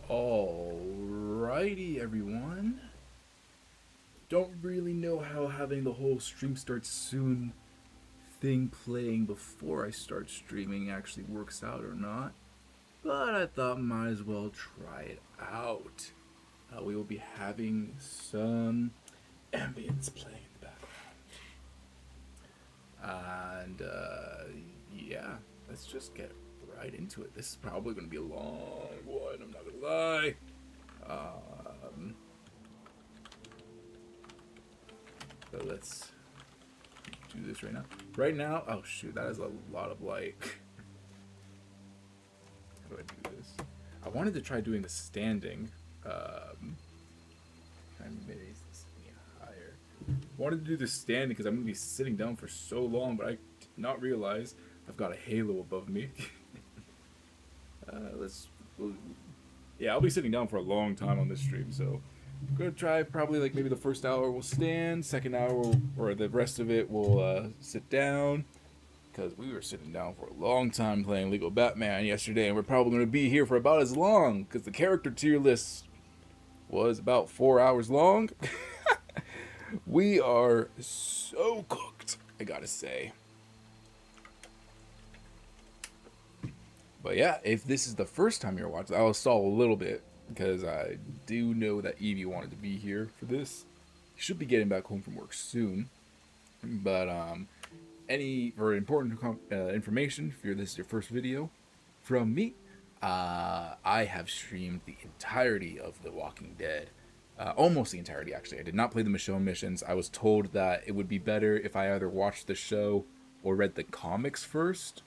Alrighty, everyone. Don't really know how having the whole stream start soon thing playing before I start streaming actually works out or not, but I thought might as well try it out. We will be having some ambience playing in the background. And yeah, let's just get right into it. This is probably going to be a long one, I'm not going to lie. But let's do this right now. Right now, oh shoot, that is a lot of light. How do I do this? I wanted to try doing the standing. Try and raise this higher. I wanted to do the standing because I'm going to be sitting down for so long, but I did not realize I've got a halo above me. Yeah, I'll be sitting down for a long time on this stream, so I'm gonna try probably like maybe the first hour we'll stand, second hour or the rest of it we'll sit down, because we were sitting down for a long time playing Lego Batman yesterday, and we're probably gonna be here for about as long because the character tier list was about 4 hours long. We are so cooked, I gotta say. But yeah, if this is the first time you're watching, I'll stall a little bit because I do know that Eevee wanted to be here for this. He should be getting back home from work soon. But any very important information, if this is your first video from me, I have streamed the entirety of The Walking Dead. Almost the entirety, actually. I did not play the Michonne missions. I was told that it would be better if I either watched the show or read the comics first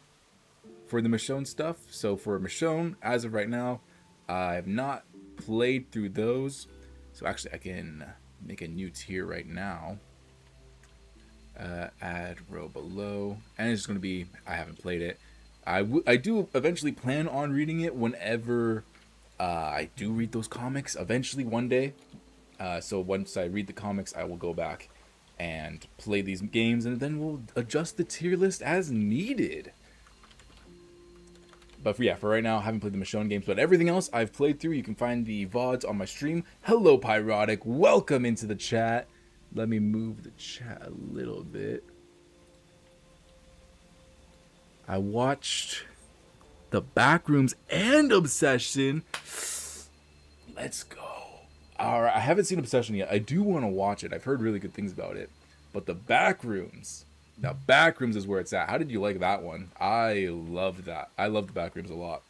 for the Michonne stuff. So for Michonne, as of right now, I have not played through those. So actually I can make a new tier right now. Add row below. And it's just going to be, I haven't played it. I do eventually plan on reading it whenever I do read those comics. Eventually one day. So once I read the comics, I will go back and play these games. And then we'll adjust the tier list as needed. But for right now, I haven't played the Michonne games, but everything else I've played through. You can find the VODs on my stream. Hello, Pyrotic. Welcome into the chat. Let me move the chat a little bit. I watched the Backrooms and Obsession. Let's go. All right, I haven't seen Obsession yet. I do want to watch it. I've heard really good things about it. But the Backrooms... Now, Backrooms is where it's at. How did you like that one? I loved that. I loved Backrooms a lot.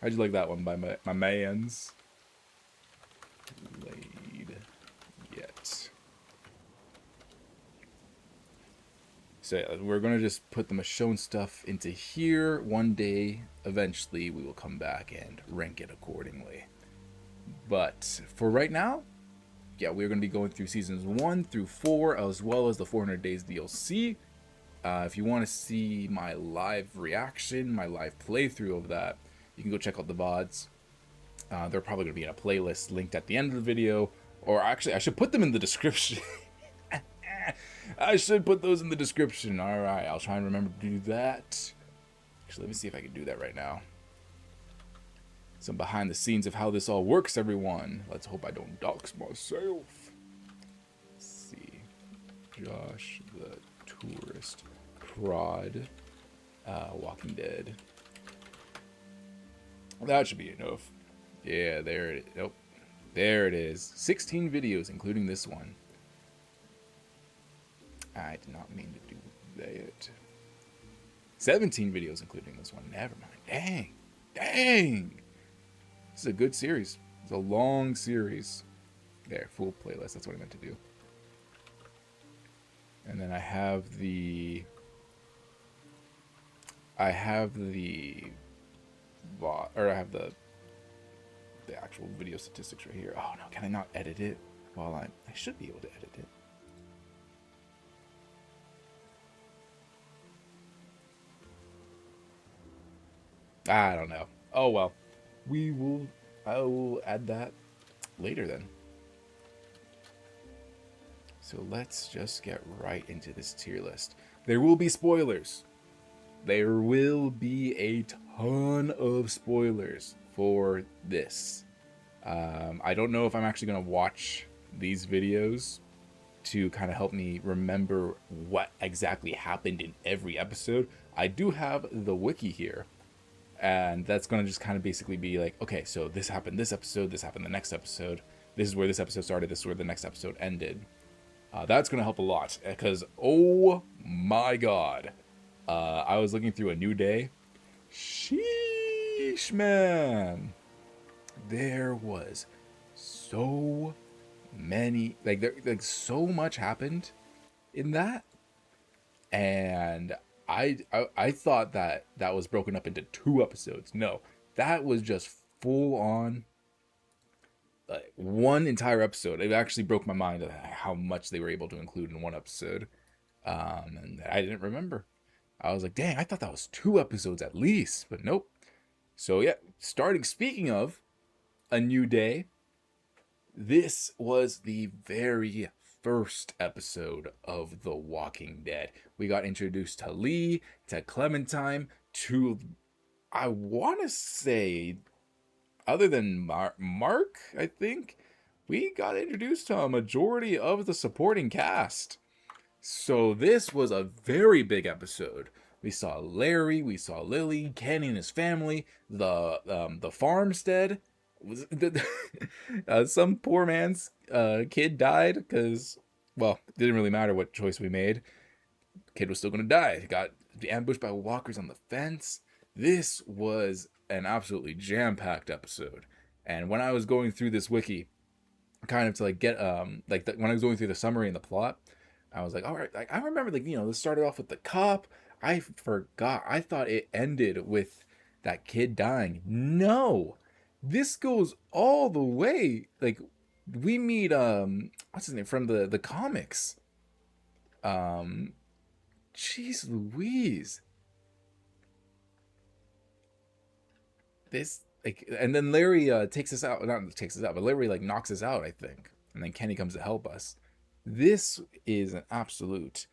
How'd you like that one by my mans? Played yet. So yeah, we're going to just put the Michonne stuff into here. One day, eventually, we will come back and rank it accordingly. But for right now, yeah, we're going to be going through seasons 1 through 4, as well as the 400 Days DLC. If you want to see my live reaction, my live playthrough of that, you can go check out the VODs. They're probably going to be in a playlist linked at the end of the video. Or actually, I should put them in the description. I should put those in the description. Alright, I'll try and remember to do that. Actually, let me see if I can do that right now. Some behind the scenes of how this all works, everyone. Let's hope I don't dox myself. Let's see. Josh the Tourist. Prod. Walking Dead. That should be enough. Yeah, there it is. Nope. There it is. 16 videos, including this one. I did not mean to do that. 17 videos, including this one. Never mind. Dang. Dang. This is a good series. It's a long series. There, full playlist. That's what I meant to do. And then I have the actual video statistics right here. Oh no, can I not edit it? Well, I should be able to edit it. I don't know. Oh well. I will add that later then. So let's just get right into this tier list. There will be spoilers. There will be a ton of spoilers for this. I don't know if I'm actually going to watch these videos to kind of help me remember what exactly happened in every episode. I do have the wiki here, and that's going to just kind of basically be like, okay, so this happened this episode, this happened the next episode, this is where this episode started, this is where the next episode ended. That's going to help a lot, because oh my god, I was looking through A New Day. Sheesh, man. There was so many, like so much happened in that, and I thought that that was broken up into 2 episodes. No, that was just full on, like, one entire episode. It actually broke my mind at how much they were able to include in one episode, and I didn't remember. I was like, dang, I thought that was 2 episodes at least, but nope. So yeah, speaking of A New Day, this was the very first episode of The Walking Dead. We got introduced to Lee, to Clementine, to, I want to say, other than Mark, I think, we got introduced to a majority of the supporting cast. So this was a very big episode. We saw Larry, we saw Lily, Kenny and his family, the farmstead. Was some poor man's kid died because, well, it didn't really matter what choice we made. Kid was still gonna die. He got ambushed by walkers on the fence. This was an absolutely jam-packed episode. And when I was going through this wiki, kind of to like get when I was going through the summary and the plot, I was like, all right, like I remember, like, this started off with the cop. I forgot. I thought it ended with that kid dying. No, this goes all the way. Like, we meet what's his name from the comics. Jeez Louise. This, like, and then Larry takes us out. Not takes us out, but Larry like knocks us out, I think. And then Kenny comes to help us. This is an absolute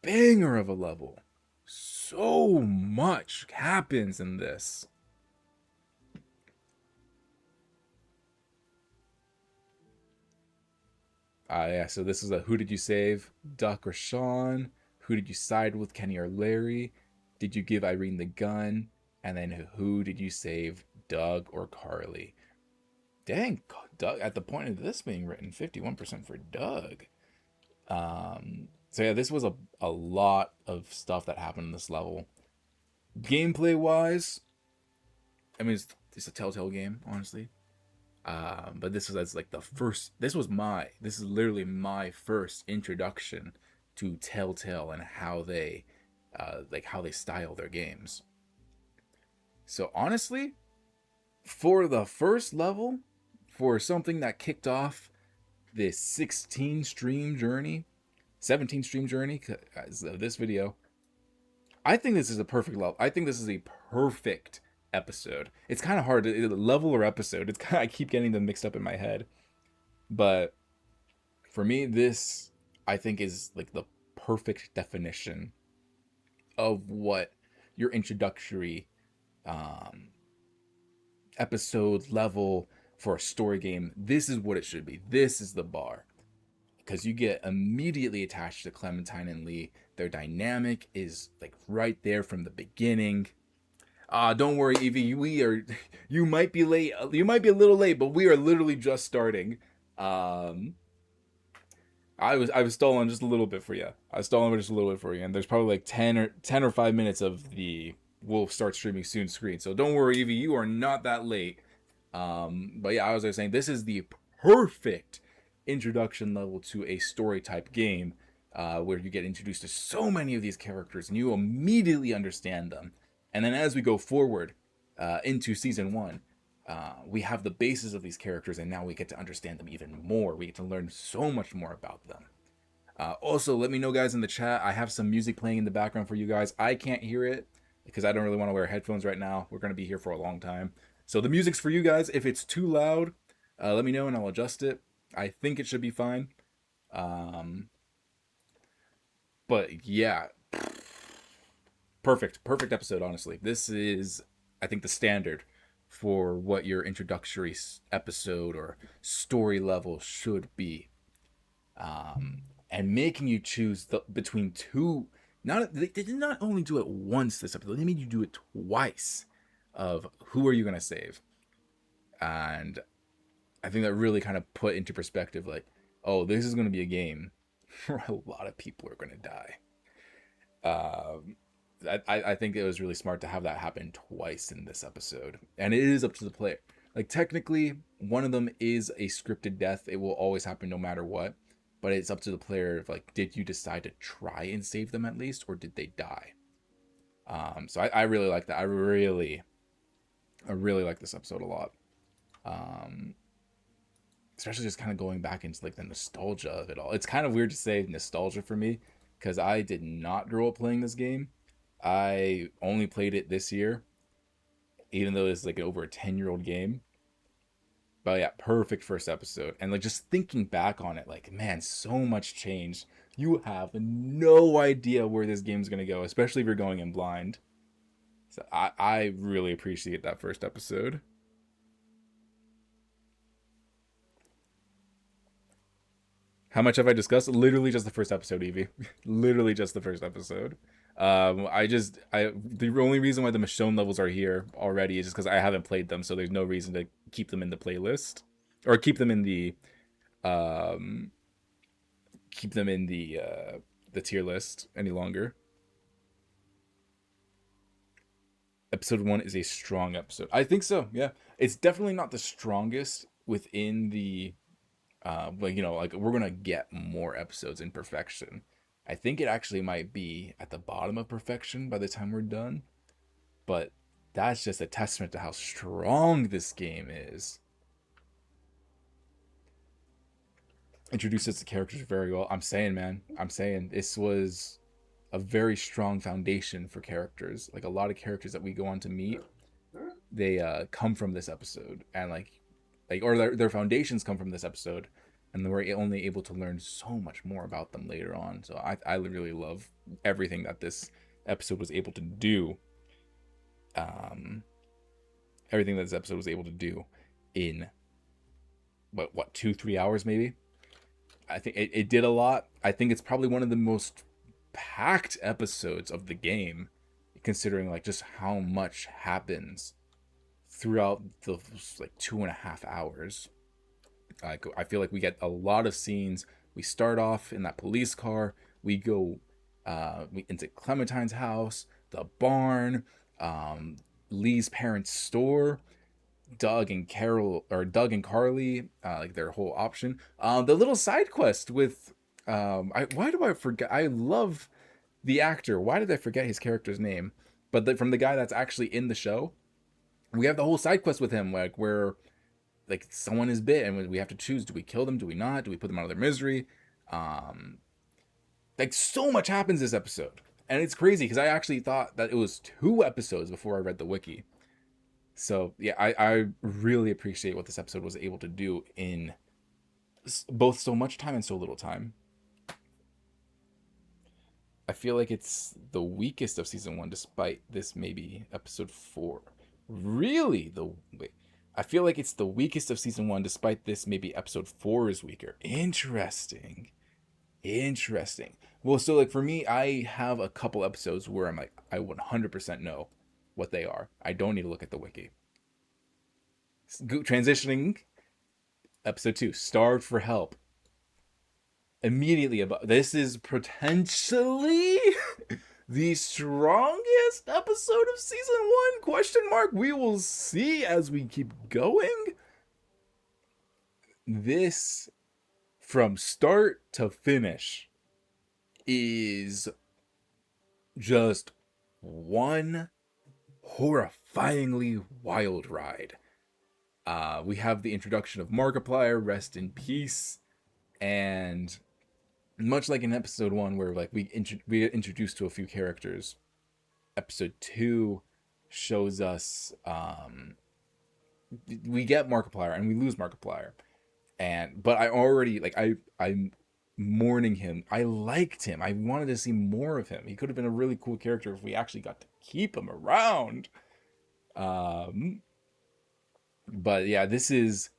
banger of a level. So much happens in this. Yeah, so this is a who did you save, Duck or Sean? Who did you side with, Kenny or Larry? Did you give Irene the gun? And then who did you save, Doug or Carly? Dang, Doug, at the point of this being written, 51% for Doug. So yeah, this was a lot of stuff that happened in this level. Gameplay wise, I mean, it's a Telltale game, honestly. But this was like the first. This is literally my first introduction to Telltale and how they, how they style their games. So honestly, for the first level, for something that kicked off this 17 stream journey of this video, I think this is a perfect level. I think this is a perfect episode. It's kind of hard to level or episode. It's kind of, I keep getting them mixed up in my head. But for me, this, I think, is like the perfect definition of what your introductory episode level for a story game. This is what it should be. This is the bar. Because you get immediately attached to Clementine and Lee. Their dynamic is like right there from the beginning. Don't worry, Eevee. You might be late. You might be a little late, but we are literally just starting. I was stalling just a little bit for you. And there's probably like 10 or 5 minutes of the we'll start streaming soon screen. So don't worry, Eevee. You are not that late. But yeah, I was saying this is the perfect introduction level to a story type game, where you get introduced to so many of these characters and you immediately understand them. And then as we go forward into season 1, we have the basis of these characters, and now we get to understand them even more. We get to learn so much more about them. Also, let me know, guys, in the chat. I have some music playing in the background for you guys. I can't hear it because I don't really want to wear headphones right now. We're going to be here for a long time. So the music's for you guys. If it's too loud, let me know and I'll adjust it. I think it should be fine. But yeah, perfect episode, honestly. This is, I think, the standard for what your introductory episode or story level should be, and making you choose between two. Not they did not only do it once this episode; they made you do it twice. Of who are you gonna save? And I think that really kind of put into perspective, like, oh, this is gonna be a game where a lot of people are gonna die. I think it was really smart to have that happen twice in this episode, and it is up to the player. Like, technically, one of them is a scripted death; it will always happen no matter what. But it's up to the player if, like, did you decide to try and save them at least, or did they die? So I really like that. I really like this episode a lot. Especially just kind of going back into like the nostalgia of it all. It's kind of weird to say nostalgia for me because I did not grow up playing this game. I only played it this year, even though it's like over a 10-year-old game. But yeah, perfect first episode. And like just thinking back on it, like, man, so much changed. You have no idea where this game's gonna go, especially if you're going in blind. So I really appreciate that first episode. How much have I discussed? Literally just the first episode, Eevee. Literally just the first episode. The only reason why the Michonne levels are here already is just because I haven't played them, so there's no reason to keep them in the playlist or keep them in the tier list any longer. Episode 1 is a strong episode. I think so. Yeah, it's definitely not the strongest within the like, you know, like we're gonna get more episodes in perfection. I think it actually might be at the bottom of perfection by the time we're done. But that's just a testament to how strong this game is. Introduces the characters very well. I'm saying, man. I'm saying this was a very strong foundation for characters. Like a lot of characters that we go on to meet, they come from this episode. And like or their foundations come from this episode. And we're only able to learn so much more about them later on. So I really love everything that this episode was able to do. Everything that this episode was able to do in what 2-3 hours maybe. I think it did a lot. I think it's probably one of the most packed episodes of the game, considering like just how much happens throughout the like 2.5 hours. I feel like we get a lot of scenes. We start off in that police car. We go into Clementine's house, the barn, Lee's parents' store, Doug and Carly, like their whole option. The little side quest with why do I forget? I love the actor. Why did I forget his character's name? But from the guy that's actually in the show, we have the whole side quest with him, like where like someone is bit and we have to choose: do we kill them, do we not, do we put them out of their misery? Like so much happens this episode, and it's crazy because I actually thought that it was 2 episodes before I read the wiki. So yeah, I really appreciate what this episode was able to do in both so much time and so little time. I feel like it's the weakest of season 1, despite this maybe episode 4. Really? I feel like it's the weakest of season 1, despite this maybe episode 4 is weaker. Interesting. Well, so like for me, I have a couple episodes where I'm like, I 100% know what they are. I don't need to look at the wiki. Transitioning, episode 2, Starved for Help. Immediately above. This is potentially the strongest episode of season 1? Question mark. We will see as we keep going. This, from start to finish, is just one horrifyingly wild ride. We have the introduction of Markiplier, rest in peace, and much like in episode 1 where like we get introduced to a few characters, episode 2 shows us we get Markiplier and we lose Markiplier, but I already like I'm mourning him. I liked him. I wanted to see more of him. He could have been a really cool character if we actually got to keep him around. But yeah, this is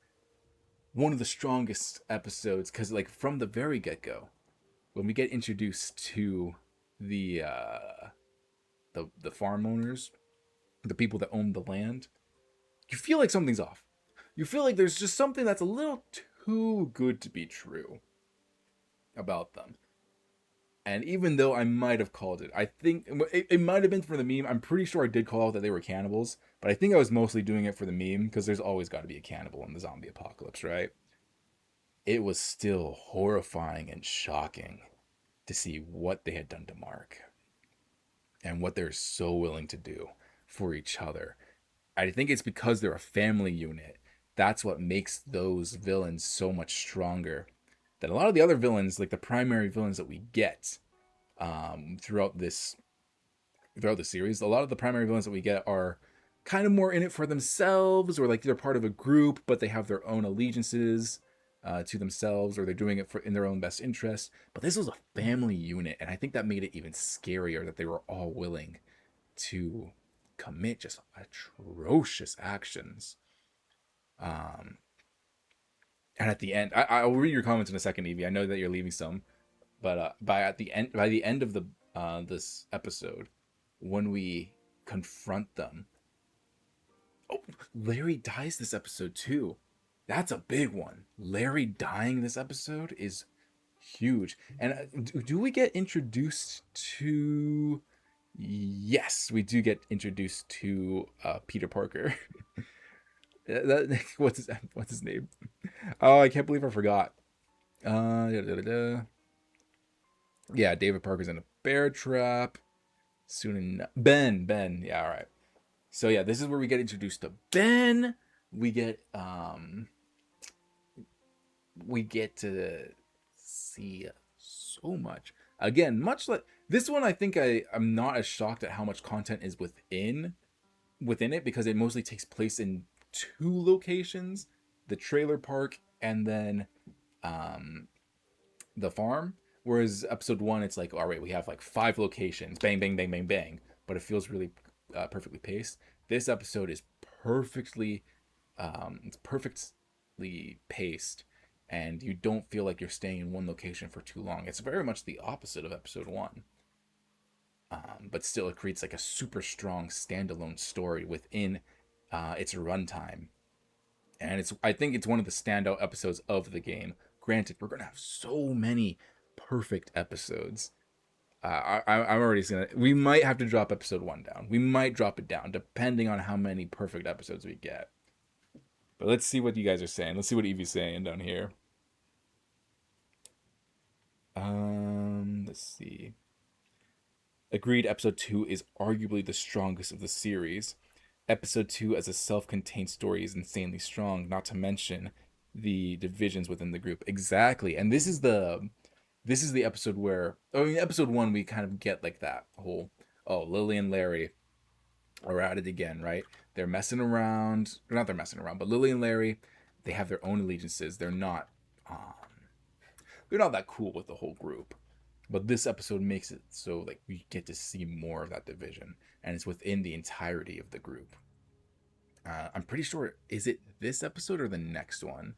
one of the strongest episodes because, like, from the very get go, when we get introduced to the the farm owners, the people that own the land, you feel like something's off. You feel like there's just something that's a little too good to be true about them. And even though I might have called it, I think it might have been for the meme. I'm pretty sure I did call out that they were cannibals, but I think I was mostly doing it for the meme because there's always got to be a cannibal in the zombie apocalypse, right? It was still horrifying and shocking to see what they had done to Mark and what they're so willing to do for each other. I think it's because they're a family unit. That's what makes those villains so much stronger than a lot of the other villains, like the primary villains that we get throughout the series. A lot of the primary villains that we get are kind of more in it for themselves, or like they're part of a group, but they have their own allegiances to themselves, or they're doing it in their own best interest. But this was a family unit, and I think that made it even scarier that they were all willing to commit just atrocious actions. And at the end, I'll read your comments in a second, Eevee. I know that you're leaving some, but by the end of the this episode, when we confront them, oh, Larry dies this episode too. That's a big one. Larry dying this episode is huge. And do we get introduced to? Yes, we do get introduced to Peter Parker. What's his name? Oh, I can't believe I forgot. Yeah, David Parker's in a bear trap. Soon enough. Ben. Yeah, all right. So yeah, this is where we get introduced to Ben. We get to see so much. Again, much like this one, I think I'm not as shocked at how much content is within it because it mostly takes place in two locations, the trailer park and then the farm. Whereas episode 1, it's like, all right, we have like 5 locations, bang, bang, bang, bang, bang, but it feels really perfectly paced. This episode is perfectly paced, and you don't feel like you're staying in one location for too long. It's very much the opposite of episode 1. But still, it creates like a super strong standalone story within its runtime. And I think it's one of the standout episodes of the game. Granted, we're going to have so many perfect episodes. I'm already saying that we might have to drop episode 1 down. We might drop it down, depending on how many perfect episodes we get. But let's see what you guys are saying. Let's see what Eevee's saying down here. Let's see. Agreed, episode 2 is arguably the strongest of the series. Episode 2 as a self-contained story is insanely strong, not to mention the divisions within the group. Exactly. And this is the episode where, episode 1, we kind of get like that whole, Lily and Larry are at it again, right? They're messing around. Not they're messing around, but Lily and Larry, they have their own allegiances. They're not that cool with the whole group. But this episode makes it so like we get to see more of that division, and it's within the entirety of the group. I'm pretty sure, is it this episode or the next one?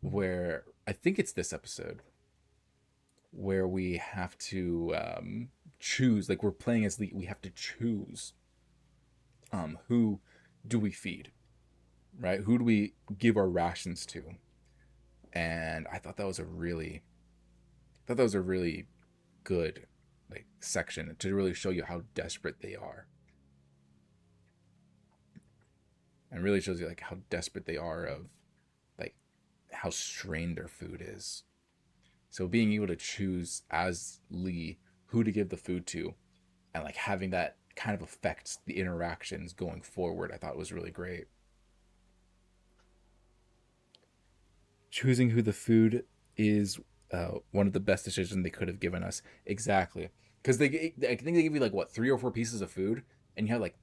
Where I think it's this episode where we have to choose, like we're playing as we have to choose who do we feed, right? Who do we give our rations to? And I thought that was a really good like section to really show you how desperate they are, and really shows you like how desperate they are of like how strained their food is. So being able to choose as Lee who to give the food to, and like having that kind of affect the interactions going forward, I thought was really great. Choosing who the food is one of the best decisions they could have given us. Exactly. Because I think they give you like what, 3 or 4 pieces of food, and you have like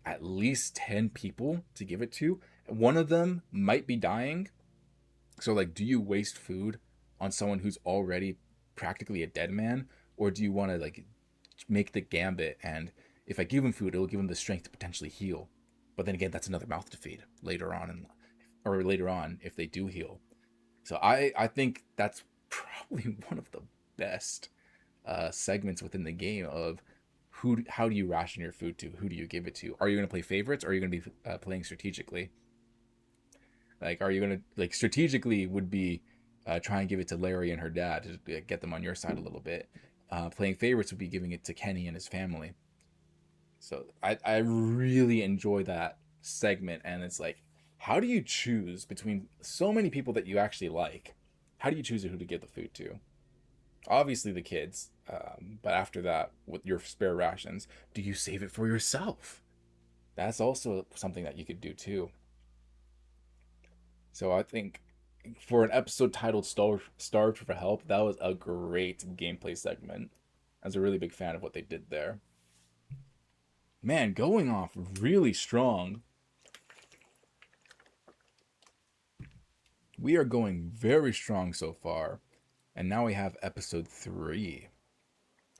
at least 10 people to give it to. One of them might be dying. So like, do you waste food on someone who's already practically a dead man, or do you want to like make the gambit, and if I give him food, it'll give him the strength to potentially heal? But then again, that's another mouth to feed later on or later on if they do heal. So I think that's probably one of the best segments within the game of how do you ration your food to? Who do you give it to? Are you going to play favorites, or are you going to be playing strategically? Like, are you going to, like, strategically would be try and give it to Larry and her dad to get them on your side a little bit. Playing favorites would be giving it to Kenny and his family. So I really enjoy that segment, and it's like, how do you choose between so many people that you actually like? How do you choose who to give the food to? Obviously the kids, but after that, with your spare rations, do you save it for yourself? That's also something that you could do too. So I think for an episode titled Starved for Help, that was a great gameplay segment. I was a really big fan of what they did there. Man, going off really strong. We are going very strong so far. And now we have episode 3.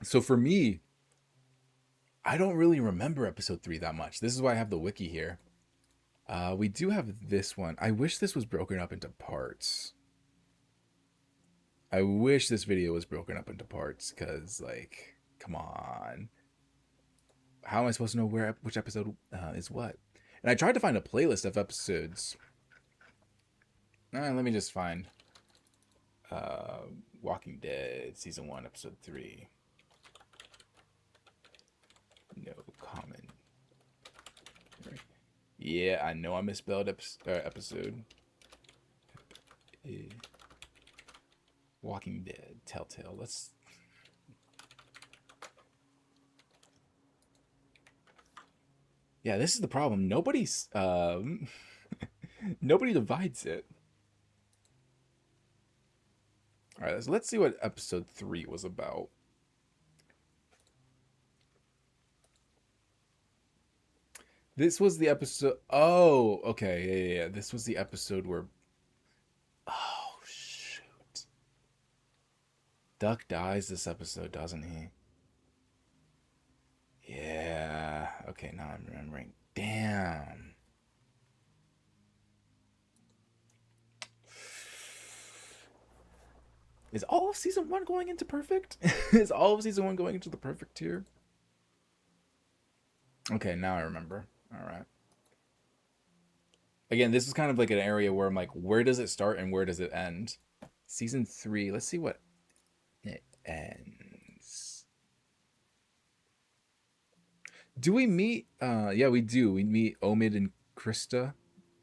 So for me, I don't really remember episode 3 that much. This is why I have the wiki here. We do have this one. I wish this was broken up into parts. I wish this video was broken up into parts, because, like, come on. How am I supposed to know which episode is what? And I tried to find a playlist of episodes. Let me just find Walking Dead Season 1, Episode 3. No comment. Yeah, I know I misspelled episode. Walking Dead, Telltale. Let's... Yeah, this is the problem. Nobody's... Nobody divides it. Alright, so let's see what episode 3 was about. This was the episode... Oh, okay, yeah. This was the episode where... Oh, shoot. Duck dies this episode, doesn't he? Yeah. Okay, now I'm remembering. Damn. Is all of season 1 going into perfect? Is all of season 1 going into the perfect tier? Okay, now I remember. All right. Again, this is kind of like an area where I'm like, where does it start and where does it end? Season 3. Let's see what it ends. Do we meet? Yeah, we do. We meet Omid and Krista.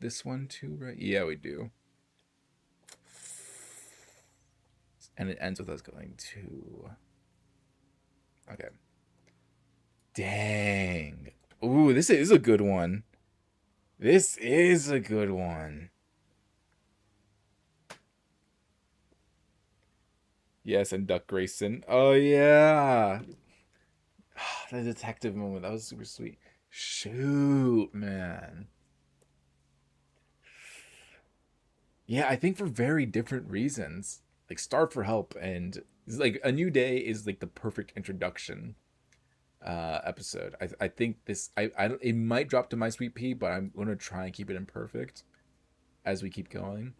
This one too, right? Yeah, we do. And it ends with us going to... Okay. Dang. Ooh, this is a good one. This is a good one. Yes, and Duck Grayson. Oh, yeah. The detective moment. That was super sweet. Shoot, man. Yeah, I think for very different reasons. Like, Starved for Help and... Like, A New Day is, like, the perfect introduction episode. I think this... it might drop to my sweet pea, but I'm going to try and keep it imperfect as we keep going.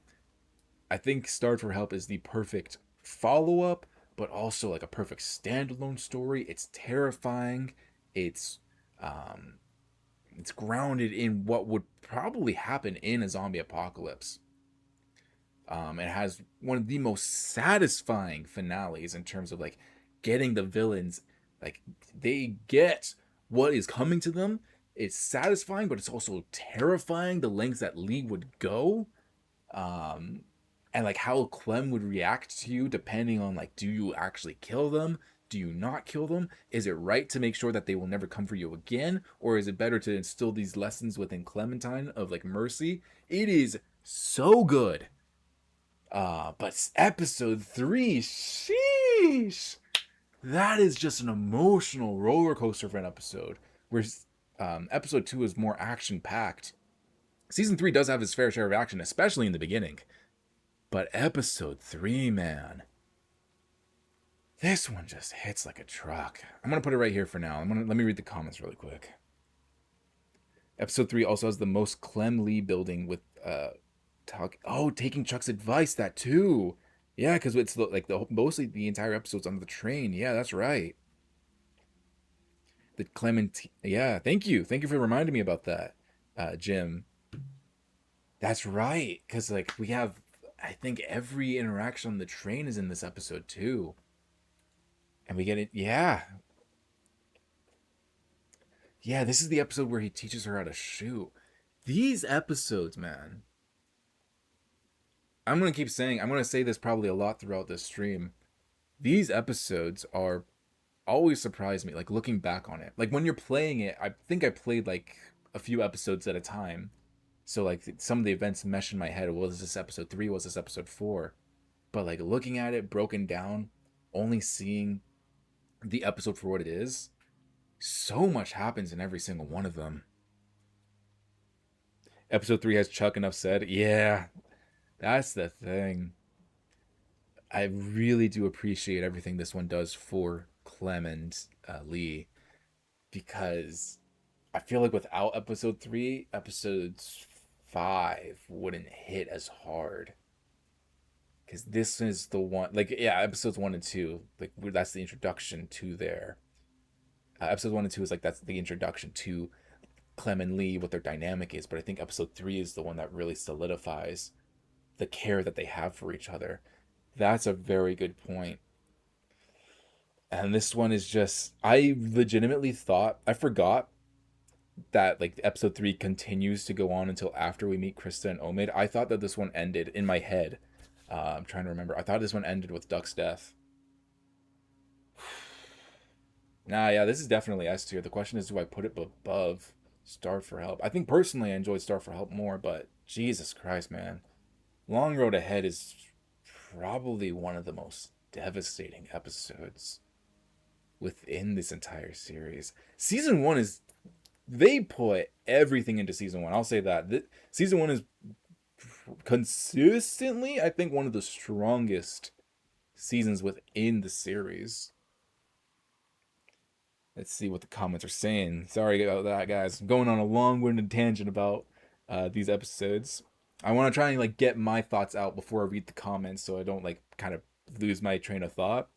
I think Starved for Help is the perfect follow-up, but also, like, a perfect standalone story. It's terrifying. It's grounded in what would probably happen in a zombie apocalypse. It has one of the most satisfying finales in terms of, like, getting the villains, like, they get what is coming to them. It's satisfying, but it's also terrifying, the lengths that Lee would go. And, like, how Clem would react to you depending on, like, do you actually kill them? Do you not kill them? Is it right to make sure that they will never come for you again? Or is it better to instill these lessons within Clementine of, like, mercy? It is so good. But episode 3, sheesh, that is just an emotional roller coaster for an episode. Whereas episode 2 is more action packed. Season 3 does have its fair share of action, especially in the beginning. But episode 3, man, this one just hits like a truck. I'm gonna put it right here for now. Let me read the comments really quick. Episode 3 also has the most Clem Lee building with Taking Chuck's advice, that too. Yeah, because it's mostly the entire episode's on the train. Yeah, that's right. The Clement. Yeah, thank you for reminding me about that, Jim. That's right, because like we have, I think every interaction on the train is in this episode too, and we get it. Yeah, yeah. This is the episode where he teaches her how to shoot. These episodes, man. I'm gonna say this probably a lot throughout this stream. These episodes are always surprise me. Like looking back on it, like when you're playing it, I think I played like a few episodes at a time. So like some of the events mesh in my head. Was this episode 3? Was this episode 4? But like looking at it broken down, only seeing the episode for what it is, so much happens in every single one of them. Episode 3 has Chuck, enough said. Yeah, that's the thing. I really do appreciate everything this one does for Clem and Lee, because I feel like without episode 3, episodes 5 wouldn't hit as hard. Because this is the one, like, yeah, episodes 1 and 2, like, that's the introduction to their. Episodes 1 and 2 is like, that's the introduction to Clem and Lee, what their dynamic is. But I think episode 3 is the one that really solidifies the care that they have for each other. That's a very good point. And this one is just, I legitimately thought, I forgot that like episode 3 continues to go on until after we meet Krista and Omid. I thought that this one ended in my head. I'm trying to remember. I thought this one ended with Duck's death. Nah, yeah, this is definitely S tier. The question is, do I put it above Starve for Help? I think personally I enjoyed Starve for Help more, but Jesus Christ, man. Long Road Ahead is probably one of the most devastating episodes within this entire series. Season 1 is, they put everything into season 1. I'll say that. Season 1 is consistently, I think, one of the strongest seasons within the series. Let's see what the comments are saying. Sorry about that, guys. I'm going on a long-winded tangent about these episodes. I want to try and like get my thoughts out before I read the comments, so I don't like kind of lose my train of thought.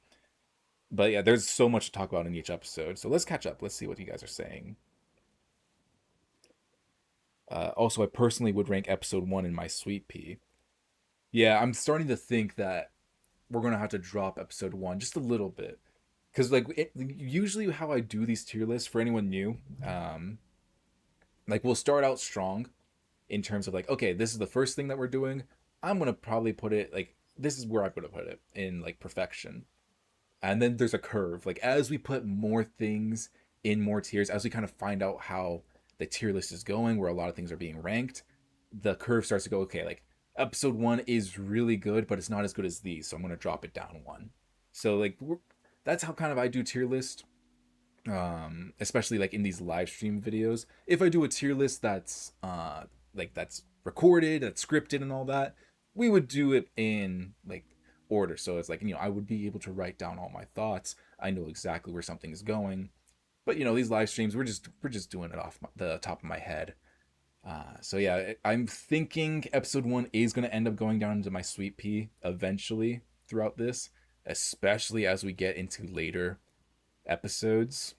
But yeah, there's so much to talk about in each episode. So let's catch up. Let's see what you guys are saying. Also, I personally would rank episode 1 in my sweet pea. Yeah, I'm starting to think that we're going to have to drop episode 1 just a little bit. Because like usually how I do these tier lists, for anyone new, like we'll start out strong in terms of like, okay, this is the first thing that we're doing. I'm going to probably put it like, this is where I'm going to put it in like perfection. And then there's a curve. Like as we put more things in more tiers, as we kind of find out how the tier list is going, where a lot of things are being ranked, the curve starts to go, okay, like episode 1 is really good, but it's not as good as these, so I'm going to drop it down 1. So like that's how kind of I do tier list, especially like in these live stream videos. If I do a tier list that's like that's recorded, that's scripted and all that, we would do it in like order. So it's like, I would be able to write down all my thoughts. I know exactly where something is going. But these live streams, we're just doing it off the top of my head. So yeah, I'm thinking episode 1 is going to end up going down into my sweet pea eventually throughout this, especially as we get into later episodes.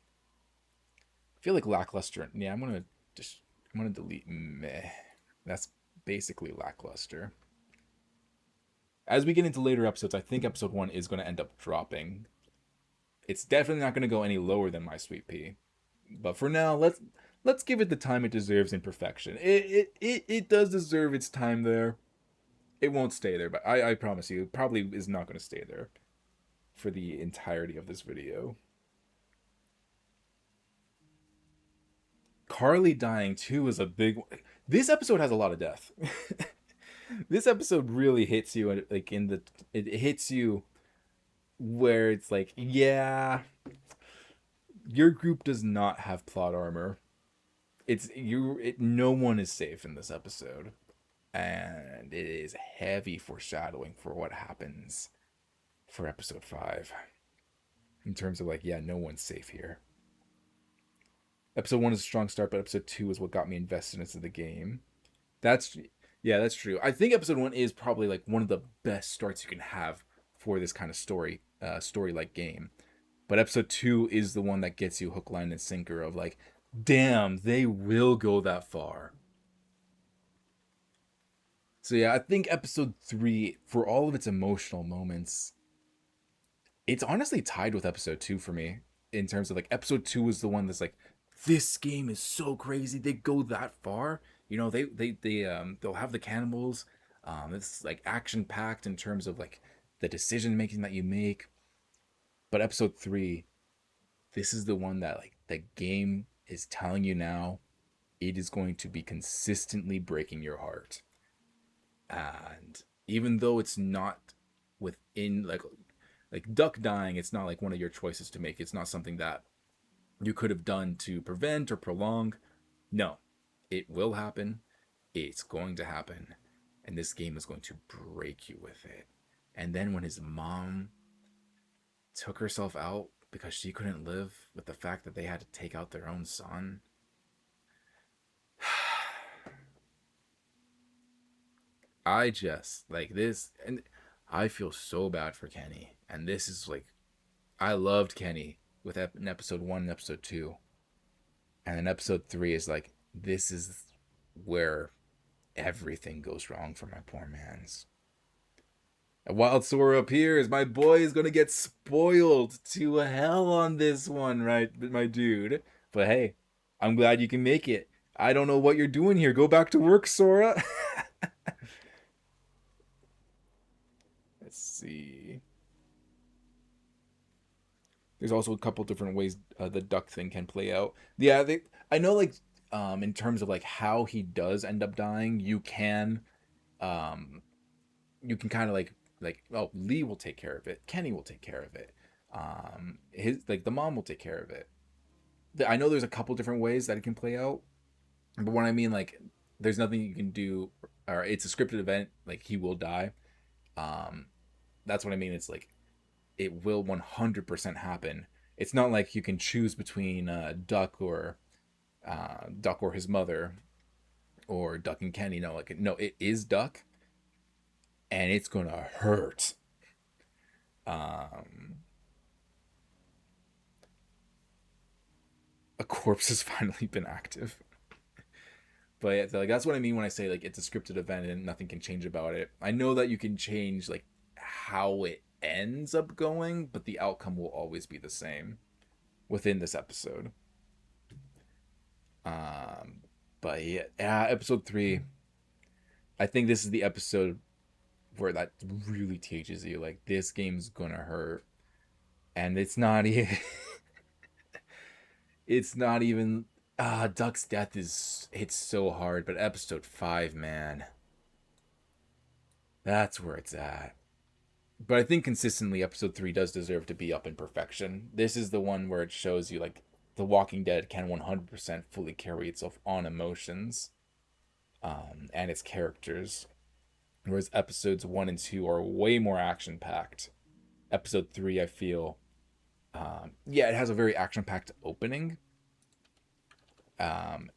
I feel like lackluster. Yeah, I'm gonna delete meh. That's basically lackluster. As we get into later episodes, I think episode 1 is going to end up dropping. It's definitely not going to go any lower than my sweet pea. But for now, let's give it the time it deserves in perfection. It does deserve its time there. It won't stay there, but I promise you, it probably is not going to stay there for the entirety of this video. Carly dying too is a big one. This episode has a lot of death. This episode really hits you like it hits you where it's like, yeah, your group does not have plot armor. No one is safe in this episode, and it is heavy foreshadowing for what happens for episode 5 in terms of like, yeah, no one's safe here. Episode 1 is a strong start, but episode 2 is what got me invested into the game. Yeah, that's true. I think episode 1 is probably like one of the best starts you can have for this kind of story like game. But episode 2 is the one that gets you hook, line, and sinker of like, damn, they will go that far. So yeah, I think episode 3, for all of its emotional moments, it's honestly tied with episode 2 for me. In terms of like, episode 2 is the one that's like, this game is so crazy. They go that far. You know, they'll have the cannibals. It's like action packed in terms of like the decision making that you make. But episode 3, this is the one that like the game is telling you now it is going to be consistently breaking your heart. And even though it's not within like Duck dying, it's not like one of your choices to make. It's not something that you could have done to prevent or prolong. No, it will happen. It's going to happen. And this game is going to break you with it. And then when his mom took herself out because she couldn't live with the fact that they had to take out their own son. I just like this, and I feel so bad for Kenny. And this is like, I loved Kenny with in episode 1 and episode 2. And then episode 3 is like, this is where everything goes wrong for my poor man's. A wild Sora appears. My boy is gonna get spoiled to hell on this one, right, my dude? But hey, I'm glad you can make it. I don't know what you're doing here. Go back to work, Sora. Let's see. There's also a couple different ways the duck thing can play out. Yeah, I know, like, in terms of like how he does end up dying, um, you can kind of like, oh, Lee will take care of it. Kenny will take care of it. His like the mom will take care of it. I know there's a couple different ways that it can play out, but when I mean like, there's nothing you can do, or it's a scripted event. Like he will die. Um, that's what I mean. It's like it will 100% happen. It's not like you can choose between Duck or his mother, or Duck and Kenny. No, like no, it is Duck, and it's gonna hurt. Um, a corpse has finally been active. But yeah, like that's what I mean when I say like it's a scripted event and nothing can change about it. I know that you can change like how it ends up going, but the outcome will always be the same within this episode. Um, but yeah, episode 3. I think this is the episode where that really teaches you like this game's gonna hurt, and it's not even. It's not even. Duck's death is hits so hard, but episode 5, man, that's where it's at. But I think consistently, episode 3 does deserve to be up in perfection. This is the one where it shows you like The Walking Dead can 100% fully carry itself on emotions, and its characters, whereas episodes 1 and 2 are way more action packed. Episode 3, I feel, yeah, it has a very action packed opening. Um,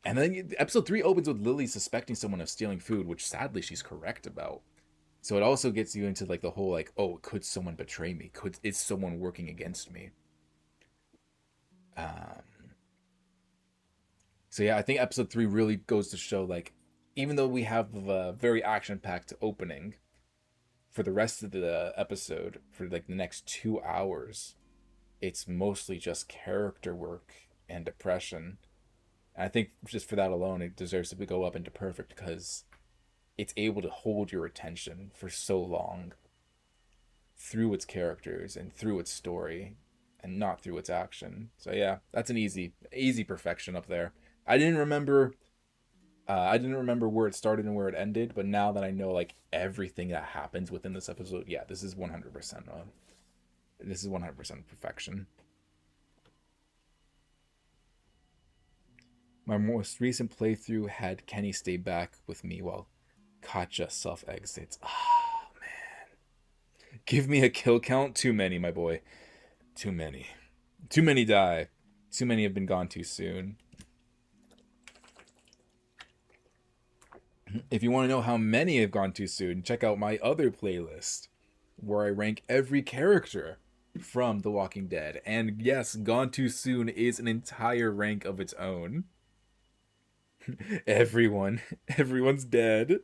and then episode 3 opens with Lily suspecting someone of stealing food, which sadly she's correct about. So it also gets you into like the whole like, oh, could someone betray me? Is someone working against me? Um, so yeah, I think episode 3 really goes to show like, even though we have a very action packed opening, for the rest of the episode, for like the next 2 hours, it's mostly just character work and depression. And I think just for that alone, it deserves to go up into perfect because it's able to hold your attention for so long through its characters and through its story and not through its action. So yeah, that's an easy perfection up there. I didn't remember I didn't remember where it started and where it ended, but now that I know like everything that happens within this episode, yeah, this is 100%. This is 100% perfection. My most recent playthrough had Kenny stay back with me while Katja self exits. Oh man, give me a kill count. Too many, my boy. Too many. Too many die. Too many have been gone too soon. If you want to know how many have gone too soon, check out my other playlist where I rank every character from The Walking Dead. And yes, Gone Too Soon is an entire rank of its own. Everyone's dead.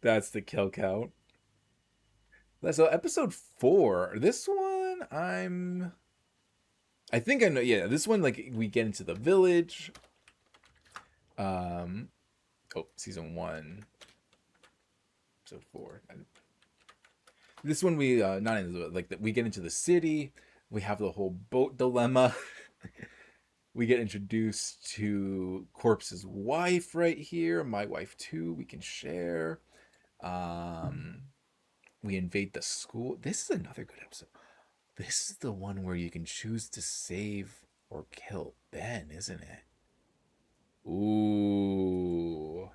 That's the kill count. So episode 4, this one I think I know. Yeah, this one, like, we get into the village. Season 1, episode 4. This one we not in the, like, we get into the city. We have the whole boat dilemma. We get introduced to Corpse's wife right here. My wife too. We can share. We invade the school. This is another good episode. This is the one where you can choose to save or kill Ben, isn't it? Ooh.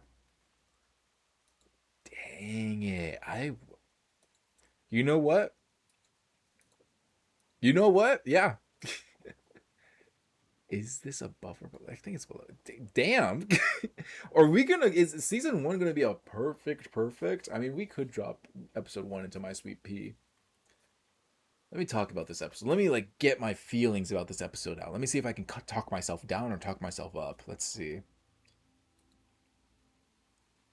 Dang it. You know what? You know what? Yeah. Is this above or below? I think it's below. Damn. Is season 1 gonna be a perfect? I mean, we could drop episode 1 into my sweet pea. Let me talk about this episode. Let me, like, get my feelings about this episode out. Let me see if I can talk myself down or talk myself up. Let's see.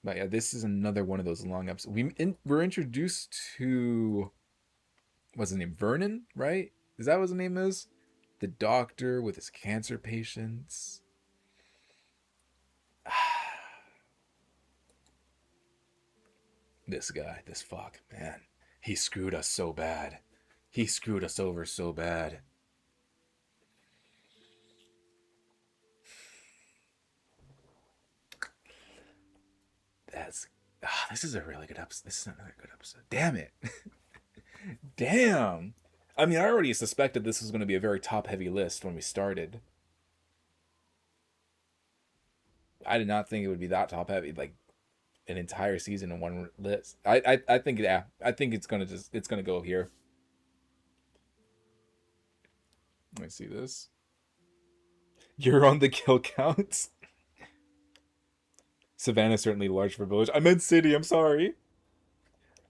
But yeah, this is another one of those long episodes. We're introduced to, what's his name? Vernon, right? Is that what his name is? The doctor with his cancer patients. This guy, this fuck, man. He screwed us so bad. He screwed us over so bad. This is a really good episode. This is another good episode. Damn it. Damn. I mean, I already suspected this was going to be a very top-heavy list when we started. I did not think it would be that top-heavy, like an entire season in one list. I think, yeah, I think it's gonna go here. Let me see this. You're on the kill counts. Savannah certainly large for village. I meant city. I'm sorry.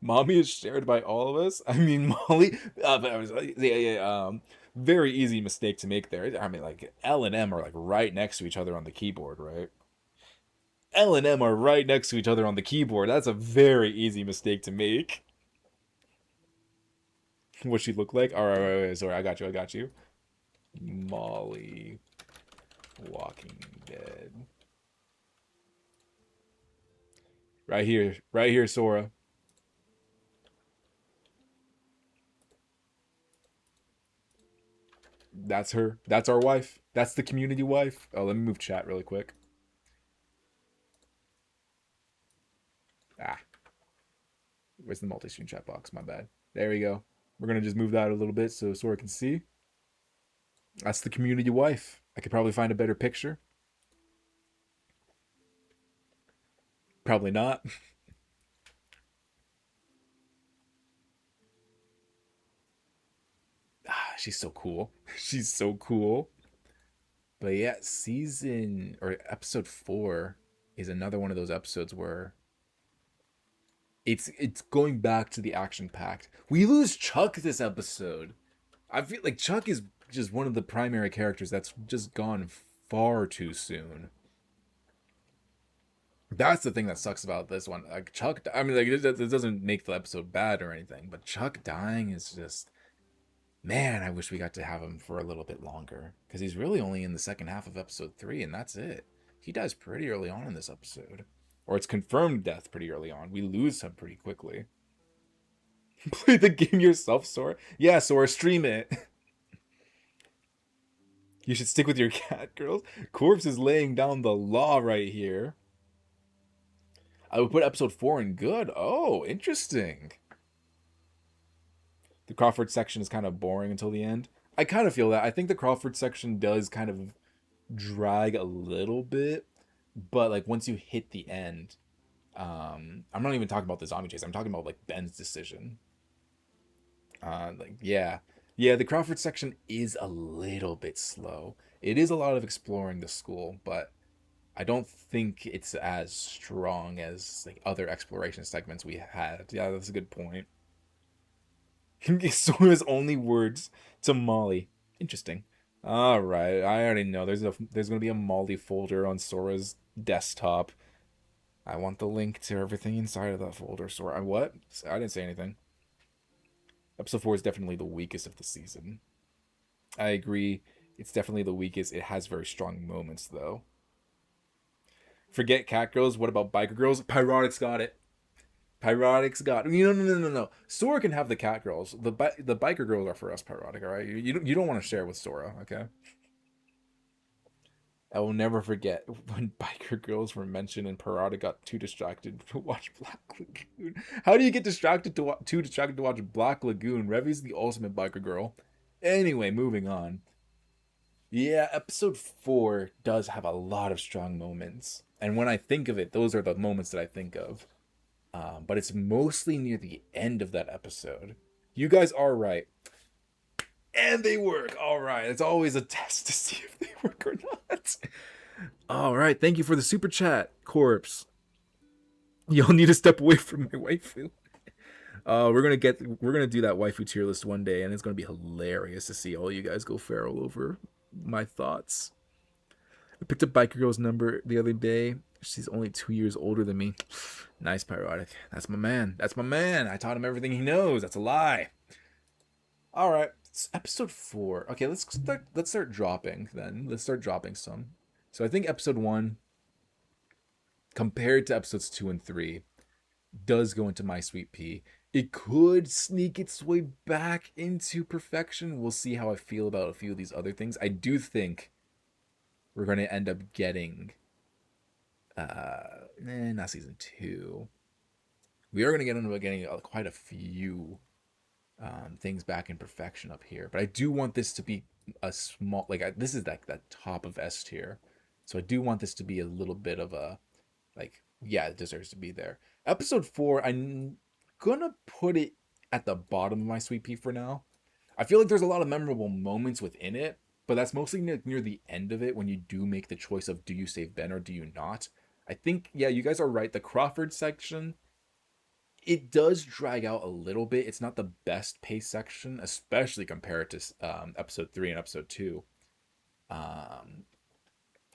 Mommy is shared by all of us. I mean, Molly. Very easy mistake to make there. I mean, like, L and M are, like, right next to each other on the keyboard, right? L and M are right next to each other on the keyboard. That's a very easy mistake to make. What she look like? All right, wait, sorry, I got you. Molly, Walking Dead. Right here, Sora. That's her. That's our wife. That's the community wife. Oh, let me move chat really quick. Where's the multi-screen chat box? My bad. There we go. We're gonna just move that a little bit so Sora can see. That's the community wife. I could probably find a better picture. Probably not. She's so cool. She's so cool. But yeah, episode 4 is another one of those episodes where it's going back to the action packed. We lose Chuck this episode. I feel like Chuck is just one of the primary characters that's just gone far too soon. That's the thing that sucks about this one. Like, Chuck, I mean, like, it doesn't make the episode bad or anything, but Chuck dying is just, man, I wish we got to have him for a little bit longer, because he's really only in the second half of episode 3, and that's it. He dies pretty early on in this episode, or it's confirmed death pretty early on. We lose him pretty quickly. Play the game yourself, Sora. Yeah, Sora, stream it. You should stick with your cat, girls. Corpse is laying down the law right here. I would put episode 4 in good. Oh, interesting. The Crawford section is kind of boring until the end. I kind of feel that. I think the Crawford section does kind of drag a little bit, but, like, once you hit the end, I'm not even talking about the zombie chase. I'm talking about, like, Ben's decision. Yeah, the Crawford section is a little bit slow. It is a lot of exploring the school, but I don't think it's as strong as like other exploration segments we had. Yeah, that's a good point. Sora's only words to Molly. Interesting. All right, I already know there's gonna be a Molly folder on Sora's desktop. I want the link to everything inside of that folder. Sora, what? I didn't say anything. Episode 4 is definitely the weakest of the season. I agree. It's definitely the weakest. It has very strong moments though. Forget cat girls. What about biker girls? Pyrotic's got it. Pyrotic's got it. No. Sora can have the cat girls. The biker girls are for us, Pyrotic. All right, you don't want to share with Sora, okay? I will never forget when biker girls were mentioned and Parada got too distracted to watch Black Lagoon. How do you get too distracted to watch Black Lagoon? Revi's the ultimate biker girl. Anyway, moving on. Yeah, episode 4 does have a lot of strong moments. And when I think of it, those are the moments that I think of. But it's mostly near the end of that episode. You guys are right. And they work. All right. It's always a test to see if they work or not. All right. Thank you for the super chat, Corpse. You'll need to step away from my waifu. We're gonna do that waifu tier list one day, and it's gonna be hilarious to see all you guys go feral over my thoughts. I picked up Biker Girl's number the other day. She's only 2 years older than me. Nice, Pyrotic. That's my man. That's my man. I taught him everything he knows. That's a lie. All right. It's episode 4. Okay, let's start dropping then. Let's start dropping some. So I think episode 1, compared to episodes 2 and 3, does go into My Sweet Pea. It could sneak its way back into perfection. We'll see how I feel about a few of these other things. I do think we're going to end up getting not season 2. We are going to end up getting quite a few things back in perfection up here, but I do want this to be a small, this is like that top of S tier, so I do want this to be a little bit of a, like, yeah, it deserves to be there. Episode 4, I'm gonna put it at the bottom of My Sweet Pea for now. I feel like there's a lot of memorable moments within it, but that's mostly near the end of it when you do make the choice of do you save Ben or do you not. I think, yeah, you guys are right. The Crawford section, it does drag out a little bit. It's not the best paced section, especially compared to episode 3 and episode 2.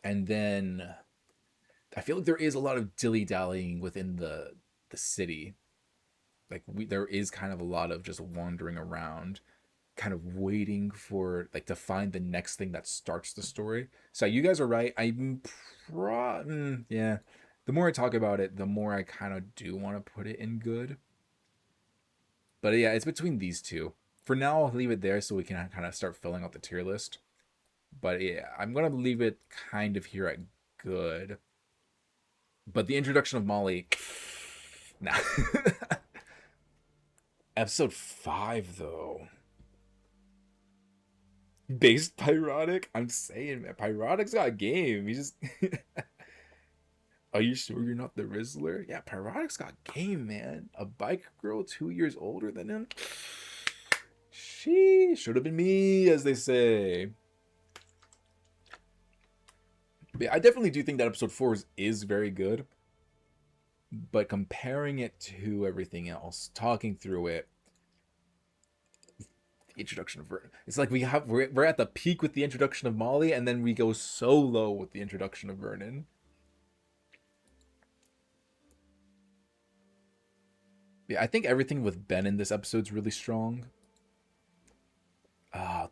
And then I feel like there is a lot of dilly-dallying within the city. Like, there is kind of a lot of just wandering around, kind of waiting for, like, to find the next thing that starts the story. So you guys are right. Yeah. The more I talk about it, the more I kind of do want to put it in good. But yeah, it's between these two. For now, I'll leave it there so we can kind of start filling out the tier list. But yeah, I'm going to leave it kind of here at good. But the introduction of Molly... Nah. Episode 5, though. Based Pyrotic? I'm saying, man, Pyrotic's got game. He just... Are you sure you're not the Rizzler? Yeah, Pyrotic's got game, man. A bike girl 2 years older than him? She should have been me, as they say. But yeah, I definitely do think that episode 4 is very good. But comparing it to everything else, talking through it, the introduction of Vernon. It's like we're at the peak with the introduction of Molly, and then we go so low with the introduction of Vernon. Yeah, I think everything with Ben in this episode's really strong.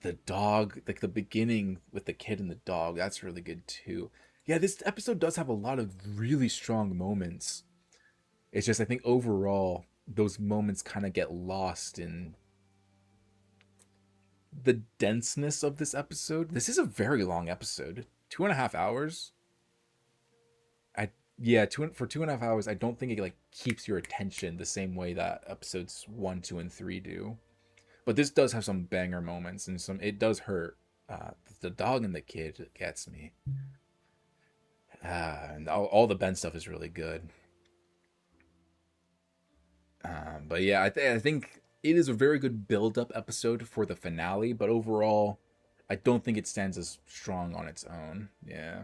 The dog, like the beginning with the kid and the dog, that's really good too. Yeah, this episode does have a lot of really strong moments. It's just, I think overall, those moments kind of get lost in the denseness of this episode. This is a very long episode. 2.5 hours. For 2.5 hours, I don't think it like keeps your attention the same way that episodes 1, 2, and 3 do. But this does have some banger moments, and it does hurt. The dog and the kid gets me. And all the Ben stuff is really good. But yeah, I think it is a very good build-up episode for the finale, but overall, I don't think it stands as strong on its own. Yeah.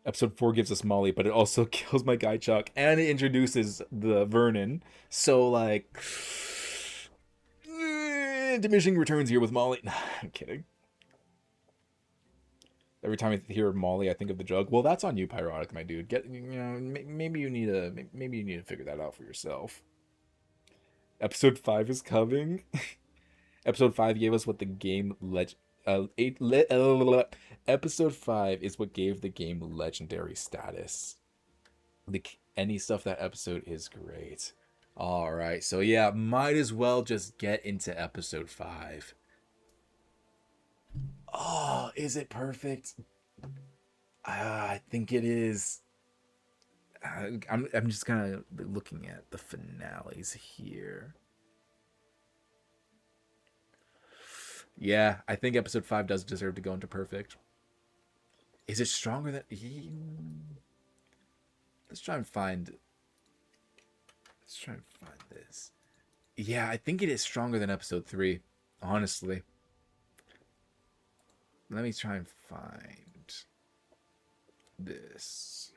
Episode 4 gives us Molly, but it also kills my guy Chuck, and it introduces the Vernon. So like, diminishing returns here with Molly. Nah, I'm kidding. Every time I hear Molly, I think of the jug. Well, that's on you, Pyrotic, my dude. Maybe you need to figure that out for yourself. Episode 5 is coming. Episode 5 gave us what the game Episode 5 is what gave the game legendary status. Any stuff that episode is great. All right, so yeah, might as well just get into episode 5. Oh, is it perfect? I think it is. I'm just kind of looking at the finales here. Yeah, I think episode 5 does deserve to go into perfect. Is it stronger than? Let's try and find. Let's try and find this. Yeah, I think it is stronger than episode 3. Honestly, let me try and find this.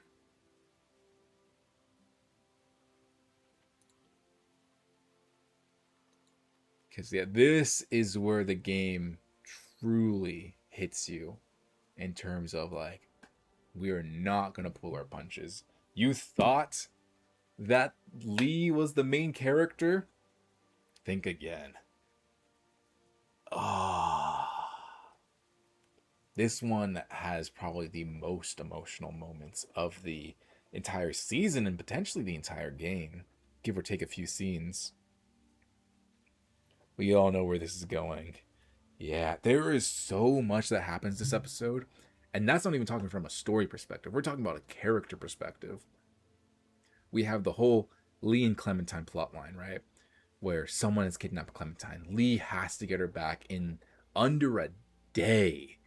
Because yeah, this is where the game truly hits you in terms of like, we are not gonna pull our punches. You thought that Lee was the main character? Think again. This one has probably the most emotional moments of the entire season and potentially the entire game, give or take a few scenes. We all know where this is going. Yeah, there is so much that happens this episode, and that's not even talking from a story perspective. We're talking about a character perspective. We have the whole Lee and Clementine plotline, right? Where someone has kidnapped Clementine. Lee has to get her back in under a day.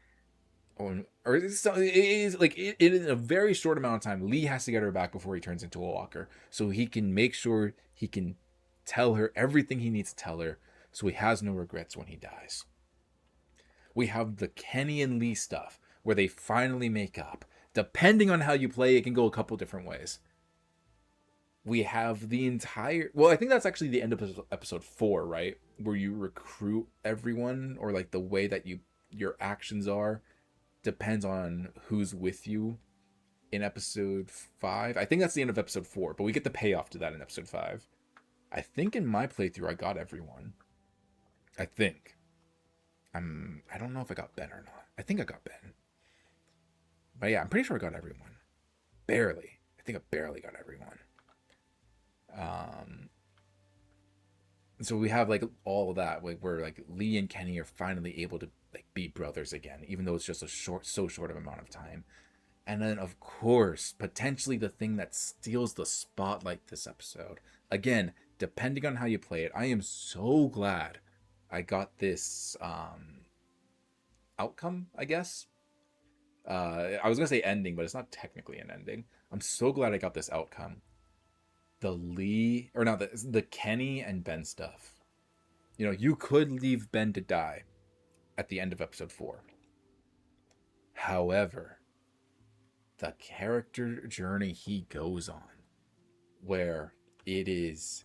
Or it is like it in a very short amount of time. Lee has to get her back before he turns into a walker, so he can make sure he can tell her everything he needs to tell her, so he has no regrets when he dies. We have the Kenny and Lee stuff where they finally make up. Depending on how you play, it can go a couple different ways. We have the entire. Well, I think that's actually the end of episode 4, right? Where you recruit everyone, or like the way that your actions are depends on who's with you in episode 5. I think that's the end of episode 4, but we get the payoff to that in episode 5. I think in my playthrough I got everyone. I think. I don't know if I got Ben or not. I think I got Ben. But yeah, I'm pretty sure I got everyone. Barely. I think I barely got everyone. So we have like all of that, like where like Lee and Kenny are finally able to like be brothers again, even though it's just so short of amount of time. And then of course, potentially the thing that steals the spotlight this episode. Again, depending on how you play it, I am so glad I got this outcome, I guess. I was gonna say ending, but it's not technically an ending. I'm so glad I got this outcome. The Kenny and Ben stuff. You know, you could leave Ben to die at the end of episode 4. However, the character journey he goes on, where it is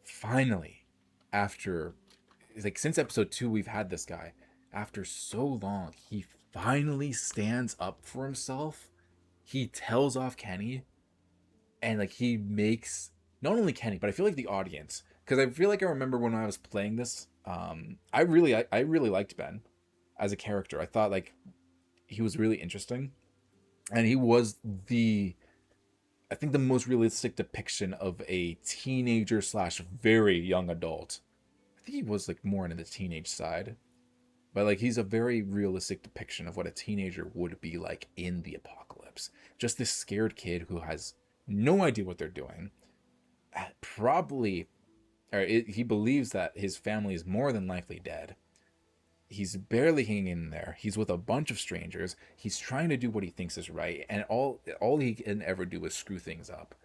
finally, after, like, since episode 2, we've had this guy. After so long, he finally stands up for himself. He tells off Kenny, and like he makes not only Kenny, but I feel like the audience, because I feel like I remember when I was playing this, I really liked Ben as a character. I thought like he was really interesting, and he was I think the most realistic depiction of a teenager slash very young adult. I think he was like more into the teenage side, but like he's a very realistic depiction of what a teenager would be like in the apocalypse. Just this scared kid who has no idea what they're doing. He believes that his family is more than likely dead. He's barely hanging in there. He's with a bunch of strangers. He's trying to do what he thinks is right, and all he can ever do is screw things up.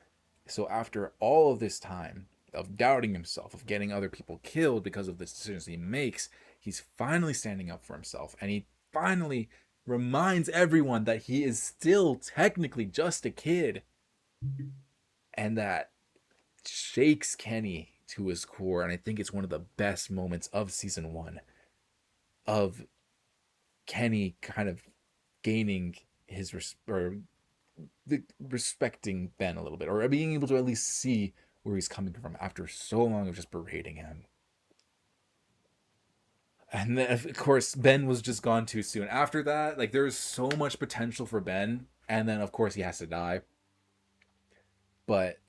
So after all of this time of doubting himself, of getting other people killed because of the decisions he makes, he's finally standing up for himself, and he finally reminds everyone that he is still technically just a kid, and that shakes Kenny to his core. And I think it's one of the best moments of season one, of Kenny kind of gaining his respecting Ben a little bit, or being able to at least see where he's coming from after so long of just berating him. And then, of course, Ben was just gone too soon. After that, like, there's so much potential for Ben, and then, of course, he has to die. But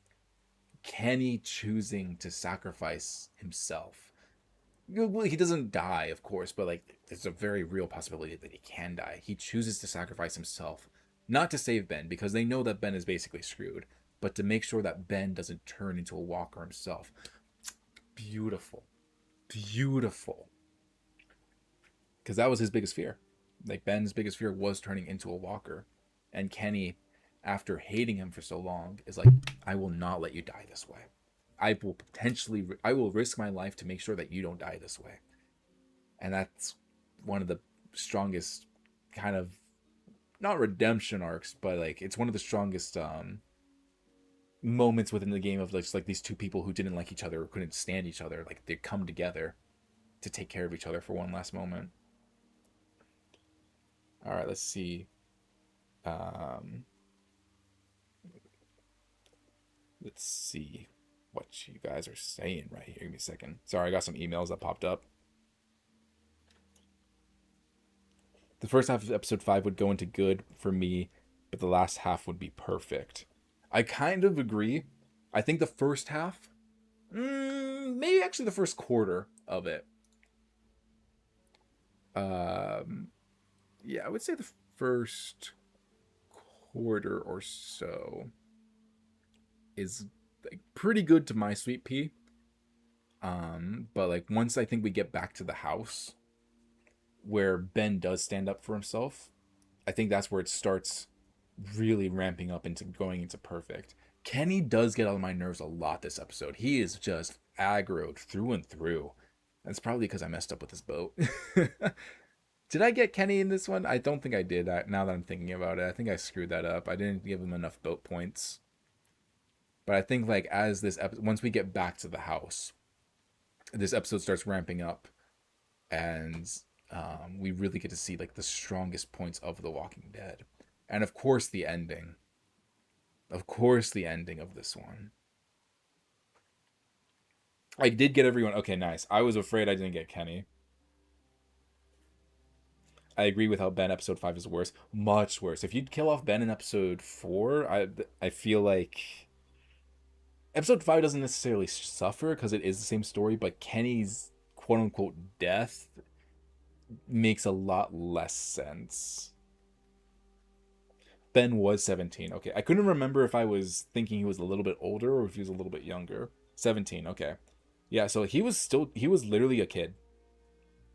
Kenny choosing to sacrifice himself. Well, he doesn't die, of course, but, like, there's a very real possibility that he can die. He chooses to sacrifice himself, not to save Ben, because they know that Ben is basically screwed, but to make sure that Ben doesn't turn into a walker himself. Beautiful. Beautiful. Because that was his biggest fear. Like, Ben's biggest fear was turning into a walker. And Kenny, after hating him for so long, is like, I will not let you die this way. I will risk my life to make sure that you don't die this way. And that's one of the strongest kind of, not redemption arcs, but like, it's one of the strongest moments within the game of like these two people who didn't like each other or couldn't stand each other. Like, they come together to take care of each other for one last moment. All right, let's see. Let's see what you guys are saying right here. Give me a second. Sorry, I got some emails that popped up. The first half of episode 5 would go into good for me, but the last half would be perfect. I kind of agree. I think the first half, maybe actually the first quarter of it. Yeah, I would say the first quarter or so is like pretty good to my sweet pea. But like once I think we get back to the house where Ben does stand up for himself, I think that's where it starts really ramping up into going into perfect. Kenny does get on my nerves a lot this episode. He is just aggroed through and through. That's probably because I messed up with his boat. Did I get Kenny in this one? I don't think I did. Now that I'm thinking about it, I think I screwed that up. I didn't give him enough boat points. But I think like as this once we get back to the house, this episode starts ramping up, and we really get to see like the strongest points of The Walking Dead, and of course the ending. Of course the ending of this one. I did get everyone. Okay, nice. I was afraid I didn't get Kenny. I agree with how Ben episode 5 is worse. Much worse. If you'd kill off Ben in episode 4, I feel like episode 5 doesn't necessarily suffer because it is the same story, but Kenny's quote unquote death makes a lot less sense. Ben was 17. Okay. I couldn't remember if I was thinking he was a little bit older or if he was a little bit younger. 17. Okay. Yeah, so he was literally a kid.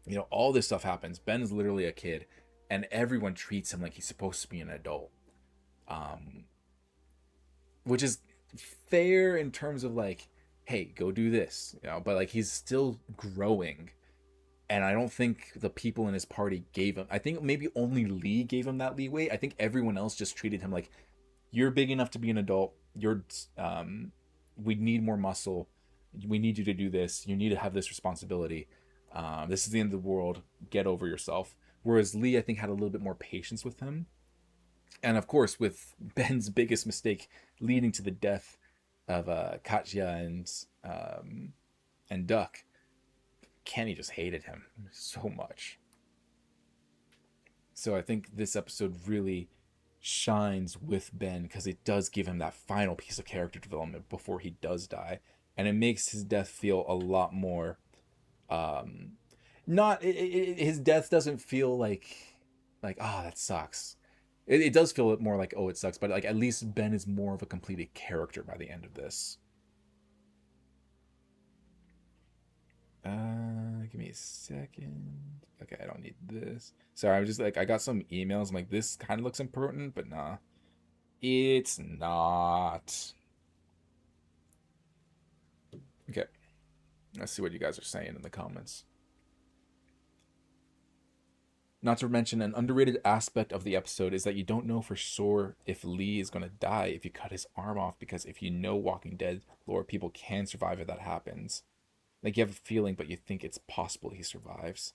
You know, all this stuff happens. Ben is literally a kid, and everyone treats him like he's supposed to be an adult. Which is fair in terms of like, hey, go do this, you know, but like he's still growing. And I don't think the people in his party gave him, I think maybe only Lee gave him that leeway. I think everyone else just treated him like, you're big enough to be an adult. We need more muscle. We need you to do this. You need to have this responsibility. This is the end of the world. Get over yourself. Whereas Lee, I think, had a little bit more patience with him. And of course, with Ben's biggest mistake leading to the death of Katya and Duck, Kenny just hated him so much. So I think this episode really shines with Ben because it does give him that final piece of character development before he does die. And it makes his death feel a lot more his death doesn't feel like that sucks. It does feel more like, oh, it sucks, but like at least Ben is more of a completed character by the end of this. Give me a second. Okay, I don't need this. Sorry, I'm just like, I got some emails. I'm like, this kind of looks important, but nah. It's not. Okay. Let's see what you guys are saying in the comments. Not to mention, an underrated aspect of the episode is that you don't know for sure if Lee is going to die if you cut his arm off, because if you know Walking Dead lore, people can survive if that happens. Like, you have a feeling, but you think it's possible he survives.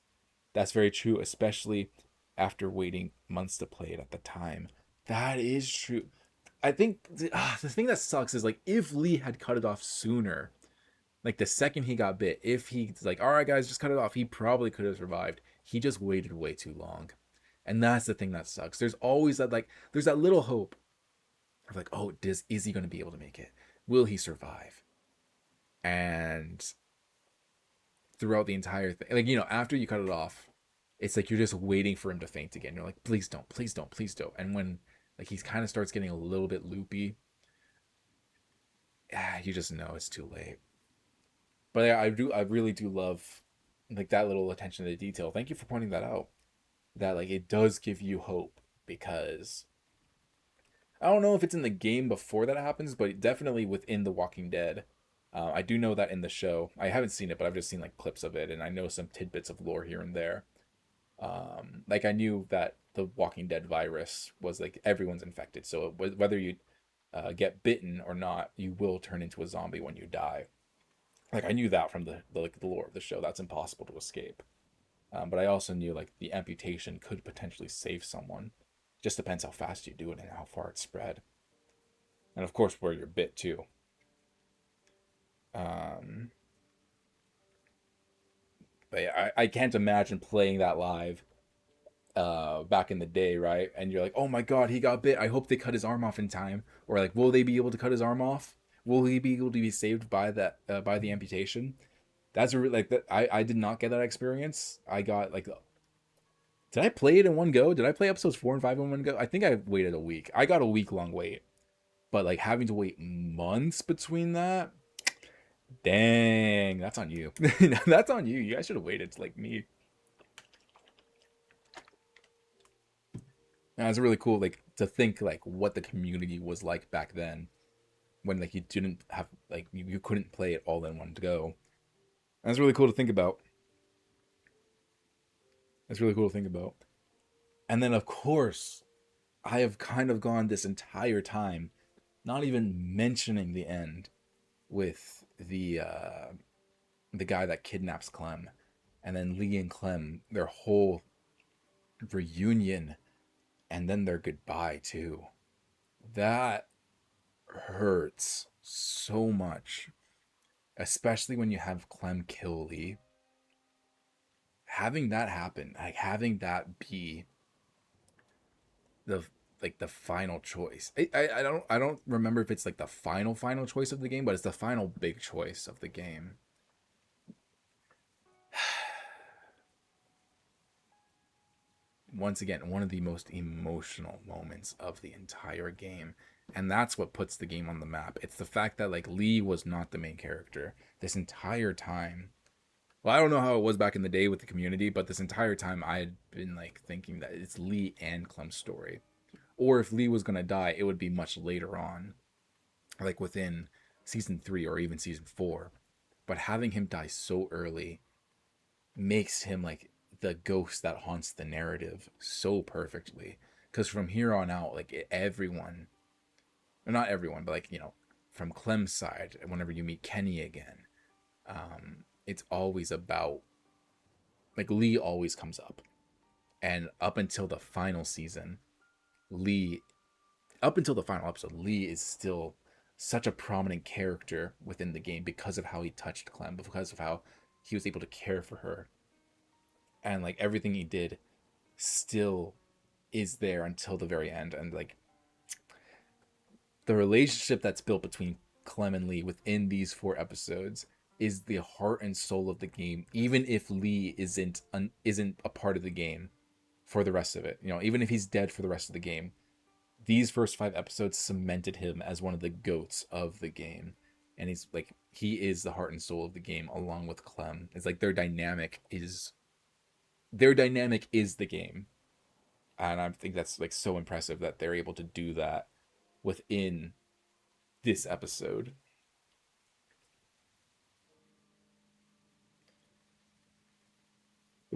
That's very true, especially after waiting months to play it at the time. That is true. I think the thing that sucks is, like, if Lee had cut it off sooner, like the second he got bit, if he's like, all right, guys, just cut it off, he probably could have survived. He just waited way too long. And that's the thing that sucks. There's always that, like, there's that little hope of, like, oh, is he going to be able to make it? Will he survive? And throughout the entire thing, like, after you cut it off, it's like you're just waiting for him to faint again. You're like, please don't, please don't, please don't. And when, like, he kind of starts getting a little bit loopy, you just know it's too late. But yeah, I really do love, like, that little attention to detail. Thank you for pointing that out. That, like, it does give you hope, because I don't know if it's in the game before that happens, but definitely within The Walking Dead. I do know that in the show. I haven't seen it, but I've just seen, like, clips of it, and I know some tidbits of lore here and there. Like, I knew that the Walking Dead virus was, like, everyone's infected, so whether you get bitten or not, you will turn into a zombie when you die. Like, I knew that from the lore of the show. That's impossible to escape. But I also knew, like, the amputation could potentially save someone. Just depends how fast you do it and how far it's spread. And of course, where you're bit too. But yeah, I can't imagine playing that live back in the day, right? And you're like, oh my god, he got bit. I hope they cut his arm off in time. Or, like, will they be able to cut his arm off? Will he be able to be saved by that by the amputation? That's like that. I did not get that experience. I got, like, did I play it in one go? Did I play episodes 4 and 5 in one go? I think I waited a week. I got a week-long wait. But, like, having to wait months between that, dang, that's on you. That's on you. You guys should have waited, like me. And it's really cool, like, to think, like, what the community was like back then, when, like, you didn't have, like, you couldn't play it all in one go. And it's really cool to think about. It's really cool to think about. And then, of course, I have kind of gone this entire time not even mentioning the end with the guy that kidnaps Clem, and then Lee and Clem, their whole reunion, and then their goodbye too. That hurts so much, especially when you have Clem kill Lee. Having that happen, like, having that be the, like, the final choice. I don't remember if it's, like, the final choice of the game, but it's the final big choice of the game. Once again, one of the most emotional moments of the entire game. And that's what puts the game on the map. It's the fact that, like, Lee was not the main character this entire time. Well, I don't know how it was back in the day with the community, but this entire time I had been, like, thinking that it's Lee and Clem's story. Or if Lee was going to die, it would be much later on, like within season 3 or even season 4. But having him die so early makes him, like, the ghost that haunts the narrative so perfectly. Because from here on out, like, everyone, or not everyone, but, like, from Clem's side, whenever you meet Kenny again, it's always about, like, Lee always comes up. And up until the final season, up until the final episode, Lee is still such a prominent character within the game because of how he touched Clem, because of how he was able to care for her. And, like, everything he did still is there until the very end. And, like, the relationship that's built between Clem and Lee within these 4 episodes is the heart and soul of the game, even if Lee isn't a part of the game for the rest of it. Even if he's dead for the rest of the game, these first 5 episodes cemented him as one of the goats of the game. And he's, like, he is the heart and soul of the game along with Clem. It's like their dynamic is the game. And I think that's, like, so impressive that they're able to do that within this episode.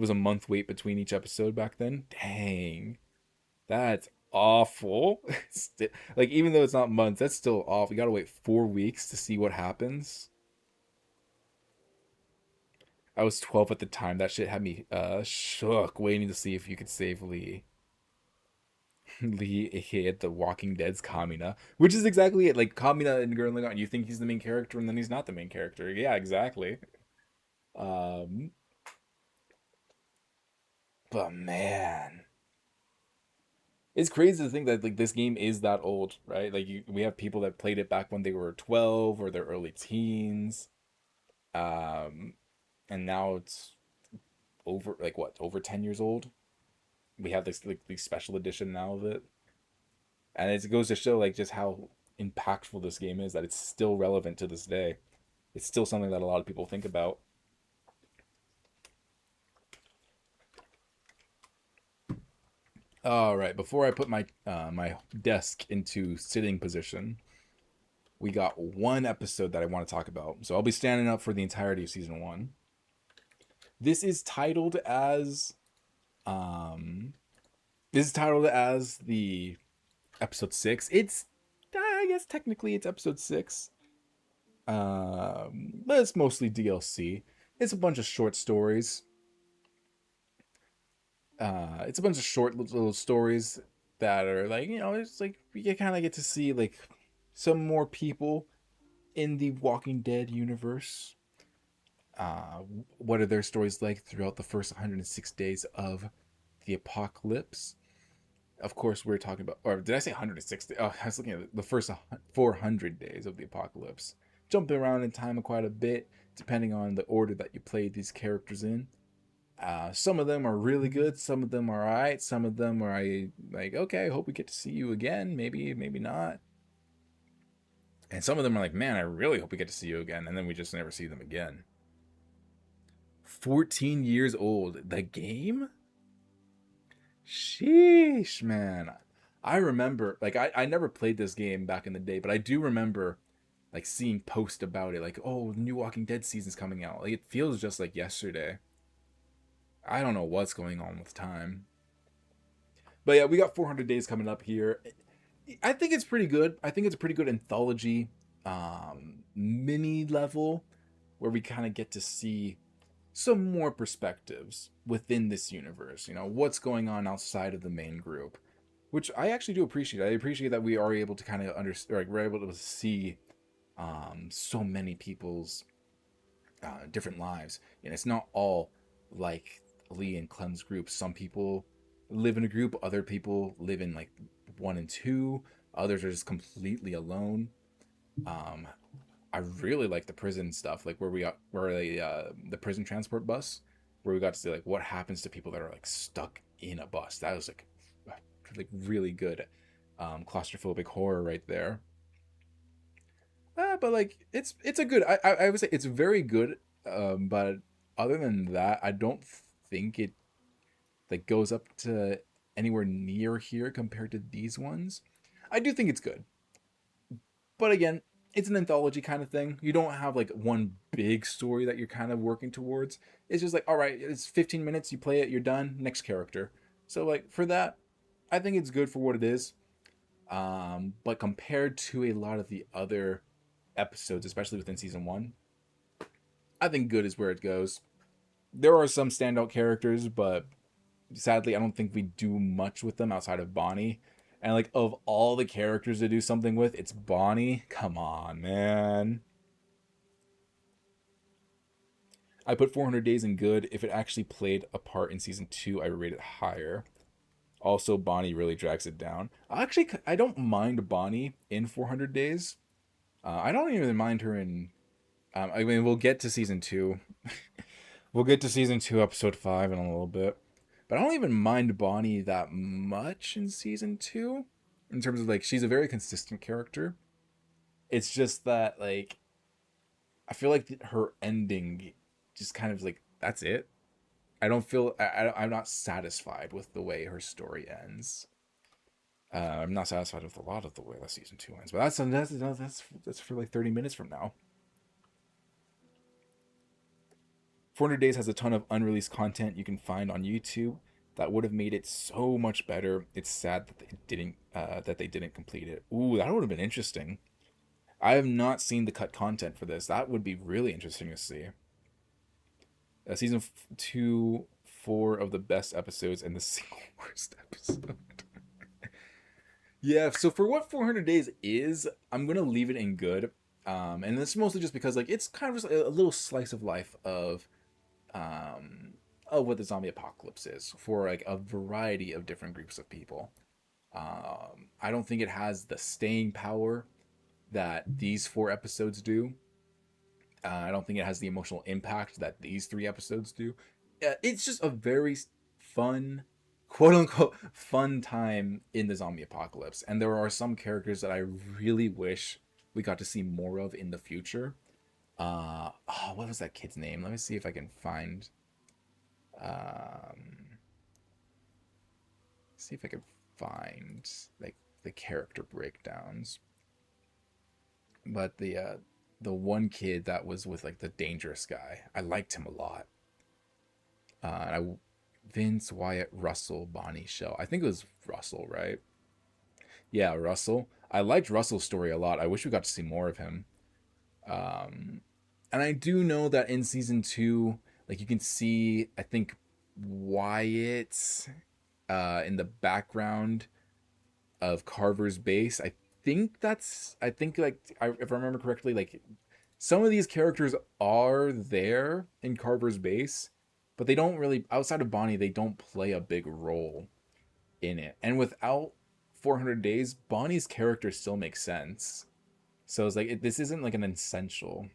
was a month wait between each episode back then. Dang, that's awful. Like even though it's not months, that's still awful. You gotta wait 4 weeks to see what happens. I was 12 at the time. That shit had me shook, waiting to see if you could save Lee. Lee, aka the Walking Dead's Kamina, which is exactly it. Like Kamina and Gurren Lagann, you think he's the main character, and then he's not the main character. Yeah, exactly. Um, but man, it's crazy to think that like this game is that old, right? Like we have people that played it back when they were 12 or their early teens, um, and now it's over like what over 10 years old. We have this like the special edition now of it, and it goes to show like just how impactful this game is, that it's still relevant to this day. It's still something that a lot of people think about. All right, before I put my desk into sitting position, we got one episode that I want to talk about. So I'll be standing up for the entirety of season 1. This is titled as um the episode 6. It's I guess technically it's episode 6. But it's mostly DLC. It's a bunch of short stories. It's a bunch of short little stories that are like, it's like we kind of get to see like some more people in the Walking Dead universe. What are their stories like throughout the first 106 days of the apocalypse? Of course, we're talking about, or did I say 160? Oh, I was looking at the first 400 days of the apocalypse. Jumping around in time quite a bit, depending on the order that you played these characters in. Some of them are really good. Some of them are alright. Some of them are like, okay, I hope we get to see you again. Maybe, maybe not. And some of them are like, man, I really hope we get to see you again. And then we just never see them again. 14 years old. The game? Sheesh, man. I remember, like, I never played this game back in the day, but I do remember, like, seeing posts about it. Like, oh, the new Walking Dead season's coming out. Like, it feels just like yesterday. I don't know what's going on with time. But yeah, we got 400 days coming up here. I think it's pretty good. I think it's a pretty good anthology mini level where we kind of get to see some more perspectives within this universe. What's going on outside of the main group, which I actually do appreciate. I appreciate that we are able to kind of understand, like, we're able to see so many people's different lives. And it's not all like Lee and Clem's group. Some people live in a group, other people live in like 1 and 2, others are just completely alone. I really like the prison stuff, like the prison transport bus, where we got to see like what happens to people that are like stuck in a bus. That was like really good claustrophobic horror right there. But like it's a good, I would say it's very good. But other than that, I don't think it like goes up to anywhere near here compared to these ones. I do think it's good, but again, it's an anthology kind of thing. You don't have like one big story that you're kind of working towards. It's just like, all right, it's 15 minutes, you play it, you're done, next character. So like for that, I think it's good for what it is. But compared to a lot of the other episodes, especially within season 1, I think good is where it goes. There are some standout characters, but sadly, I don't think we do much with them outside of Bonnie. And like of all the characters to do something with, it's Bonnie. Come on, man. I put 400 Days in good. If it actually played a part in season 2, I would rate it higher. Also, Bonnie really drags it down. Actually, I don't mind Bonnie in 400 Days. I don't even mind her in. I mean, we'll get to season 2. We'll get to season 2, episode 5 in a little bit. But I don't even mind Bonnie that much in season 2. In terms of, like, she's a very consistent character. It's just that, like, I feel like her ending just kind of, like, that's it. I don't feel, I'm not satisfied with the way her story ends. I'm not satisfied with a lot of the way that season 2 ends. But that's for, like, 30 minutes from now. 400 Days has a ton of unreleased content you can find on YouTube that would have made it so much better. It's sad that they didn't complete it. Ooh, that would have been interesting. I have not seen the cut content for this. That would be really interesting to see. Season 2, 4 of the best episodes and the single worst episode. Yeah, so for what 400 Days is, I'm gonna leave it in good. And that's mostly just because like it's kind of just a little slice of life of what the zombie apocalypse is for like a variety of different groups of people. I don't think it has the staying power that these 4 episodes do. I don't think it has the emotional impact that these 3 episodes do. It's just a very fun, quote unquote, fun time in the zombie apocalypse. And there are some characters that I really wish we got to see more of in the future. What was that kid's name? Let me see if I can find. See if I can find like the character breakdowns. But the one kid that was with like the dangerous guy, I liked him a lot. Vince, Wyatt, Russell, Bonnie, Shell. I think it was Russell, right? Yeah, Russell. I liked Russell's story a lot. I wish we got to see more of him. And I do know that in season 2, like you can see, I think Wyatt in the background of Carver's base. I think like if I remember correctly, like some of these characters are there in Carver's base, but they don't really, outside of Bonnie, they don't play a big role in it. And without 400 Days, Bonnie's character still makes sense. So it's like this isn't like an essential.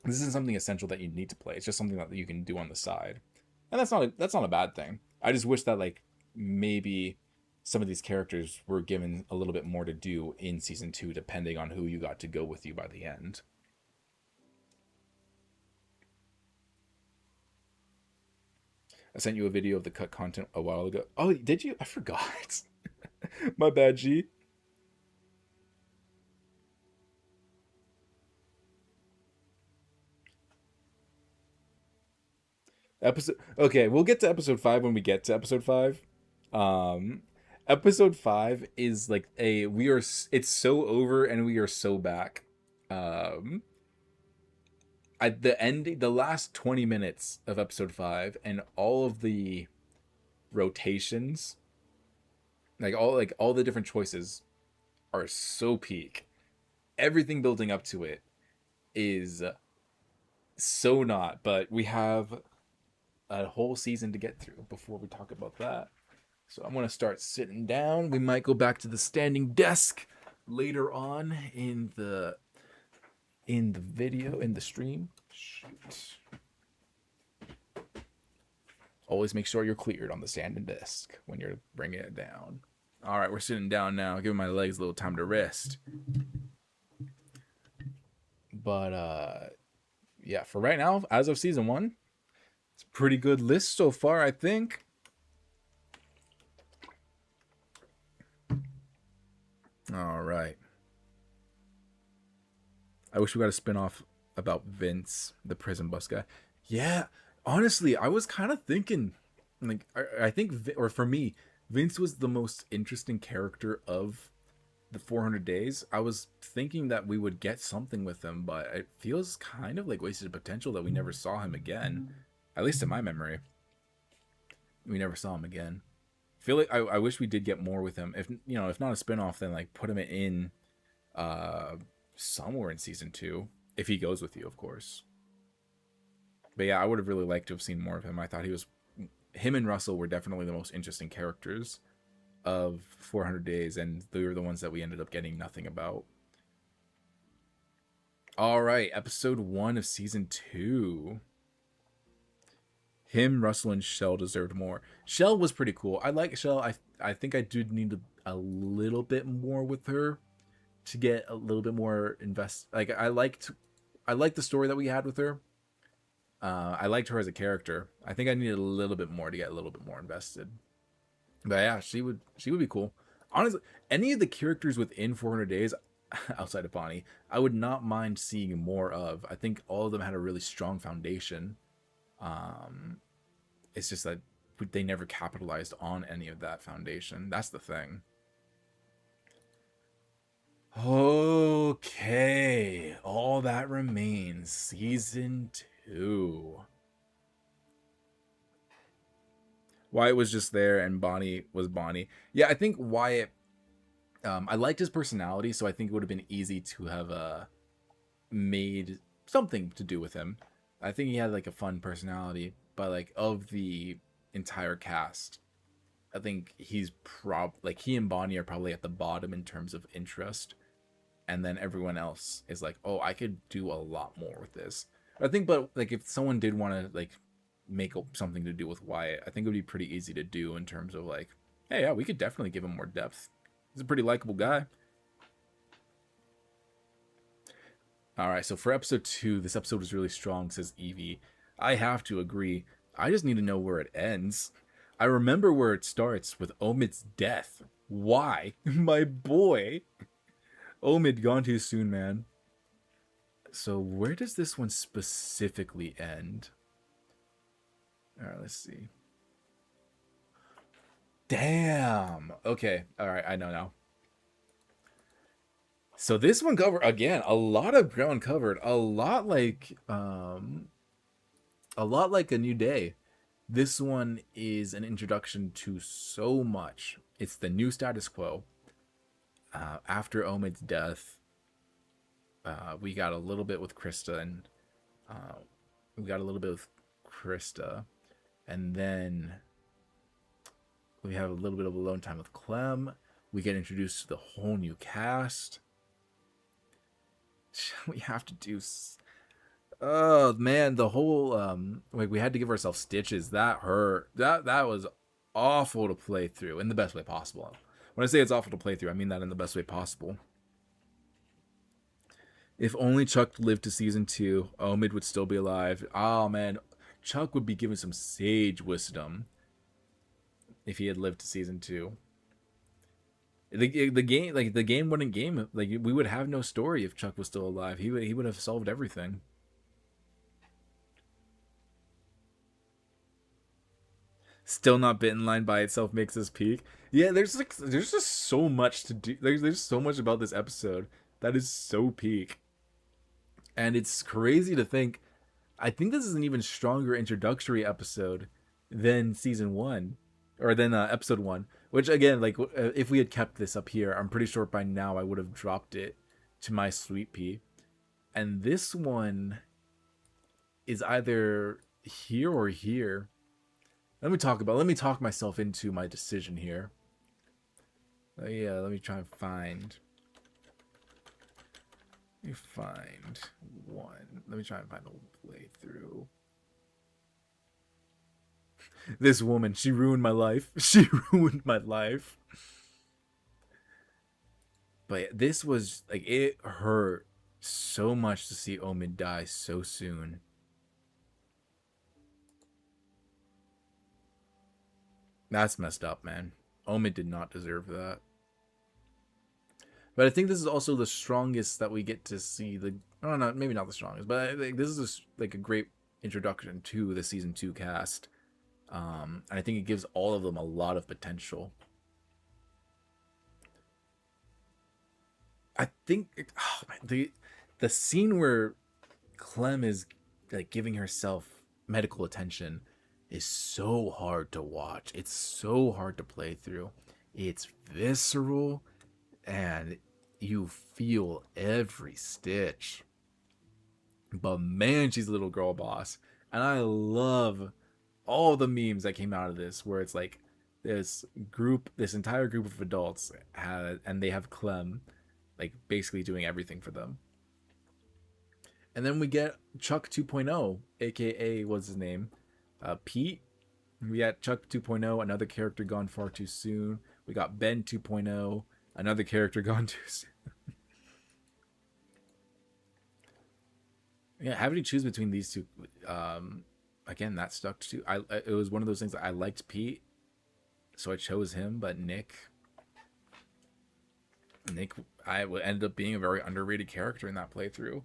This isn't something essential that you need to play. It's just something that you can do on the side, and that's not a bad thing. I just wish that like maybe some of these characters were given a little bit more to do in season 2, depending on who you got to go with you by the end. I sent you a video of the cut content a while ago. Oh, did you? I forgot. My bad, G. Episode. Okay, we'll get to episode 5 when we get to episode 5. Episode 5 is like it's so over and we are so back. At the ending, the last 20 minutes of episode 5 and all of the rotations, like all the different choices are so peak. Everything building up to it is so not, but we have a whole season to get through before we talk about that. So I'm going to start sitting down. We might go back to the standing desk later on in the video, in the stream. Shoot. Always make sure you're cleared on the standing desk when you're bringing it down. All right, we're sitting down now. Giving my legs a little time to rest. But yeah, for right now, as of season 1, it's a pretty good list so far, I think. All right. I wish we got a spin-off about Vince, the prison bus guy. Yeah, honestly, I was kind of thinking, like, I think, or for me, Vince was the most interesting character of the 400 Days. I was thinking that we would get something with him, but it feels kind of like wasted potential that we never saw him again. At least in my memory, we never saw him again. I feel like I wish we did get more with him. If if not a spinoff, then like put him in somewhere in season 2 if he goes with you, of course. But yeah, I would have really liked to have seen more of him. I thought him and Russell were definitely the most interesting characters of 400 Days, and they were the ones that we ended up getting nothing about. All right, episode 1 of season 2. Him, Russell, and Shell deserved more. Shell was pretty cool. I like Shell. I think I did need a little bit more with her to get a little bit more Like I liked the story that we had with her. I liked her as a character. I think I needed a little bit more to get a little bit more invested. But yeah, she would be cool. Honestly, any of the characters within 400 Days, outside of Bonnie, I would not mind seeing more of. I think all of them had a really strong foundation. It's just that they never capitalized on any of that foundation. That's the thing. Okay, All That Remains, Season 2. Wyatt was just there and Bonnie was Bonnie. Yeah, I think Wyatt, I liked his personality, so I think it would have been easy to have made something to do with him. I think he had like a fun personality, but like of the entire cast, I think he's he and Bonnie are probably at the bottom in terms of interest, and then everyone else is like, oh, I could do a lot more with this. I think, but like if someone did want to like make something to do with Wyatt, I think it would be pretty easy to do in terms of like, hey, yeah, we could definitely give him more depth. He's a pretty likable guy. All right, so for episode 2, this episode was really strong, says Eevee. I have to agree. I just need to know where it ends. I remember where it starts with Omid's death. Why? My boy. Omid gone too soon, man. So where does this one specifically end? All right, let's see. Damn. Okay. All right, I know now. So this one covered, again, a lot of ground covered. A lot like A New Day. This one is an introduction to so much. It's the new status quo. After Omid's death, we got a little bit with Krista, and and then we have a little bit of alone time with Clem. We get introduced to the whole new cast. We have to do. Oh man, the whole like we had to give ourselves stitches. That hurt. That was awful to play through in the best way possible. When I say it's awful to play through, I mean that in the best way possible. If only Chuck lived to season 2, Omid would still be alive. Oh man, Chuck would be given some sage wisdom if he had lived to season 2. The game wouldn't game. Like we would have no story if Chuck was still alive. He would have solved everything. Still not bitten line by itself makes us peak. Yeah, there's just so much to do. There's so much about this episode that is so peak. And it's crazy to think. I think this is an even stronger introductory episode than season 1, or than episode 1. Which again, like if we had kept this up here, I'm pretty sure by now I would have dropped it to my sweet pea. And this one is either here or here. Let me talk myself into my decision here. Yeah, let me try and find. Let me find one. Let me try and find a playthrough. This woman, she ruined my life. She ruined my life. But this was, like, it hurt so much to see Omid die so soon. That's messed up, man. Omid did not deserve that. But I think this is also the strongest that we get to see. Oh, no, maybe not the strongest, but I think this is like a great introduction to the season 2 cast. And I think it gives all of them a lot of potential. I think the scene where Clem is like giving herself medical attention is so hard to watch. It's so hard to play through. It's visceral and you feel every stitch. But man, she's a little girl boss. And I love all the memes that came out of this, where it's like this entire group of adults and they have Clem like basically doing everything for them. And then we get Chuck 2.0, aka what's his name? Pete. We got Chuck 2.0, another character gone far too soon. We got Ben 2.0, another character gone too soon. Yeah, having to choose between these two, again, that stuck too. It was one of those things that I liked Pete, so I chose him. But Nick, I ended up being a very underrated character in that playthrough.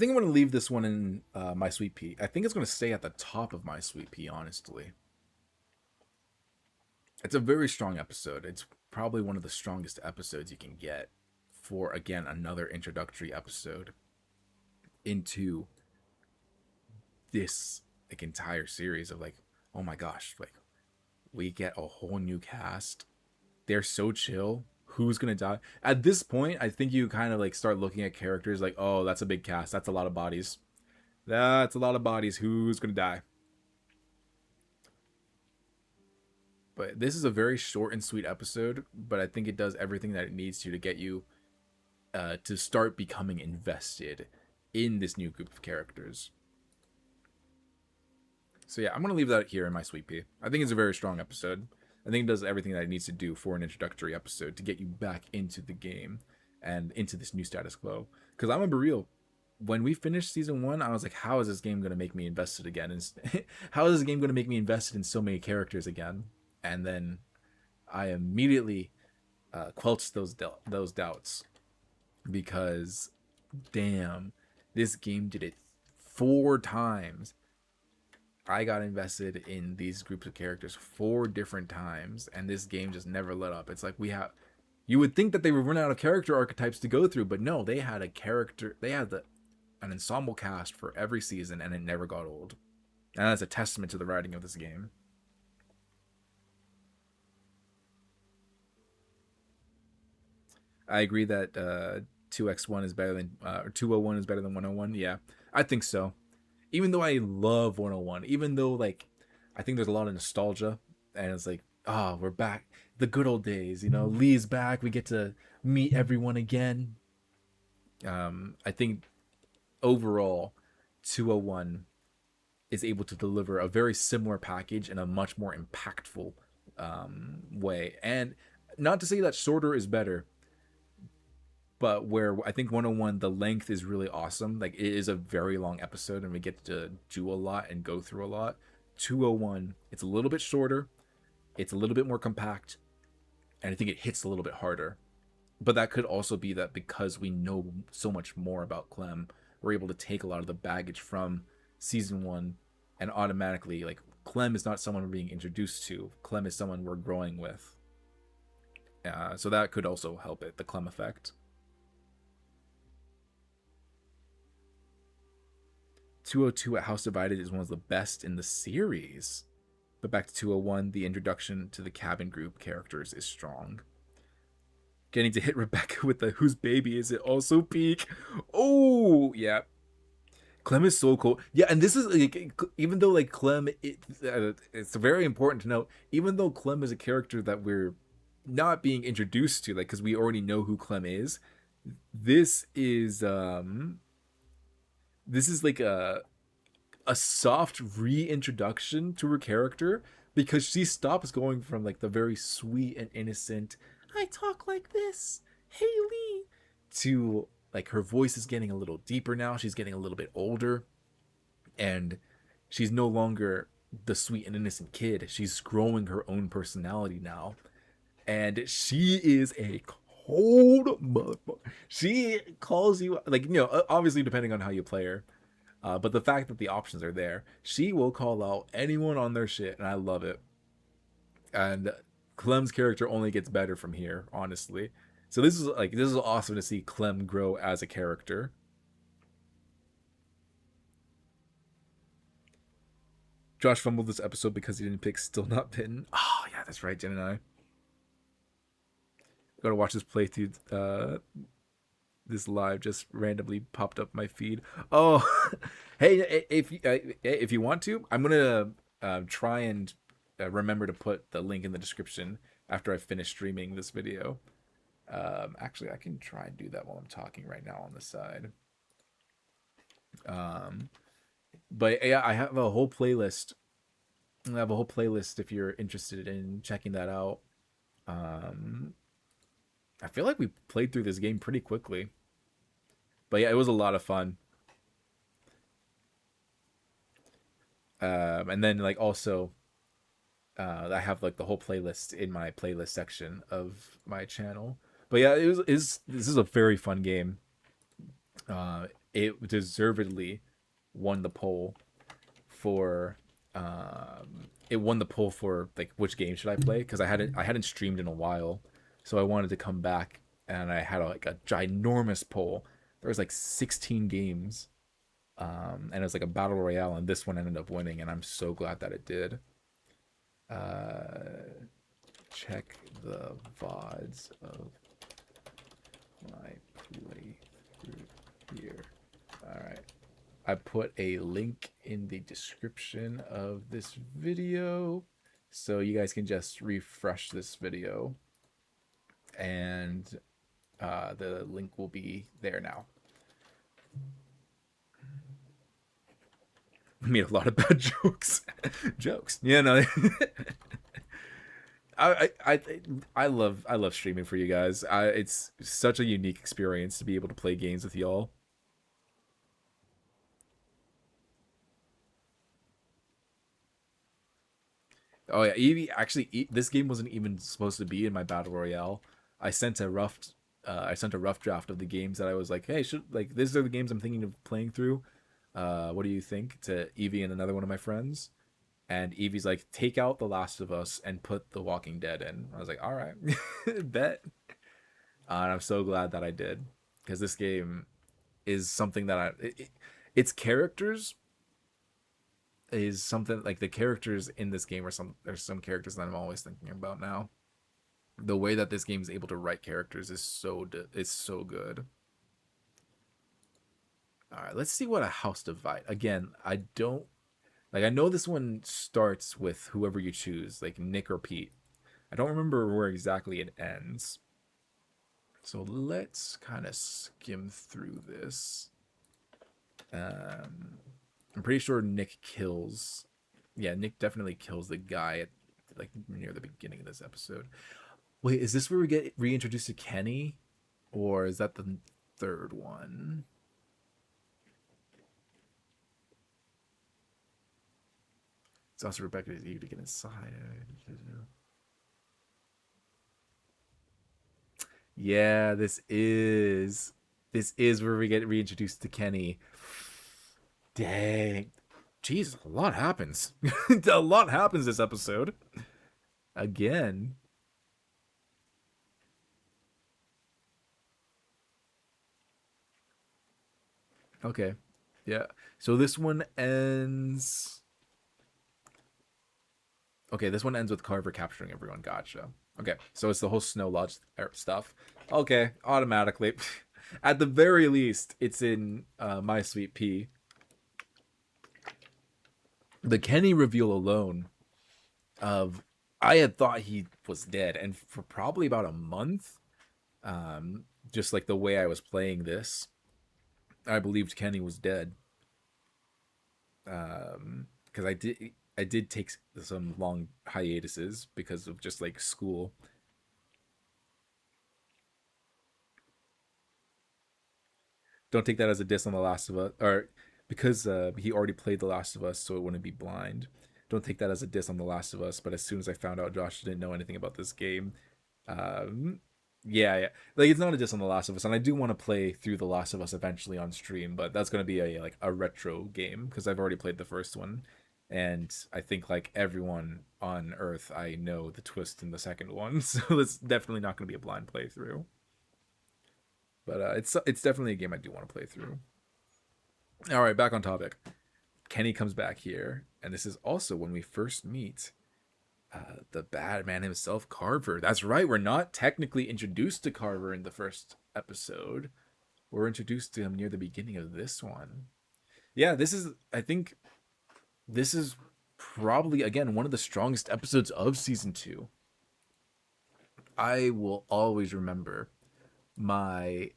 I think I'm going to leave this one in my sweet pea. I think it's going to stay at the top of my sweet pea, honestly. It's a very strong episode. It's probably one of the strongest episodes you can get for, again, another introductory episode into this like entire series of like, oh my gosh, like we get a whole new cast. They're so chill. Who's gonna die? At this point, I think you kind of like start looking at characters like, oh, that's a big cast. That's a lot of bodies. That's a lot of bodies. Who's gonna die? But this is a very short and sweet episode, but I think it does everything that it needs to get you to start becoming invested in this new group of characters. So yeah, I'm going to leave that here in my sweet pea. I think it's a very strong episode. I think it does everything that it needs to do for an introductory episode to get you back into the game and into this new status quo. Because I'm going to be real. When we finished season 1, I was like, how is this game going to make me invested again? And how is this game going to make me invested in so many characters again? And then I immediately quelched those doubts. Because, damn, this game did it 4 times. I got invested in these groups of characters 4 different times, and this game just never let up. It's like you would think that they would run out of character archetypes to go through, but no, they had an ensemble cast for every season, and it never got old. And that's a testament to the writing of this game. I agree that 2x1 is better than, or 201 is better than 101. Yeah, I think so. Even though I love 101, even though like I think there's a lot of nostalgia, and it's like, oh, we're back, the good old days, you know, Lee's back, we get to meet everyone again. I think overall 201 is able to deliver a very similar package in a much more impactful way. And not to say that shorter is better, but where I think 101, the length is really awesome. Like, it is a very long episode, and we get to do a lot and go through a lot. 201, it's a little bit shorter, it's a little bit more compact, and I think it hits a little bit harder. But that could also be that because we know so much more about Clem, we're able to take a lot of the baggage from season 1 and automatically, like, Clem is not someone we're being introduced to. Clem is someone we're growing with. So that could also help it, the Clem effect. 202 at House Divided is one of the best in the series. But back to 201, the introduction to the cabin group characters is strong. Getting to hit Rebecca with the whose baby is it also peak. Oh, yeah. Clem is so cool. Yeah, and this is, like, even though, like, Clem, it's very important to note, even though Clem is a character that we're not being introduced to, like, because we already know who Clem is, this is like a soft reintroduction to her character, because she stops going from like the very sweet and innocent, I talk like this, Haley, to like her voice is getting a little deeper now. She's getting a little bit older, and she's no longer the sweet and innocent kid. She's growing her own personality now, and she is a cold motherfucker. She calls you, like, you know, obviously depending on how you play her, but the fact that the options are there, she will call out anyone on their shit, and I love it. And Clem's character only gets better from here, honestly. So this is awesome to see Clem grow as a character. Josh fumbled this episode because he didn't pick Still Not Bitten. Oh yeah, that's right, Jen and I. Gotta watch this playthrough. This live just randomly popped up my feed. Oh, hey, if you want to, I'm gonna try and remember to put the link in the description after I finish streaming this video. Actually, I can try and do that while I'm talking right now on the side. But yeah, I have a whole playlist. I have a whole playlist if you're interested in checking that out. I feel like we played through this game pretty quickly. But yeah, it was a lot of fun. And then like also, I have like the whole playlist in my playlist section of my channel. But yeah, this is a very fun game. it deservedly won the poll for it won the poll for like which game should I play, because I hadn't streamed in a while, so I wanted to come back, and I had like a ginormous poll. There was like 16 games, and it was like a battle royale, and this one ended up winning, and I'm so glad that it did. Uh, check the Vods of my playthrough here. All right. I put a link in the description of this video, so you guys can just refresh this video, and the link will be there now. I made a lot of bad jokes. Yeah, no. I love streaming for you guys. It's such a unique experience to be able to play games with y'all. Oh yeah, Eevee actually. This game wasn't even supposed to be in my battle royale. I sent a rough draft of the games that I was like, hey, should like these are the games I'm thinking of playing through. What do you think? To Eevee and another one of my friends, and Eevee's like, take out The Last of Us and put The Walking Dead in. I was like, all right, bet. And I'm so glad that I did, because this game is something that its characters is something like the characters in this game are there's some characters that I'm always thinking about now. The way that this game is able to write characters is so good. All right, let's see what a house divide. Again, I don't like. I know this one starts with whoever you choose, like Nick or Pete. I don't remember where exactly it ends. So let's kind of skim through this. I'm pretty sure Nick kills. Yeah, Nick definitely kills the guy at like near the beginning of this episode. Wait, is this where we get reintroduced to Kenny, or is that the third one? It's also Rebecca's Eve to get inside. Yeah, this is where we get reintroduced to Kenny. Dang. Jeez, a lot happens. A lot happens this episode. Again. Okay. Yeah. So this one ends. Okay, this one ends with Carver capturing everyone. Gotcha. Okay, so it's the whole Snow Lodge stuff. Okay, automatically. At the very least, it's in My Sweet Pea. The Kenny reveal alone of I had thought he was dead, and for probably about a month, just like the way I was playing this, I believed Kenny was dead. Because I did take some long hiatuses because of just like school. Don't take that as a diss on The Last of Us, or because he already played The Last of Us, so it wouldn't be blind. Don't take that as a diss on The Last of Us. But as soon as I found out Josh didn't know anything about this game, um, yeah, like it's not a diss on The Last of Us, and I do want to play through The Last of Us eventually on stream, but that's gonna be a retro game because I've already played the first one, and I think like everyone on Earth, I know the twist in the second one, so it's definitely not gonna be a blind playthrough. But it's definitely a game I do want to play through. All right, back on topic. Kenny comes back here, and this is also when we first meet the bad man himself, Carver. That's right, we're not technically introduced to Carver in the first episode. We're introduced to him near the beginning of this one. Yeah, I think this is probably, again, one of the strongest episodes of season 2. I will always remember my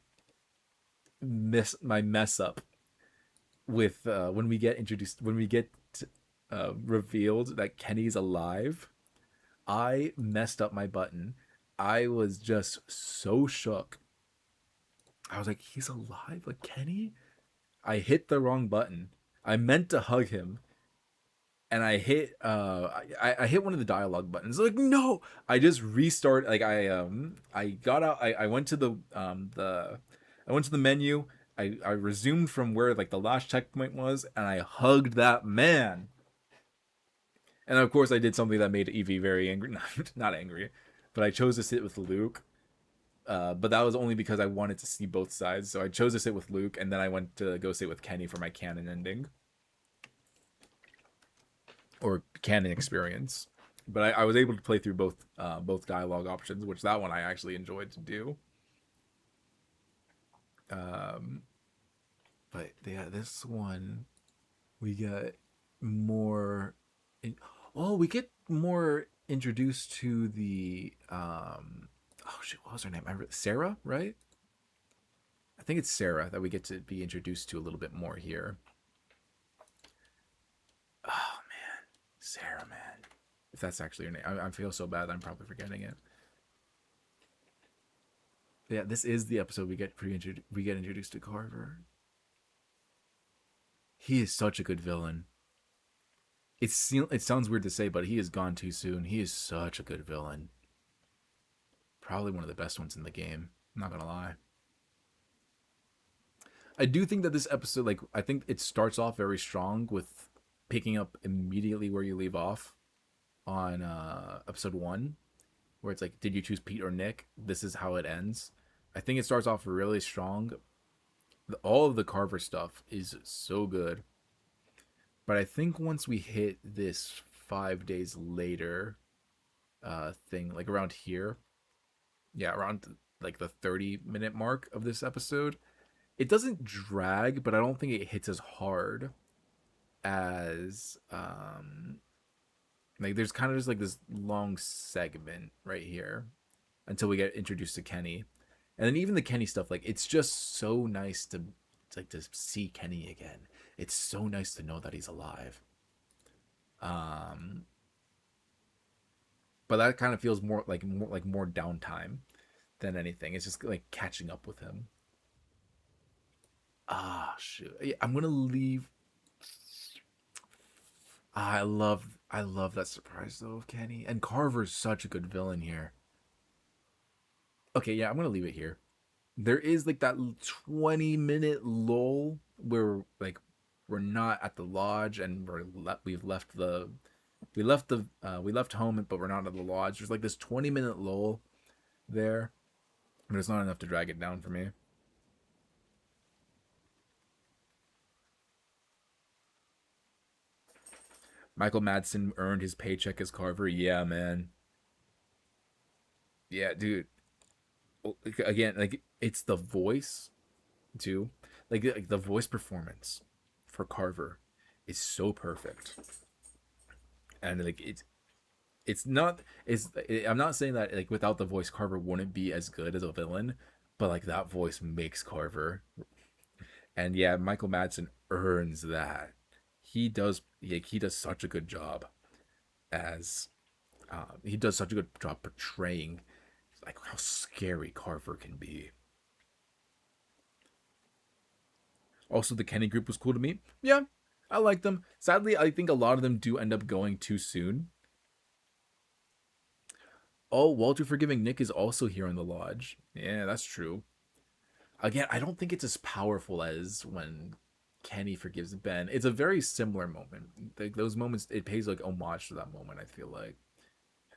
mess up with when we get revealed that Kenny's alive. I messed up my button. I was just so shook. I was like, he's alive? Like, Kenny? I hit the wrong button. I meant to hug him, and I hit I hit one of the dialogue buttons. Like, no! I just restart. Like, I got out. I went to the menu. I resumed from where like the last checkpoint was, and I hugged that man. And of course, I did something that made Eevee very angry. Not angry, but I chose to sit with Luke. But that was only because I wanted to see both sides. So I chose to sit with Luke, and then I went to go sit with Kenny for my canon ending. Or canon experience. But I was able to play through both dialogue options, which that one I actually enjoyed to do. But yeah, this one we get more. We get more introduced to the oh shit, what was her name? Sarah, right? I think it's Sarah that we get to be introduced to a little bit more here. Oh man, Sarah, man. If that's actually her name, I feel so bad. I'm probably forgetting it. Yeah, this is the episode we get introduced to Carver. He is such a good villain. It sounds weird to say, but he is gone too soon. He is such a good villain. Probably one of the best ones in the game. I'm not gonna lie. I do think that this episode, like, I think it starts off very strong with picking up immediately where you leave off on episode 1, where it's like, did you choose Pete or Nick? This is how it ends. I think it starts off really strong. All of the Carver stuff is so good. But I think once we hit this 5 days later thing, like around here, yeah, around like the 30-minute mark of this episode, it doesn't drag, but I don't think it hits as hard as like there's kind of just like this long segment right here until we get introduced to Kenny. And then even the Kenny stuff, like it's just so nice to see Kenny again. It's so nice to know that he's alive. But that kind of feels more downtime than anything. It's just like catching up with him. Ah, shoot. Yeah, I'm gonna leave. I love that surprise though of Kenny, and Carver's such a good villain here. Okay, yeah, I'm gonna leave it here. There is like that 20-minute lull where like we're not at the lodge and we left home, but we're not at the lodge. There's like this 20-minute lull there, but it's not enough to drag it down for me. Michael Madsen earned his paycheck as Carver. Yeah, man. Yeah, dude. Again, like it's the voice too. Like the voice performance for Carver is so perfect. And like I'm not saying that like without the voice Carver wouldn't be as good as a villain, but like that voice makes Carver. And yeah, Michael Madsen earns that. He does such a good job as he does such a good job portraying like how scary Carver can be. Also, the Kenny group was cool to me. Yeah, I like them. Sadly, I think a lot of them do end up going too soon. Oh, Walter forgiving Nick is also here in the lodge. Yeah, that's true. Again, I don't think it's as powerful as when Kenny forgives Ben. It's a very similar moment. Like those moments, it pays like homage to that moment. I feel like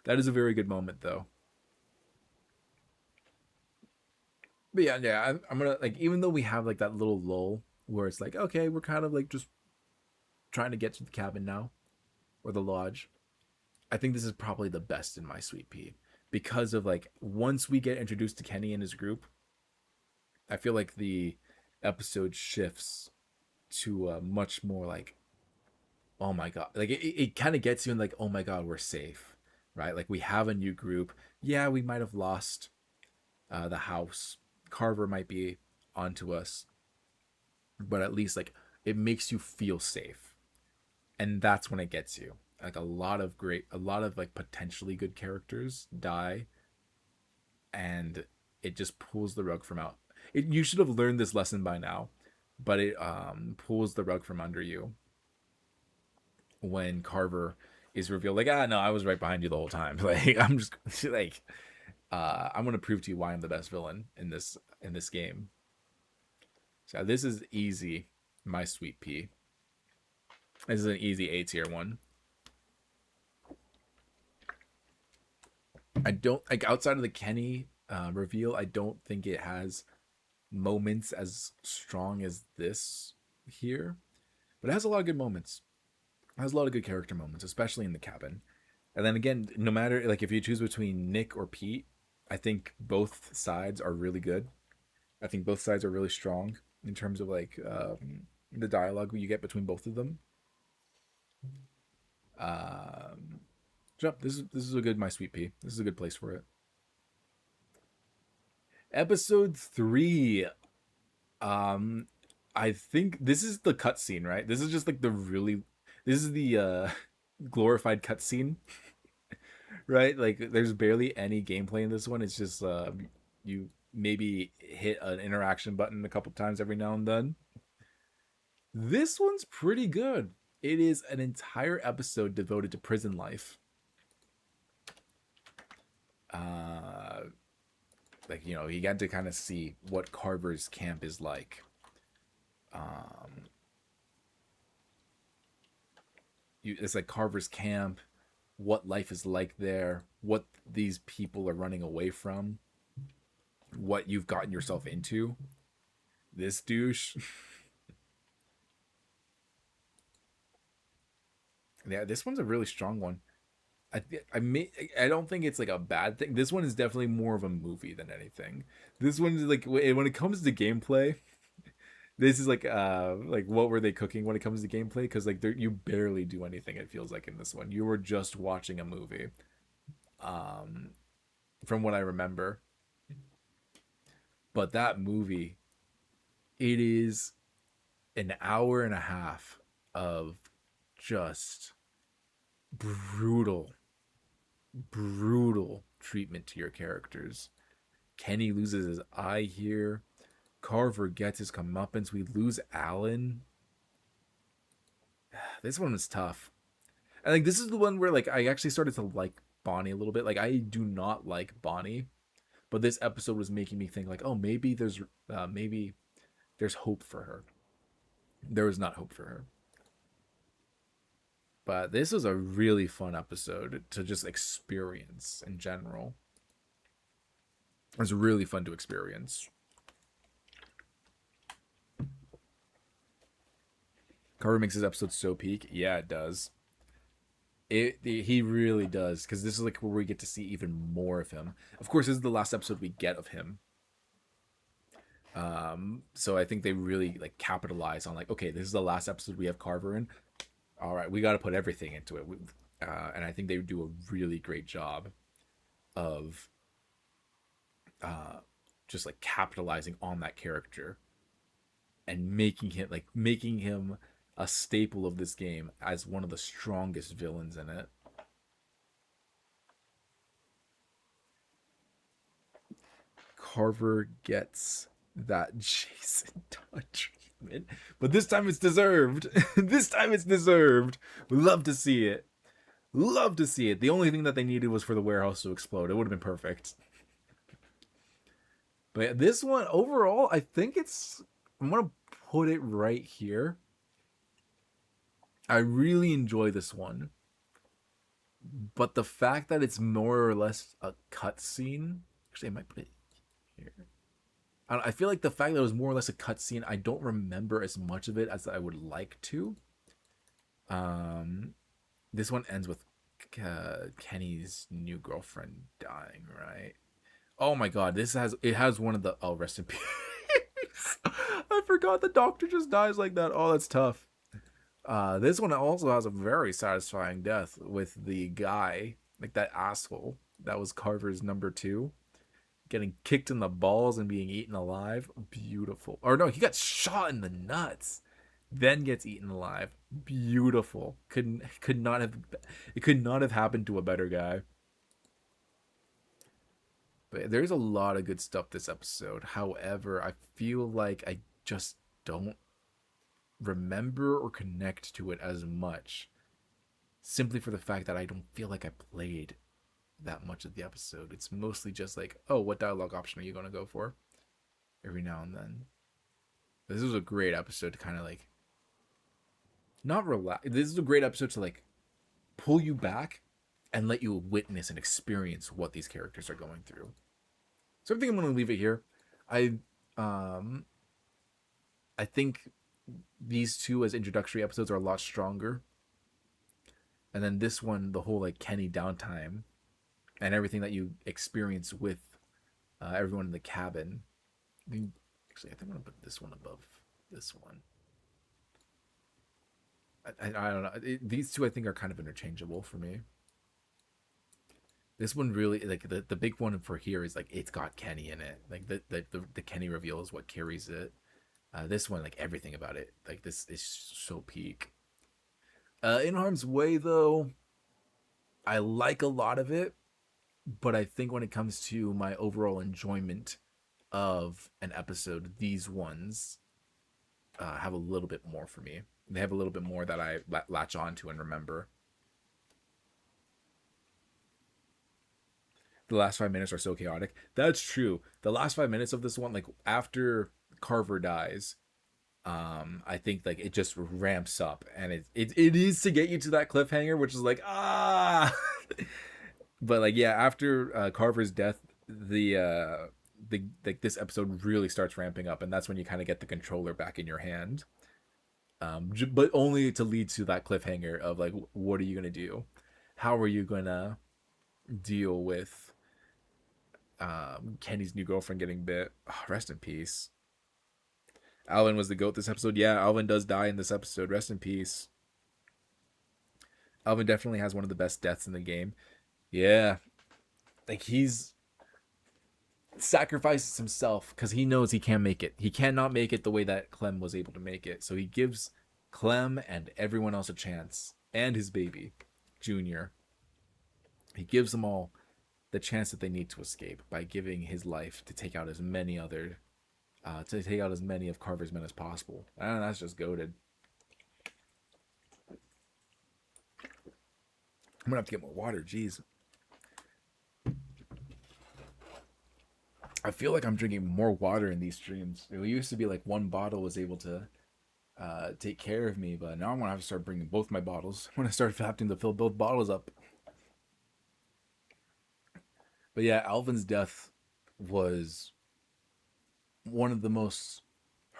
that is a very good moment, though. But yeah, I'm gonna like even though we have like that little lull where it's like okay, we're kind of like just trying to get to the cabin now or the lodge. I think this is probably the best in my Sweet Pea because of like once we get introduced to Kenny and his group, I feel like the episode shifts to much more like oh my god, like it kind of gets you in like oh my god, we're safe, right? Like we have a new group. Yeah, we might have lost the house. Carver might be onto us, but at least like it makes you feel safe, and that's when it gets you. Like a lot of like potentially good characters die, and it just pulls the rug from out. You should have learned this lesson by now, but it pulls the rug from under you when Carver is revealed. Like no, I was right behind you the whole time. Like I'm just like I'm gonna prove to you why I'm the best villain in this game. So this is easy, my sweet pea. This is an easy A tier one. I don't like outside of the Kenny reveal. I don't think it has moments as strong as this here, but it has a lot of good moments. It has a lot of good character moments, especially in the cabin. And then again, no matter like if you choose between Nick or Pete, I think both sides are really good. I think both sides are really strong in terms of like the dialogue you get between both of them. Um, so this is a good my sweet pea. This is a good place for it. Episode 3. Um, I think this is the cutscene, right? This is just like the really. This is the glorified cutscene, right? Like there's barely any gameplay in this one. It's just you maybe hit an interaction button a couple times every now and then. This one's pretty good. It is an entire episode devoted to prison life. Like you got to kind of see what Carver's camp is like. It's like Carver's camp, what life is like there, what these people are running away from, what you've gotten yourself into. This douche. Yeah, this one's a really strong one. I don't think it's like a bad thing. This one is definitely more of a movie than anything. This one is like when it comes to gameplay, this is like what were they cooking when it comes to gameplay? Because like you barely do anything. It feels like in this one, you were just watching a movie. Um, from what I remember, but that movie, it is an hour and a half of just brutal, brutal treatment to your characters. Kenny loses his eye here. Carver gets his comeuppance. We lose Alan. This one was tough. I think this is the one where like I actually started to like Bonnie a little bit. Like I do not like Bonnie, but this episode was making me think like, oh, maybe there's hope for her. There was not hope for her. But this was a really fun episode to just experience in general. It was really fun to experience. Carver makes his episode so peak. Yeah, it does. He really does, because this is like where we get to see even more of him. Of course, this is the last episode we get of him. So I think they really like capitalize on like, okay, this is the last episode we have Carver in. All right, we got to put everything into it. And I think they do a really great job of just like capitalizing on that character and making him a staple of this game as one of the strongest villains in it. Carver gets that Jason Todd treatment, but this time it's deserved. This time it's deserved. We love to see it. Love to see it. The only thing that they needed was for the warehouse to explode. It would have been perfect. But this one overall, I think I'm gonna put it right here. I really enjoy this one, but the fact that it's more or less a cutscene. Actually, I might put it here. I feel like the fact that it was more or less a cutscene, I don't remember as much of it as I would like to. This one ends with Kenny's new girlfriend dying, right? Oh my god, it has one of the rest in peace. I forgot the doctor just dies like that. Oh, that's tough. This one also has a very satisfying death with the guy, like that asshole that was Carver's number 2, getting kicked in the balls and being eaten alive. Beautiful. Or no, he got shot in the nuts, then gets eaten alive. Beautiful. Could not have happened to a better guy. But there's a lot of good stuff this episode. However, I feel like I just don't remember or connect to it as much, simply for the fact that I don't feel like I played that much of the episode. It's mostly just like, oh, what dialogue option are you going to go for every now and then. This was a great episode to kind of like not relax. This is a great episode to like pull you back and let you witness and experience what these characters are going through. So I think I'm going to leave it here. I um I think these two as introductory episodes are a lot stronger. And then this one, the whole like Kenny downtime and everything that you experience with everyone in the cabin. Actually, I think I'm gonna put this one above this one. I don't know. These two I think are kind of interchangeable for me. This one really like the big one for here is like it's got Kenny in it. Like the Kenny reveal is what carries it. This one, like everything about it, like this is so peak. In Harm's Way though, I like a lot of it, but I think when it comes to my overall enjoyment of an episode, these ones have a little bit more for me. They have a little bit more that I latch on to and remember. The last 5 minutes are so chaotic. That's true. The last 5 minutes of this one, like after Carver dies, I think like it just ramps up, and it is to get you to that cliffhanger, which is like but like yeah, after Carver's death, the like this episode really starts ramping up, and that's when you kind of get the controller back in your hand. But only to lead to that cliffhanger of like, what are you gonna do? How are you gonna deal with Kenny's new girlfriend getting bit? Oh, rest in peace. Alvin was the GOAT this episode. Yeah, Alvin does die in this episode. Rest in peace. Alvin definitely has one of the best deaths in the game. Yeah. Like he's sacrifices himself because he knows he can't make it. He cannot make it the way that Clem was able to make it. So he gives Clem and everyone else a chance. And his baby, Junior. He gives them all the chance that they need to escape by giving his life to take out as many other to take out as many of Carver's men as possible. And that's just goated. I'm gonna have to get more water. Jeez. I feel like I'm drinking more water in these streams. It used to be like one bottle was able to take care of me, but now I'm gonna have to start bringing both my bottles. I'm gonna start having to fill both bottles up. But yeah, Alvin's death was one of the most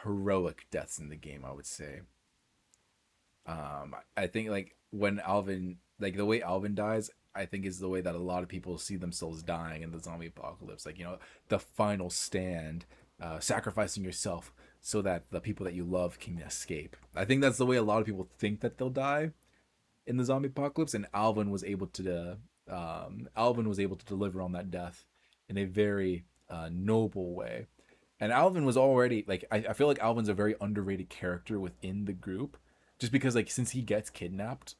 heroic deaths in the game, I would say. I think like when Alvin, like the way Alvin dies, I think is the way that a lot of people see themselves dying in the zombie apocalypse. Like, you know, the final stand, sacrificing yourself so that the people that you love can escape. I think that's the way a lot of people think that they'll die in the zombie apocalypse, and Alvin was able to deliver on that death in a very noble way. And Alvin was already like I feel like Alvin's a very underrated character within the group, just because like since he gets kidnapped,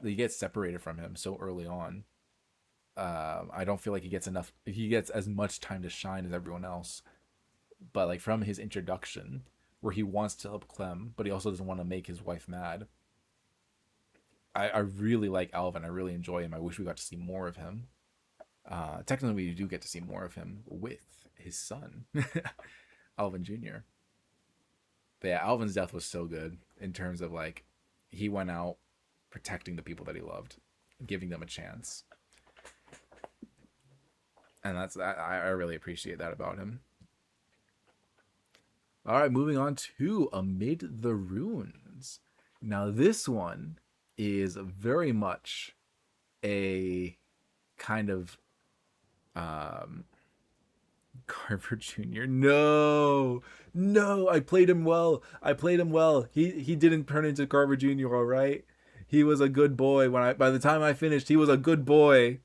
he gets separated from him so early on. I don't feel like he gets as much time to shine as everyone else. But like from his introduction, where he wants to help Clem, but he also doesn't want to make his wife mad. I really like Alvin. I really enjoy him. I wish we got to see more of him. Technically, we do get to see more of him with his son, Alvin Jr. But yeah, Alvin's death was so good in terms of like he went out protecting the people that he loved, giving them a chance, and I really appreciate that about him. All right, moving on to Amid the Ruins. Now this one is very much a kind of Carver Jr. No, I played him well. He didn't turn into Carver Jr. All right, he was a good boy. By the time I finished, he was a good boy.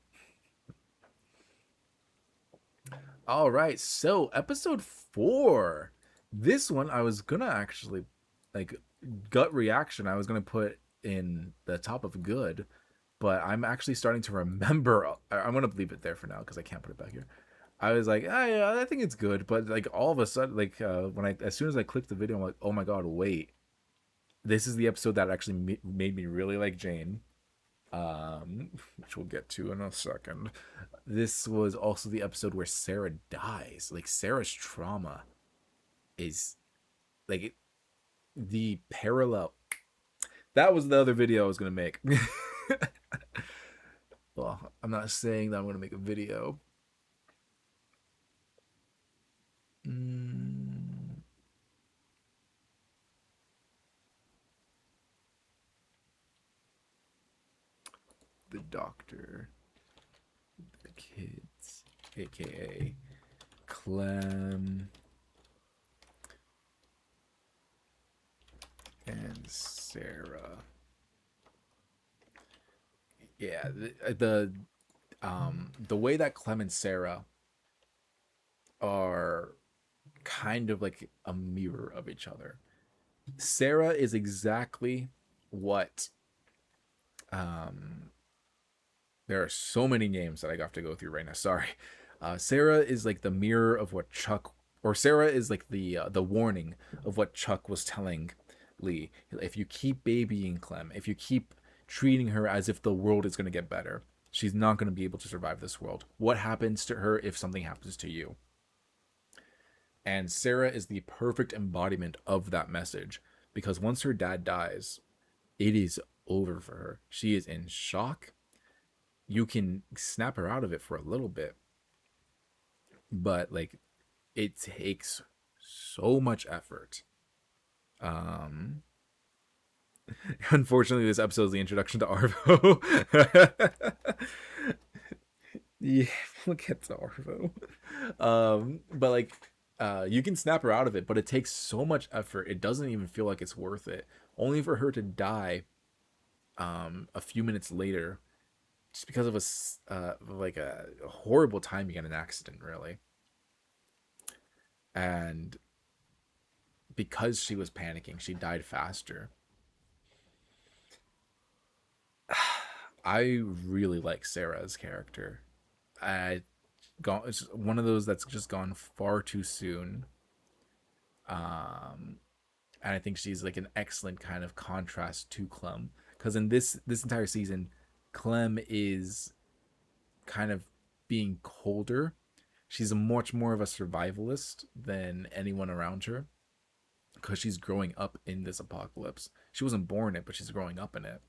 All right, so episode 4. This one I was gonna actually like gut reaction. I was gonna put in the top of good, but I'm actually starting to remember. I'm gonna leave it there for now because I can't put it back here. I was like, yeah, I think it's good, but like all of a sudden, like as soon as I clicked the video, I'm like, oh my god, wait, this is the episode that actually made me really like Jane, which we'll get to in a second. This was also the episode where Sarah dies, like Sarah's trauma is like the parallel. That was the other video I was gonna make. Well, I'm not saying that I'm gonna make a video. The doctor, the kids, aka Clem and Sarah. Yeah, the way that Clem and Sarah are kind of like a mirror of each other. Sarah is exactly what there are so many names that I have to go through right now. Sorry. Sarah is like the mirror of what Chuck, or Sarah is like the warning of what Chuck was telling Lee. If you keep babying Clem, if you keep treating her as if the world is going to get better, she's not going to be able to survive this world. What happens to her if something happens to you? And Sarah is the perfect embodiment of that message, because once her dad dies, it is over for her. She is in shock. You can snap her out of it for a little bit, but like it takes so much effort. Unfortunately, this episode is the introduction to Arvo. Yeah, we'll get to Arvo. But like, you can snap her out of it, but it takes so much effort. It doesn't even feel like it's worth it. Only for her to die a few minutes later, just because of a horrible timing and an accident, really. And because she was panicking, she died faster. I really like Sarah's character. It's one of those that's just gone far too soon. And I think she's like an excellent kind of contrast to Clem, because in this entire season, Clem is kind of being colder. She's much more of a survivalist than anyone around her, because she's growing up in this apocalypse. She wasn't born in it, but she's growing up in it.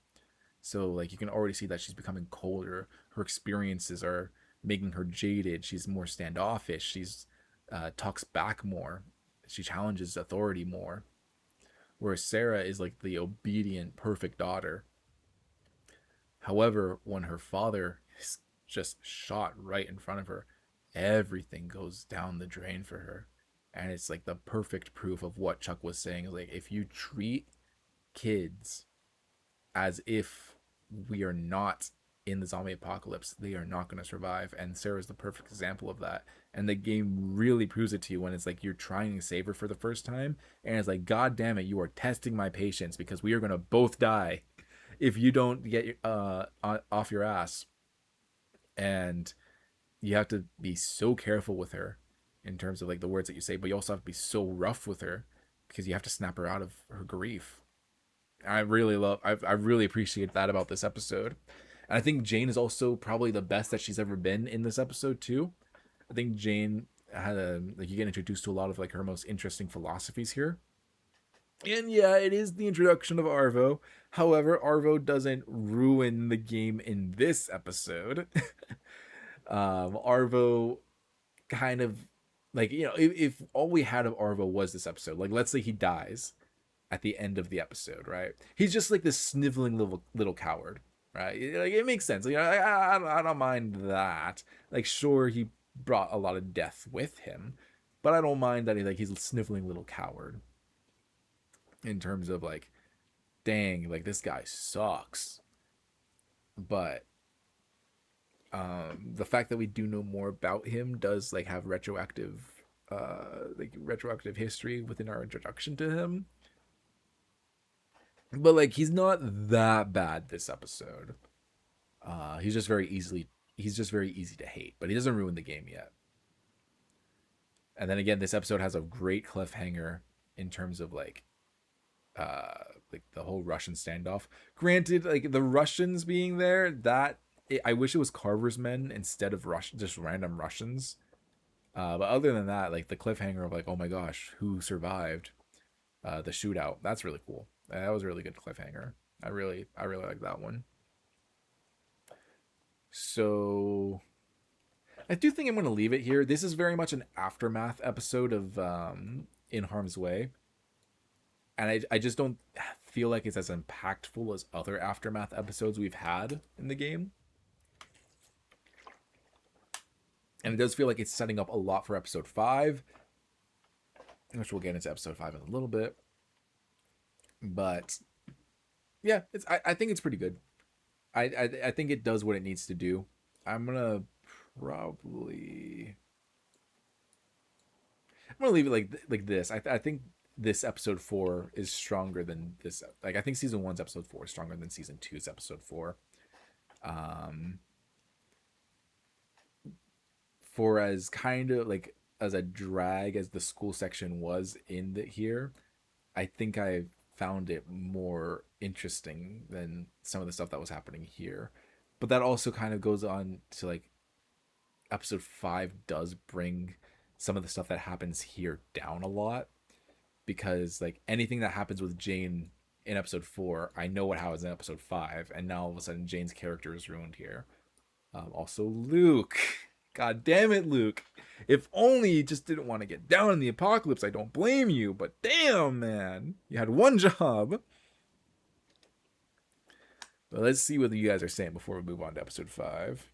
So like you can already see that she's becoming colder. Her experiences are making her jaded. She's more standoffish. She's talks back more. She challenges authority more. Whereas Sarah is like the obedient, perfect daughter. However, when her father is just shot right in front of her, everything goes down the drain for her. And it's like the perfect proof of what Chuck was saying. Like, if you treat kids as if we are not in the zombie apocalypse, they are not going to survive. And Sarah's the perfect example of that. And the game really proves it to you when it's like you're trying to save her for the first time, and it's like, God damn it, you are testing my patience, because we are going to both die if you don't get off your ass. And you have to be so careful with her in terms of like the words that you say, but you also have to be so rough with her, because you have to snap her out of her grief. I really appreciate that about this episode. And I think Jane is also probably the best that she's ever been in this episode too. I think Jane had you get introduced to a lot of like her most interesting philosophies here. And yeah, it is the introduction of Arvo. However, Arvo doesn't ruin the game in this episode. Arvo kind of like, if all we had of Arvo was this episode, like let's say he dies at the end of the episode, right? He's just like this sniveling little coward, right? Like it makes sense. I don't mind that. Like sure, he brought a lot of death with him, but I don't mind that he's a sniveling little coward. In terms of like, dang, like this guy sucks. But the fact that we do know more about him does like have retroactive history within our introduction to him. But like he's not that bad this episode. He's just very easy to hate, but he doesn't ruin the game yet. And then again, this episode has a great cliffhanger in terms of like the whole Russian standoff. Granted, like the Russians being there, I wish it was Carver's men instead of just random Russians. But other than that, like the cliffhanger of like, oh my gosh, who survived the shootout? That's really cool. That was a really good cliffhanger. I really like that one. So I do think I'm going to leave it here. This is very much an aftermath episode of In Harm's Way, and I just don't feel like it's as impactful as other aftermath episodes we've had in the game. And it does feel like it's setting up a lot for episode 5, which we'll get into episode 5 in a little bit. But yeah, I think it's pretty good. I think it does what it needs to do. I'm gonna probably I'm gonna leave it like this. I think this episode 4 is stronger than this. Like I think season 1's episode 4 is stronger than season 2's episode 4. Um, for as kind of like as a drag as the school section was in the here, I think I found it more interesting than some of the stuff that was happening here. But that also kind of goes on to like episode 5 does bring some of the stuff that happens here down a lot, because like anything that happens with Jane in episode 4, I know what happens in episode 5, and now all of a sudden Jane's character is ruined here. Also, Luke. God damn it, Luke. If only you just didn't want to get down in the apocalypse, I don't blame you, but damn, man. You had one job. But let's see what you guys are saying before we move on to episode 5.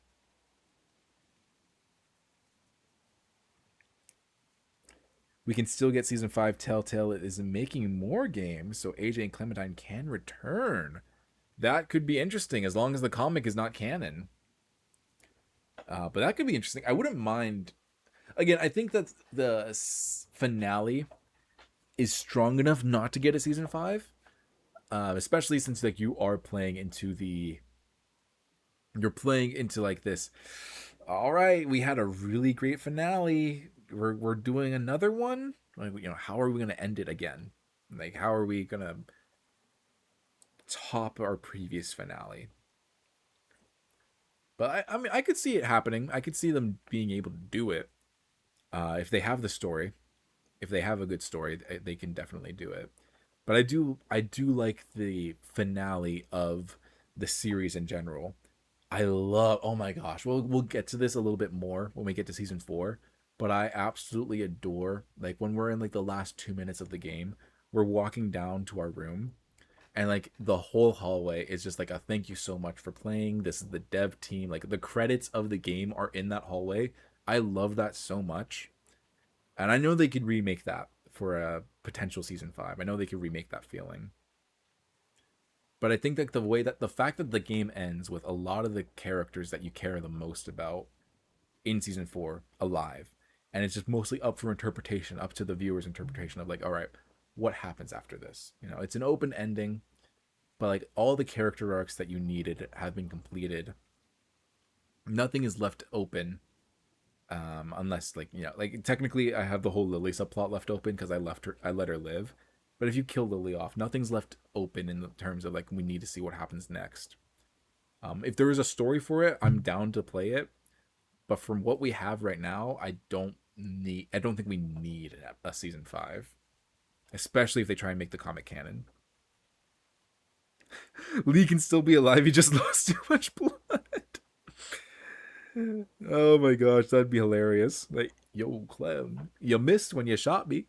We can still get season 5. Telltale is making more games, so AJ and Clementine can return. That could be interesting as long as the comic is not canon. But that could be interesting. I wouldn't mind. Again, I think that the finale is strong enough not to get a season 5, especially since like you're playing into like this. All right, we had a really great finale. We're doing another one. Like, how are we gonna end it again? Like, how are we gonna top our previous finale? But I mean, I could see it happening. I could see them being able to do it. If they have the story, if they have a good story, they can definitely do it. But I do like the finale of the series in general. I love. Oh my gosh, we'll get to this a little bit more when we get to season 4. But I absolutely adore like when we're in like the last 2 minutes of the game, we're walking down to our room, and like the whole hallway is just like a thank you so much for playing. This is the dev team. Like the credits of the game are in that hallway. I love that so much, and I know they could remake that for a potential season 5. I know they could remake that feeling. But I think that the fact that the game ends with a lot of the characters that you care the most about in season 4 alive, and it's just mostly up for interpretation, up to the viewer's interpretation of like, all right, what happens after this? It's an open ending, but like all the character arcs that you needed have been completed. Nothing is left open, unless like technically I have the whole Lily subplot left open because I let her live. But if you kill Lily off, nothing's left open in the terms of like we need to see what happens next. If there is a story for it, I'm down to play it. But from what we have right now, I don't think we need a season 5, especially if they try and make the comic canon. Lee can still be alive. He just lost too much blood. Oh my gosh, that'd be hilarious. Like, yo, Clem, you missed when you shot me.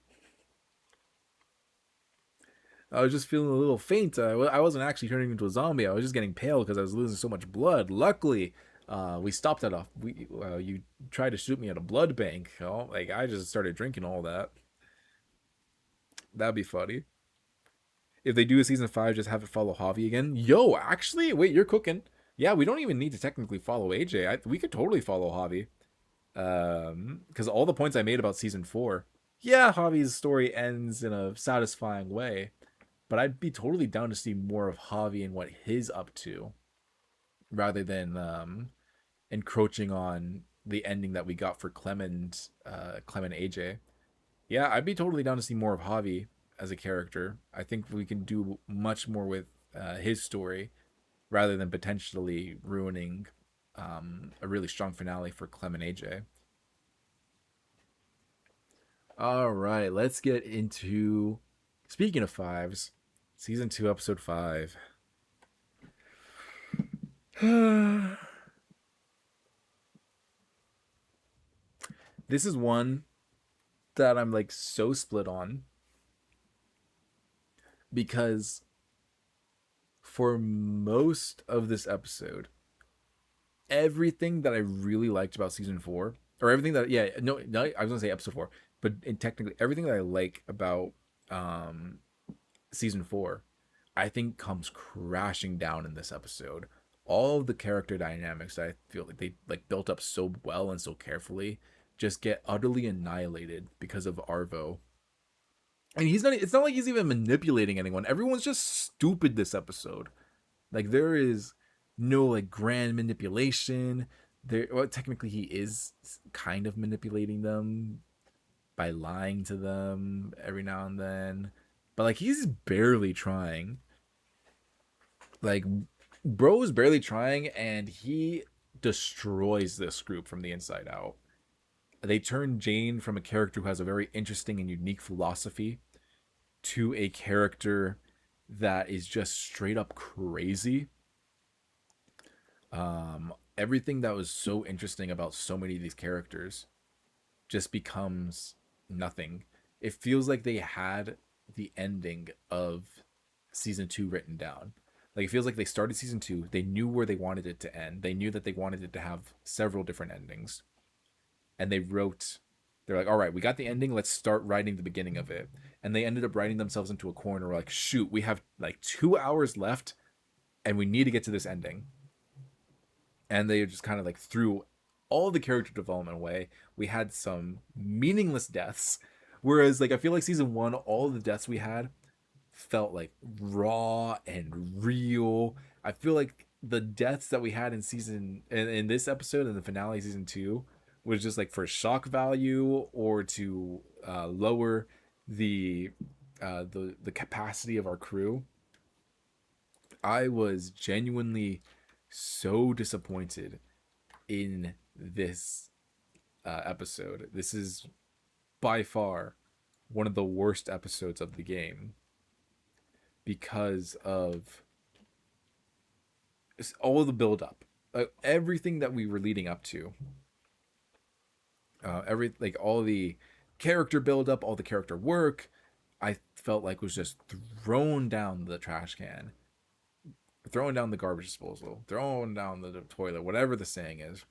I was just feeling a little faint. I wasn't actually turning into a zombie. I was just getting pale because I was losing so much blood. Luckily, we stopped at you tried to shoot me at a blood bank. Like I just started drinking all that. That'd be funny. If they do a season 5, just have it follow Javi again. Yo, actually, wait, you're cooking. Yeah, we don't even need to technically follow AJ. We could totally follow Javi. Because all the points I made about season 4, yeah, Javi's story ends in a satisfying way, but I'd be totally down to see more of Javi and what he's up to, rather than encroaching on the ending that we got for Clem and AJ. Yeah, I'd be totally down to see more of Javi as a character. I think we can do much more with his story rather than potentially ruining a really strong finale for Clem and AJ. All right, let's get into. Speaking of fives, season 2, episode 5. This is one that I'm like so split on because for most of this episode, everything that I really liked about season 4, or everything that, yeah, no, I was gonna say episode 4, but technically everything that I like about um, season 4, I think comes crashing down in this episode. All of the character dynamics that I feel like they like built up so well and so carefully just get utterly annihilated because of Arvo. And he's not, it's not like he's even manipulating anyone. Everyone's just stupid this episode. Like there is no like grand manipulation. There, well, technically he is kind of manipulating them by lying to them every now and then, but like he's barely trying. Like bro is barely trying, and he destroys this group from the inside out. They turn Jane from a character who has a very interesting and unique philosophy to a character that is just straight up crazy. Everything that was so interesting about so many of these characters just becomes nothing. It feels like they had the ending of season 2 written down. Like it feels like they started season 2, they knew where they wanted it to end. They knew that they wanted it to have several different endings. And they're like, all right, we got the ending, let's start writing the beginning of it. And they ended up writing themselves into a corner like, shoot, we have like 2 hours left and we need to get to this ending. And they just kind of like threw all the character development away. We had some meaningless deaths. Whereas like I feel like season 1, all the deaths we had felt like raw and real. I feel like the deaths that we had in this episode and the finale season 2 was just like for shock value or to lower the the capacity of our crew. I was genuinely so disappointed in this episode. This is by far one of the worst episodes of the game because of all of the build up, everything that we were leading up to, all the character build up, all the character work. I felt like was just thrown down the trash can, thrown down the garbage disposal, thrown down the toilet, whatever the saying is,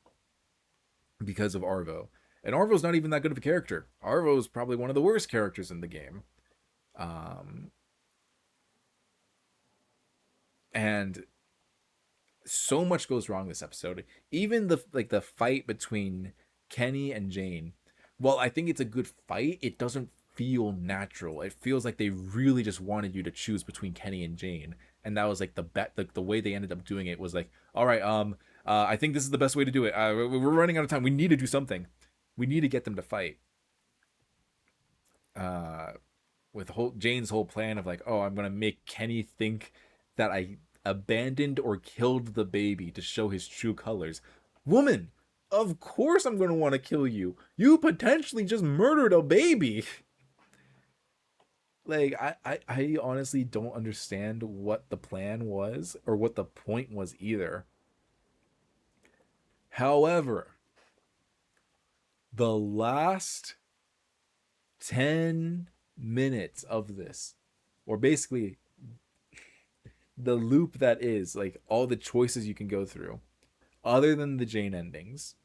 because of Arvo. And Arvo's not even that good of a character. Arvo's probably one of the worst characters in the game. And so much goes wrong this episode. Even the fight between Kenny and Jane. While I think it's a good fight, it doesn't feel natural. It feels like they really just wanted you to choose between Kenny and Jane, and that was like the bet. The way they ended up doing it was like, all right, I think this is the best way to do it. We're running out of time. We need to do something. We need to get them to fight. With Jane's whole plan of like, oh, I'm gonna make Kenny think that I abandoned or killed the baby to show his true colors. Woman, of course I'm gonna want to kill you. You potentially just murdered a baby. Like I honestly don't understand what the plan was or what the point was either. However, the last 10 minutes of this, or basically the loop that is like all the choices you can go through, other than the Jane endings,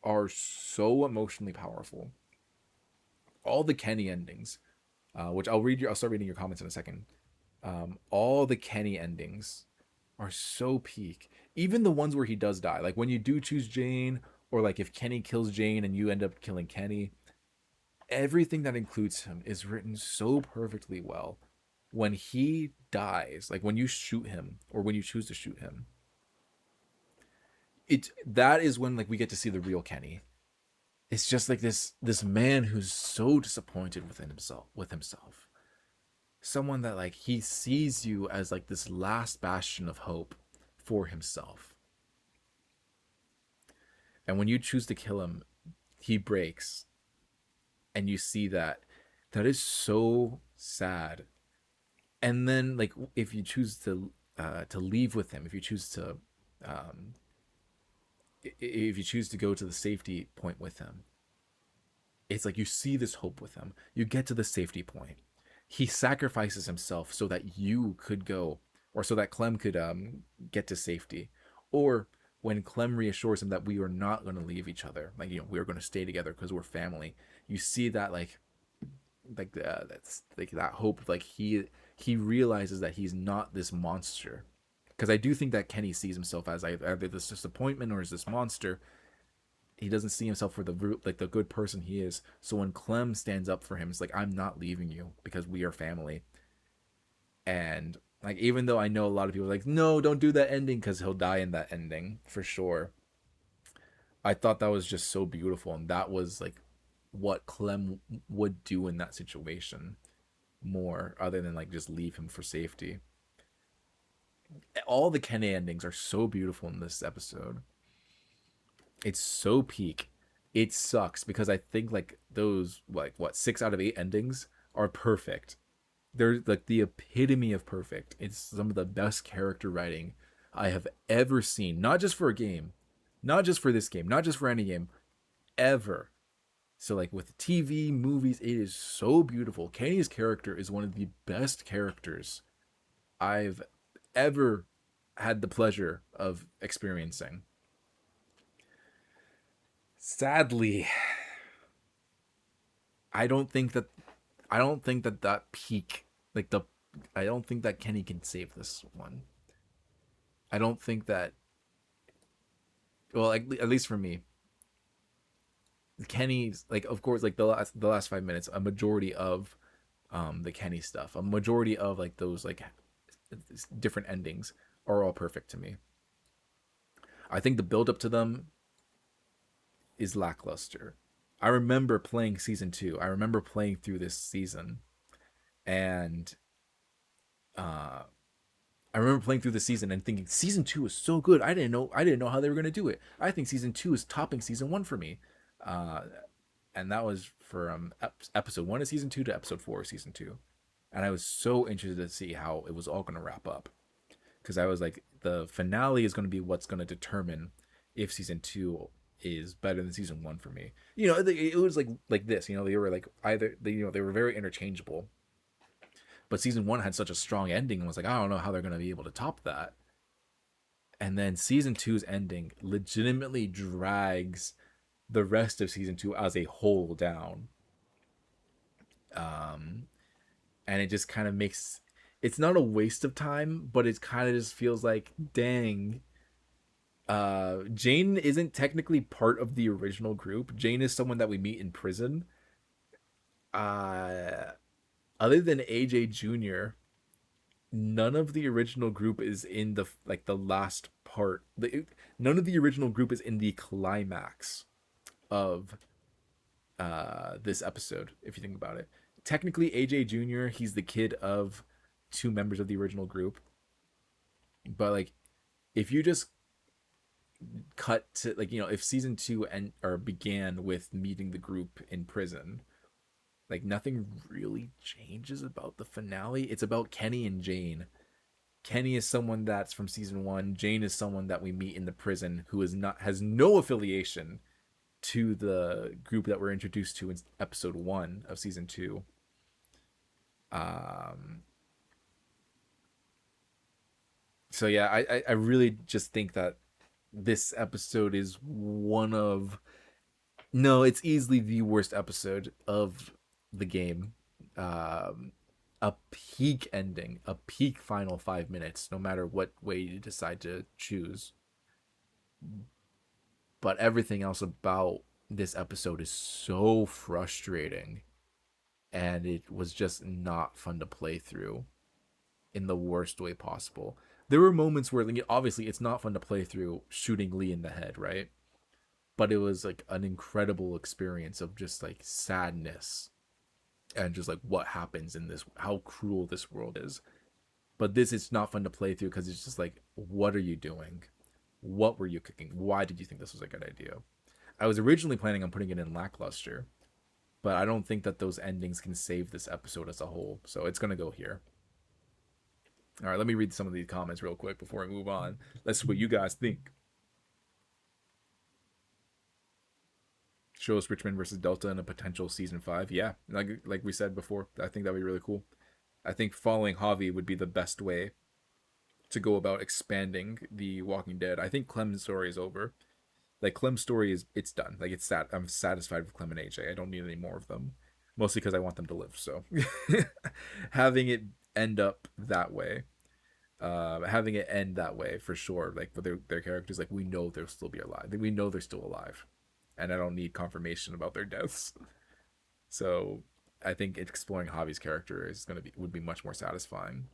are so emotionally powerful. All the Kenny endings, which I'll start reading your comments in a second. All the Kenny endings are so peak. Even the ones where he does die, like when you do choose Jane, or like if Kenny kills Jane and you end up killing Kenny, everything that includes him is written so perfectly well. When he dies, like when you shoot him or when you choose to shoot him, that is when like we get to see the real Kenny. It's just like this man who's so disappointed with himself. Someone that like he sees you as like this last bastion of hope for himself. And when you choose to kill him, he breaks, and you see that. That is so sad. And then, like, if you choose to leave with him, um, if you choose to go to the safety point with him, it's like you see this hope with him. You get to the safety point. He sacrifices himself so that you could go, or so that Clem could get to safety. Or when Clem reassures him that we are not going to leave each other, like, we're going to stay together because we're family. You see that, that's like that hope. Like, he realizes that he's not this monster. Because I do think that Kenny sees himself as either this disappointment or as this monster. He doesn't see himself for the good person he is. So when Clem stands up for him, it's like, I'm not leaving you because we are family. And like, even though I know a lot of people are like, no, don't do that ending because he'll die in that ending for sure. I thought that was just so beautiful, and that was like what Clem would do in that situation more, other than like just leave him for safety. All the Kenny endings are so beautiful in this episode. It's so peak. It sucks because I think like those, like, what, 6 out of 8 endings are perfect. They're like the epitome of perfect. It's some of the best character writing I have ever seen. Not just for a game, not just for this game, not just for any game, ever. So like with TV, movies, it is so beautiful. Kenny's character is one of the best characters I've ever had the pleasure of experiencing. Sadly, I don't think that that peak, like the I don't think that Kenny can save this one. I don't think that, well, like, at least for me, Kenny's, like, of course, like the last 5 minutes, a majority of the Kenny stuff, a majority of like those like different endings are all perfect to me. I think the build up to them is lackluster. I remember playing season 2. I remember playing through this season, and uh I remember playing through the season and thinking season 2 is so good. I didn't know how they were going to do it. I think season 2 is topping season 1 for me. Uh and that was from episode 1 of season 2 to episode 4 of season 2. And I was so interested to see how it was all going to wrap up, because I was like, the finale is going to be what's going to determine if season 2 is better than season 1 for me. It was like this. They were like either they were very interchangeable. But season 1 had such a strong ending, and was like, I don't know how they're going to be able to top that. And then season 2's ending legitimately drags the rest of season 2 as a whole down. And it just kind of makes, it's not a waste of time, but it kind of just feels like, dang, Jane isn't technically part of the original group. Jane is someone that we meet in prison. Other than AJ Jr., none of the original group is in the last part. None of the original group is in the climax of this episode, if you think about it. Technically, AJ Jr., he's the kid of 2 members of the original group. But like, if you just cut to, like, if season 2 began with meeting the group in prison, like, nothing really changes about the finale. It's about Kenny and Jane. Kenny is someone that's from season 1. Jane is someone that we meet in the prison who has no affiliation to the group that we're introduced to in episode 1 of season 2. So yeah, I really just think that this episode is one of, no, it's easily the worst episode of the game. A peak ending, a peak final 5 minutes, no matter what way you decide to choose. But everything else about this episode is so frustrating, and it was just not fun to play through in the worst way possible. There were moments where, like, obviously it's not fun to play through shooting Lee in the head, right? But it was like an incredible experience of just like sadness and just like what happens in this, how cruel this world is. But this is not fun to play through because it's just like, what are you doing? What were you cooking? Why did you think this was a good idea? I was originally planning on putting it in lackluster, but I don't think that those endings can save this episode as a whole. So it's gonna go here. All right, let me read some of these comments real quick before I move on. Let's see what you guys think. Shows Richmond versus Delta in a potential season 5. Yeah, like we said before, I think that'd be really cool. I think following Javi would be the best way to go about expanding the Walking Dead. I think Clem's story is over. Like Clem's story is it's done. Like it's that I'm satisfied with Clem and AJ. I don't need any more of them. Mostly because I want them to live. So having it end up that way, having it end that way for sure. Like for their characters, like we know they'll still be alive. We know they're still alive, and I don't need confirmation about their deaths. So I think exploring Javi's character is would be much more satisfying.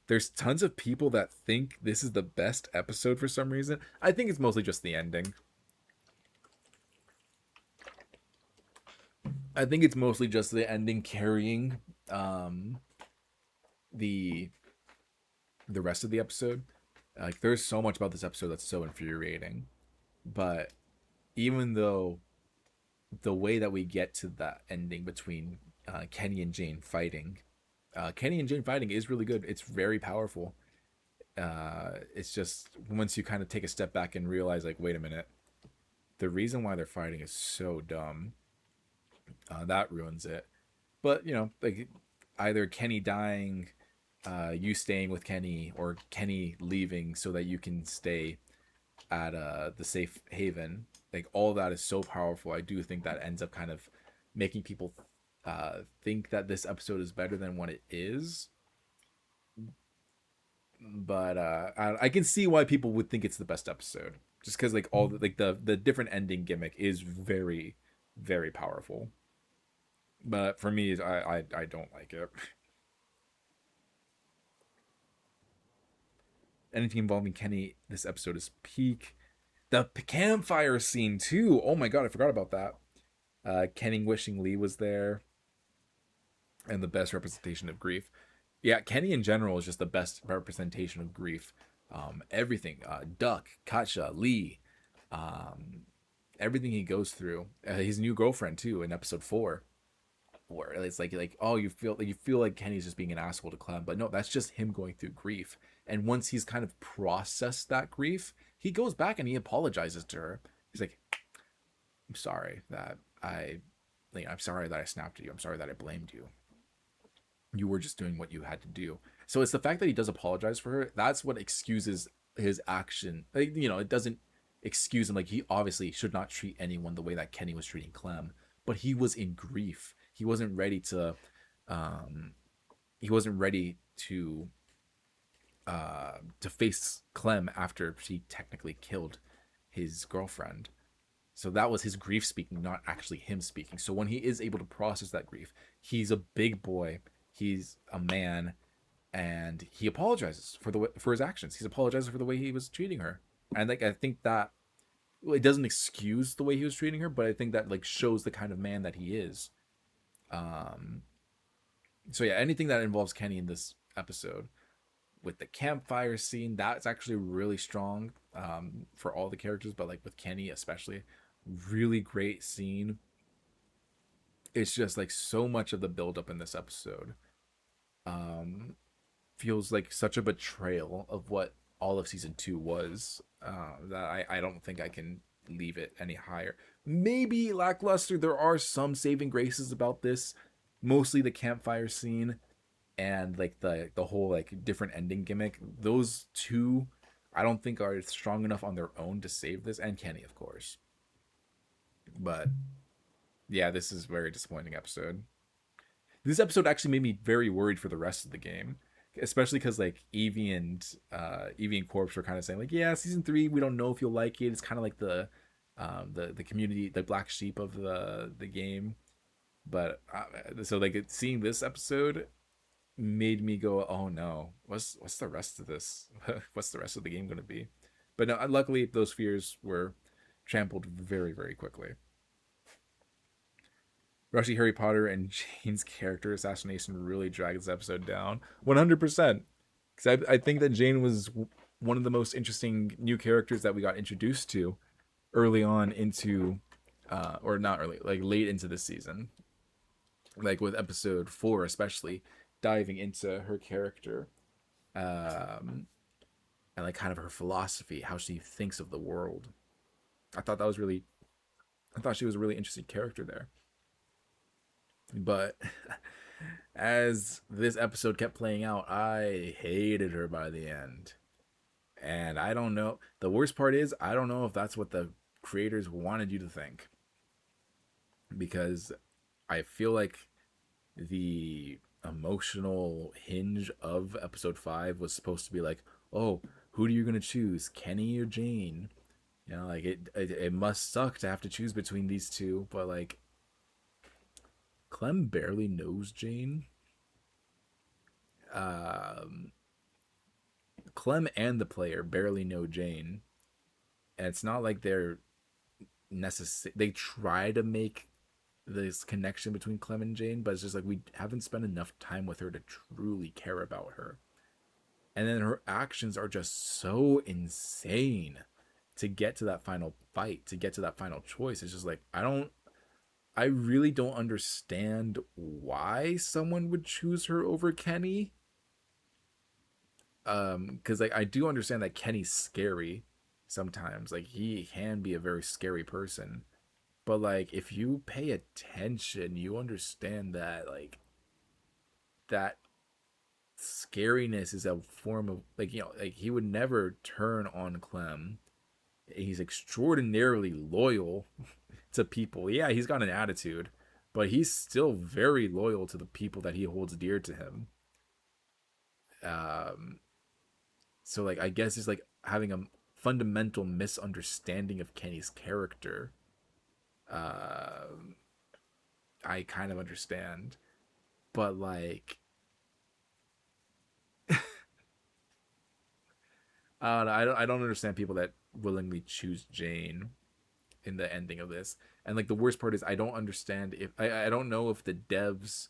There's tons of people that think this is the best episode for some reason. I think it's mostly just the ending. I think it's mostly just the ending carrying the rest of the episode. Like there's so much about this episode that's so infuriating. But even though the way that we get to that ending between Kenny and Jane fighting, Kenny and Jane fighting is really good. It's very powerful. It's just once you kind of take a step back and realize, like, wait a minute, the reason why they're fighting is so dumb. That ruins it. But you know, like either Kenny dying, you staying with Kenny, or Kenny leaving so that you can stay at the safe haven. Like all of that is so powerful. I do think that ends up kind of making people think that this episode is better than what it is. But I can see why people would think it's the best episode, just because like all the different ending gimmick is very, very powerful. But for me, I don't like it. Anything involving Kenny, this episode is peak. The campfire scene too. Oh my god, I forgot about that. Kenny wishing Lee was there, and the best representation of grief. Yeah, Kenny in general is just the best representation of grief. Everything, Duck, Katja, Lee, everything he goes through. His new girlfriend too in episode 4, where it's like oh you feel like Kenny's just being an asshole to Clem, but no, that's just him going through grief. And once he's kind of processed that grief, he goes back and he apologizes to her. He's like, I'm sorry that I'm sorry that I snapped at you. I'm sorry that I blamed you. You were just doing what you had to do. So it's the fact that he does apologize for her. That's what excuses his action. Like, you know, it doesn't excuse him. Like, he obviously should not treat anyone the way that Kenny was treating Clem. But he was in grief. He wasn't ready to. He wasn't ready to face Clem after she technically killed his girlfriend. So that was his grief speaking, not actually him speaking. So when he is able to process that grief, he's a big boy. He's a man, and he apologizes for his actions. He's apologizing for the way he was treating her. And like I think that it doesn't excuse the way he was treating her, but I think that like shows the kind of man that he is. So yeah, anything that involves Kenny in this episode, with the campfire scene, that's actually really strong for all the characters, but like with Kenny especially, really great scene. It's just like so much of the buildup in this episode feels like such a betrayal of what all of season 2 was, that I don't think I can leave it any higher. Maybe lackluster. There are some saving graces about this, mostly the campfire scene and like the whole like different ending gimmick. Those two I don't think are strong enough on their own to save this, and Kenny of course. But yeah, this is a very disappointing episode. This episode actually made me very worried for the rest of the game, especially because like Eevee and Corpse were kind of saying like, yeah, season 3 we don't know if you'll like it. It's kind of like the community, the black sheep of the game. But so like seeing this episode made me go, oh no, what's the rest of this? What's the rest of the game going to be? But no, luckily those fears were trampled very, very quickly. Rushy Harry Potter and Jane's character assassination really dragged this episode down 100%, because I think that Jane was one of the most interesting new characters that we got introduced to early on into, or not early, like late into the season, like with episode 4 especially, diving into her character, um, and like kind of her philosophy, how she thinks of the world. I thought that was really, I thought she was a really interesting character there. But as this episode kept playing out, I hated her by the end. And I don't know. The worst part is, I don't know if that's what the creators wanted you to think. Because I feel like the emotional hinge of episode 5 was supposed to be like, oh, who are you going to choose, Kenny or Jane? You know, like it must suck to have to choose between these two, but like Clem barely knows Jane. Um, Clem and the player barely know Jane, and it's not like they're necessary. They try to make this connection between Clem and Jane, but it's just like we haven't spent enough time with her to truly care about her. And then her actions are just so insane to get to that final fight, to get to that final choice. It's just like I really don't understand why someone would choose her over Kenny. Because like I do understand that Kenny's scary sometimes. Like he can be a very scary person. But like if you pay attention, you understand that like that scariness is a form of like, you know, like he would never turn on Clem. He's extraordinarily loyal to people. Yeah, he's got an attitude, but he's still very loyal to the people that he holds dear to him. Um, so like I guess it's like having a fundamental misunderstanding of Kenny's character. Um, I kind of understand, but like I don't understand people that willingly choose Jane in the ending of this. And like the worst part is I don't understand if I don't know if the devs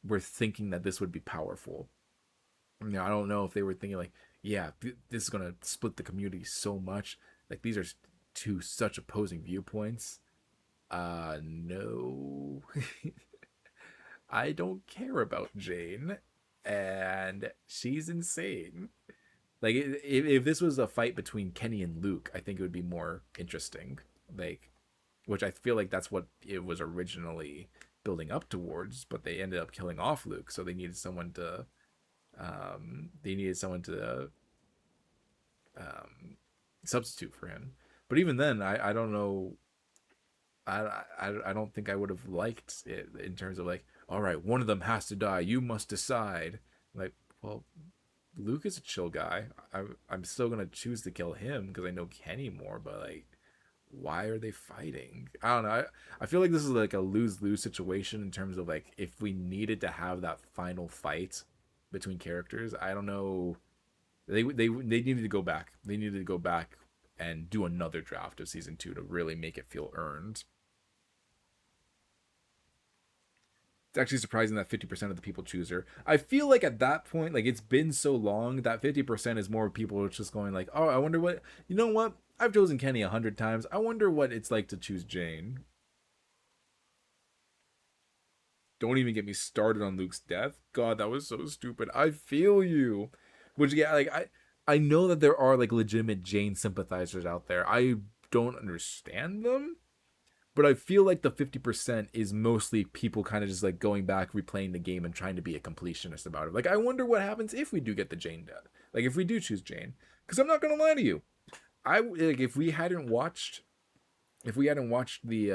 were thinking that this would be powerful. You know, I don't know if they were thinking like, yeah, this is gonna split the community so much. Like these are two such opposing viewpoints. No, I don't care about Jane, and she's insane. Like if this was a fight between Kenny and Luke, I think it would be more interesting. Like, which I feel like that's what it was originally building up towards, but they ended up killing off Luke, so they needed someone to um, substitute for him. But even then, I don't know. I don't think I would have liked it in terms of like, all right, one of them has to die. You must decide. Like, well, Luke is a chill guy. I'm still gonna choose to kill him because I know Kenny more. But like, why are they fighting? I don't know. I feel like this is like a lose-lose situation in terms of like if we needed to have that final fight between characters. I don't know. They needed to go back. They needed to go back and do another draft of season 2 to really make it feel earned. It's actually surprising that 50% of the people choose her. I feel like at that point, like it's been so long that 50% is more people just going like, oh, I wonder what, you know what? I've chosen Kenny 100 times. I wonder what it's like to choose Jane. Don't even get me started on Luke's death. God, that was so stupid. I feel you. Which yeah, like I know that there are like legitimate Jane sympathizers out there. I don't understand them, but I feel like the 50% is mostly people kind of just like going back, replaying the game, and trying to be a completionist about it. Like, I wonder what happens if we do get the Jane death. Like, if we do choose Jane, because I'm not gonna lie to you, I like if we hadn't watched the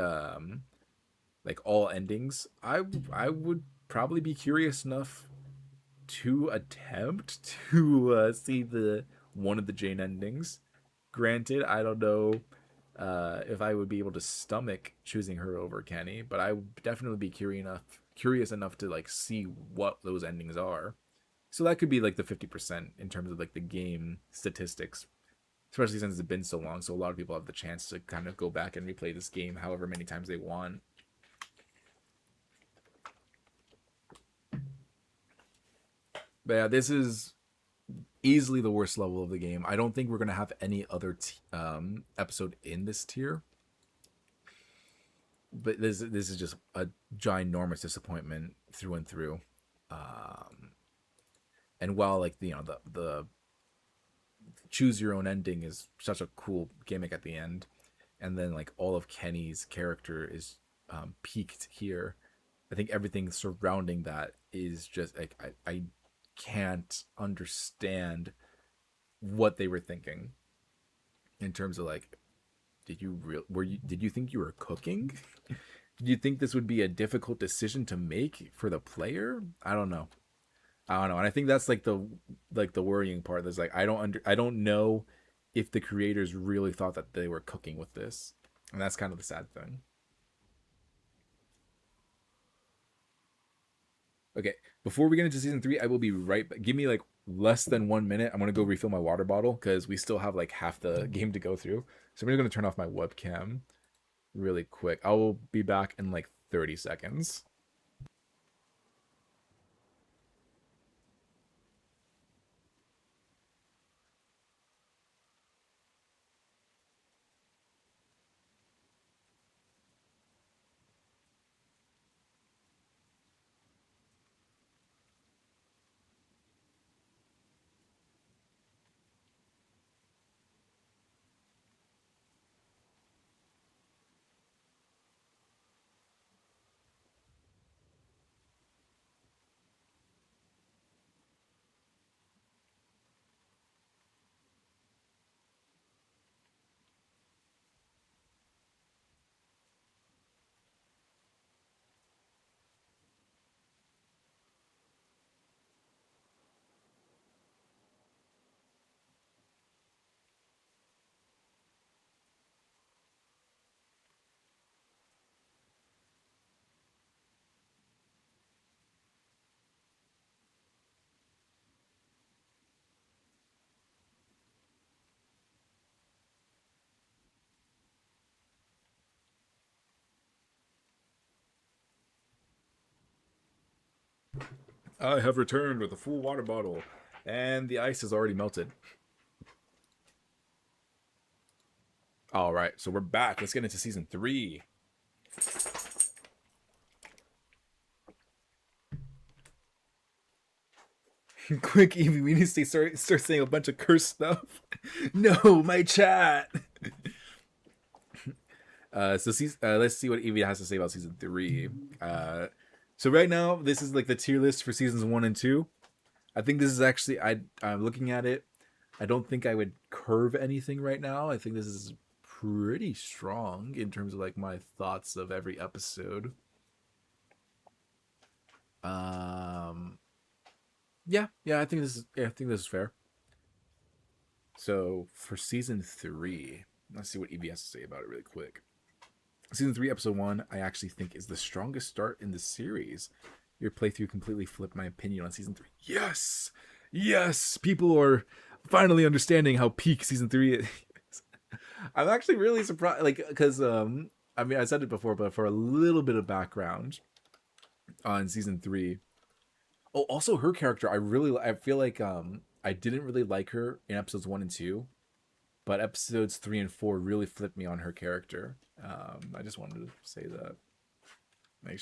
like all endings, I would probably be curious enough to attempt to see the one of the Jane endings. Granted, I don't know if I would be able to stomach choosing her over Kenny, but I would definitely be curious enough to like see what those endings are. So that could be like the 50% in terms of like the game statistics, especially since it's been so long. So a lot of people have the chance to kind of go back and replay this game however many times they want. But yeah, this is Easily the worst level of the game. I don't think we're gonna have any other episode in this tier, but this is just a ginormous disappointment through and through. Um, and while like the choose your own ending is such a cool gimmick at the end, and then like all of Kenny's character is peaked here. I think everything surrounding that is just like I can't understand what they were thinking in terms of like, did you think you were cooking? Do you think this would be a difficult decision to make for the player? I don't know. And I think that's like the worrying part. That's like I don't know if the creators really thought that they were cooking with this, and that's kind of the sad thing. Okay, before we get into season 3, I will be right back. Give me like less than 1 minute. I'm gonna go refill my water bottle because we still have like half the game to go through. So I'm just gonna turn off my webcam really quick. I will be back in like 30 seconds. I have returned with a full water bottle, and the ice has already melted. All right, so we're back. Let's get into season 3. Quick, Eevee, we need to start saying a bunch of curse stuff. No, my chat. Let's see what Eevee has to say about season 3. So right now, this is like the tier list for seasons 1 and 2. I think this is actually I'm looking at it. I don't think I would curve anything right now. I think this is pretty strong in terms of like my thoughts of every episode. Yeah, I think this is fair. So for season 3, let's see what Eevee has to say about it really quick. Season 3, episode 1, I actually think is the strongest start in the series. Your playthrough completely flipped my opinion on season 3. Yes! Yes! People are finally understanding how peak season 3 is. I'm actually really surprised, like, because, I mean, I said it before, but for a little bit of background on season 3. Oh, also her character, I feel like, I didn't really like her in episodes 1 and 2, but episodes 3 and 4 really flipped me on her character. I just wanted to say that. Like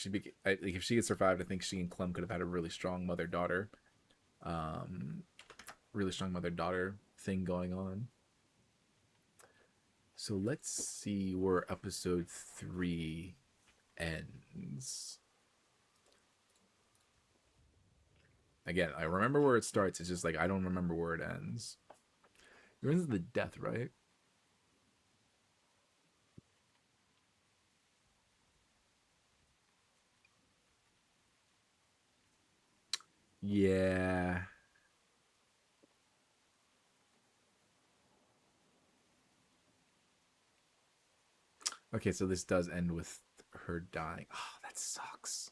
if she had survived, I think she and Clem could have had a really strong mother-daughter thing going on. So let's see where episode 3 ends. Again, I remember where it starts. It's just like I don't remember where it ends. It ends with the death, right? Yeah. Okay, so this does end with her dying. Oh, that sucks.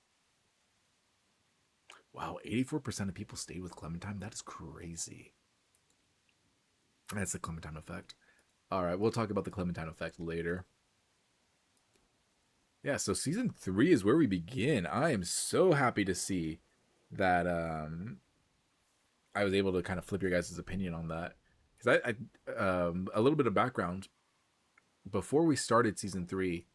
Wow, 84% of people stayed with Clementine. That is crazy. That's the Clementine effect. All right, we'll talk about the Clementine effect later. Yeah, so season 3 is where we begin. I am so happy to see that I was able to kind of flip your guys' opinion on that. Because a little bit of background before we started season 3,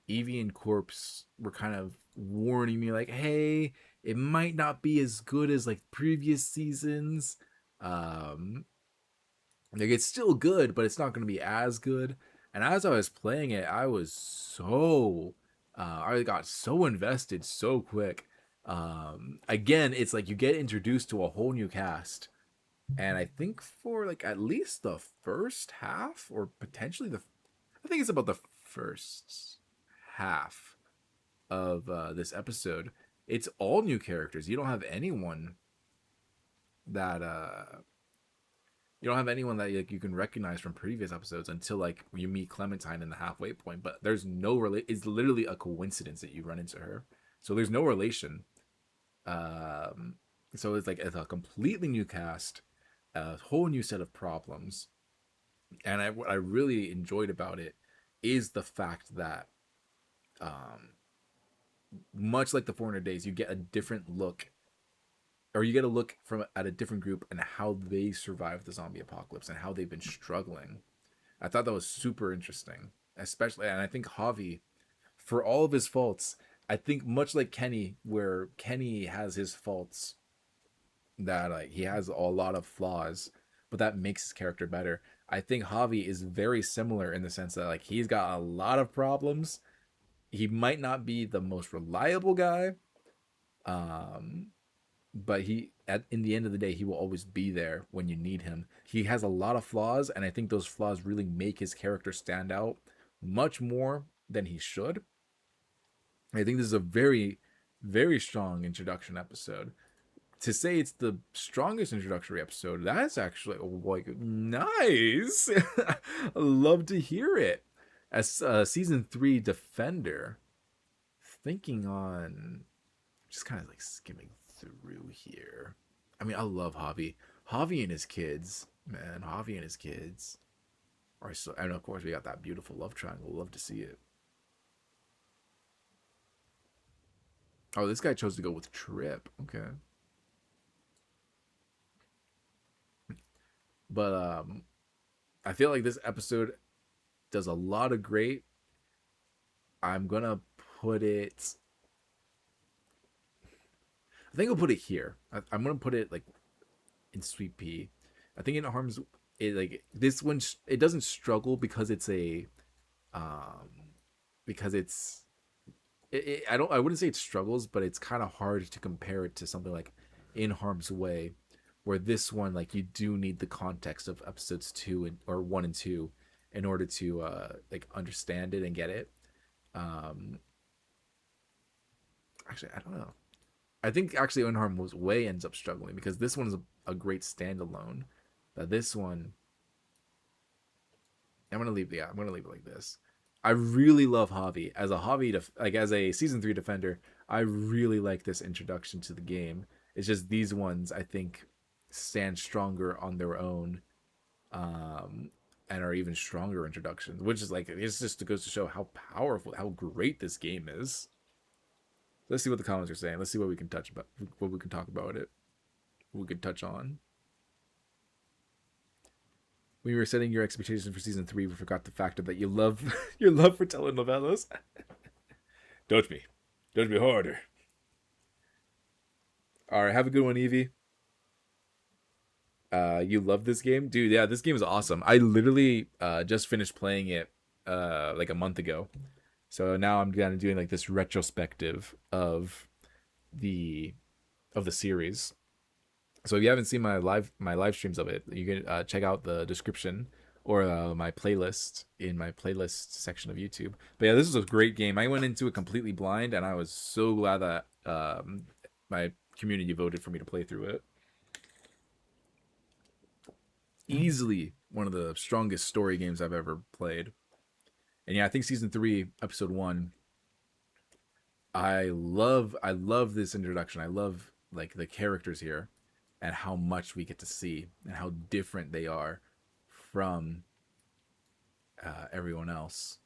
Eevee and Corpse were kind of warning me like, hey, it might not be as good as like previous seasons. Um, like it's still good, but it's not going to be as good. And as I was playing it, I was I got so invested so quick. Again, it's like you get introduced to a whole new cast, and I think for like at least the first half, or potentially I think it's about the first half of this episode, it's all new characters. That you don't have anyone that like you can recognize from previous episodes until like you meet Clementine in the halfway point. But there's no it's literally a coincidence that you run into her, so there's no relation. Um, so it's a completely new cast, a whole new set of problems, and what I really enjoyed about it is the fact that much like the 400 Days, you get a different look, or you get a look from at a different group and how they survived the zombie apocalypse and how they've been struggling. I thought that was super interesting, especially, and I think Javi, for all of his faults, I think much like Kenny, where Kenny has his faults, that like he has a lot of flaws, but that makes his character better. I think Javi is very similar in the sense that like he's got a lot of problems. He might not be the most reliable guy, um, but in the end of the day, he will always be there when you need him. He has a lot of flaws, and I think those flaws really make his character stand out much more than he should. I think this is a very, very strong introduction episode. To say it's the strongest introductory episode, that's actually like nice. I love to hear it. As season 3 defender, thinking on just kind of like skimming through here. I mean, I love Javi. Javi and his kids, man. Javi and his kids. Or so, and of course we got that beautiful love triangle. Love to see it. Oh, this guy chose to go with Trip. Okay. But I feel like this episode does a lot of great. I'm gonna put it. I think I'll put it here. I'm gonna put it like in Sweet Pea. I think in Harm's it like this one. It doesn't struggle because it's a, um, because it's. I wouldn't say it struggles, but it's kind of hard to compare it to something like In Harm's Way, where this one like you do need the context of episodes 1 and 2 in order to like understand it and get it. Um, Actually, I don't know. I think actually In Harm's Way ends up struggling because this one is a great standalone. That this one, I'm gonna leave it like this. I really love Javi as a like as a season 3 defender. I really like this introduction to the game. It's just these ones I think stand stronger on their own, um, and are even stronger introductions. Which is like it's just goes to show how powerful, how great this game is. Let's see what the comments are saying. Let's see what we can what we can talk about it. What we can touch on. When you were setting your expectations for season 3, we forgot the factor that you love your love for telenovelas. Touch me harder. All right, have a good one, Eevee. You love this game, dude? Yeah, this game is awesome. I literally just finished playing it like a month ago, so now I'm kind of doing like this retrospective of the series. So if you haven't seen my live streams of it, you can check out the description or my playlist in my playlist section of YouTube. But yeah, this is a great game. I went into it completely blind, and I was so glad that my community voted for me to play through it. Easily one of the strongest story games I've ever played. And yeah, I think season 3, episode 1. I love this introduction. I love like the characters here and how much we get to see and how different they are from everyone else.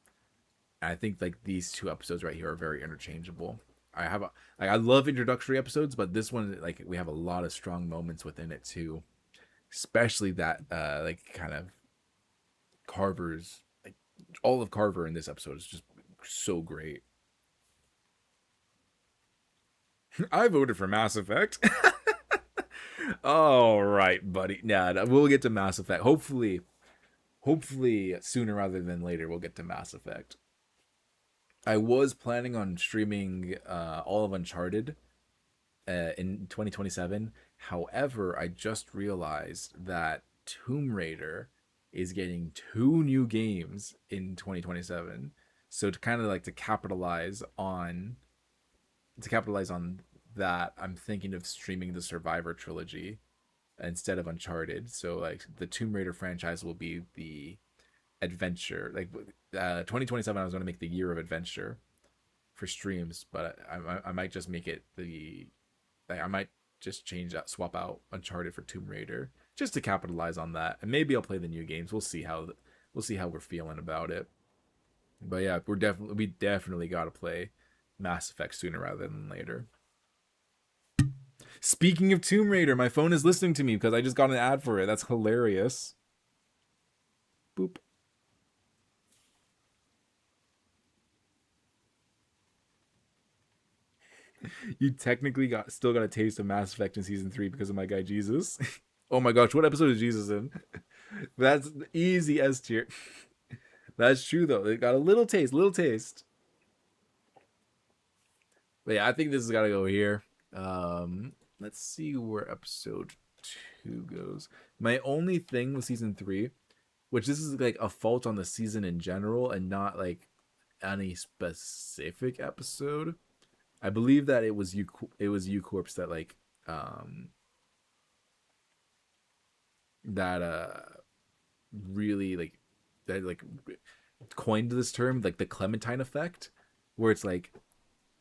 And I think like these 2 episodes right here are very interchangeable. I have a like I love introductory episodes, but this one like we have a lot of strong moments within it too, especially that like kind of Carver's like all of Carver in this episode is just so great. I voted for Mass Effect. All right, buddy. Nah, we'll get to Mass Effect. Hopefully sooner rather than later we'll get to Mass Effect. I was planning on streaming all of Uncharted in 2027. However, I just realized that Tomb Raider is getting two new games in 2027. So to kind of like to capitalize on that, I'm thinking of streaming the Survivor trilogy instead of Uncharted. So like the Tomb Raider franchise will be the adventure. Like 2027, I was going to make the year of adventure for streams, but I might just make it the like, I might just change that, swap out Uncharted for Tomb Raider just to capitalize on that, and maybe I'll play the new games. We'll see how we're feeling about it. But yeah, we definitely got to play Mass Effect sooner rather than later. Speaking of Tomb Raider, my phone is listening to me because I just got an ad for it. That's hilarious. Boop. You technically still got a taste of Mass Effect in season 3 because of my guy Jesus. Oh my gosh, what episode is Jesus in? That's easy S tier. That's true though. They got a little taste, little taste. But yeah, I think this has got to go here. Let's see where episode 2 goes. My only thing with season 3, which this is like a fault on the season in general and not like any specific episode. I believe that it was U Corpse that like that really like that like coined this term, like the Clementine effect, where it's like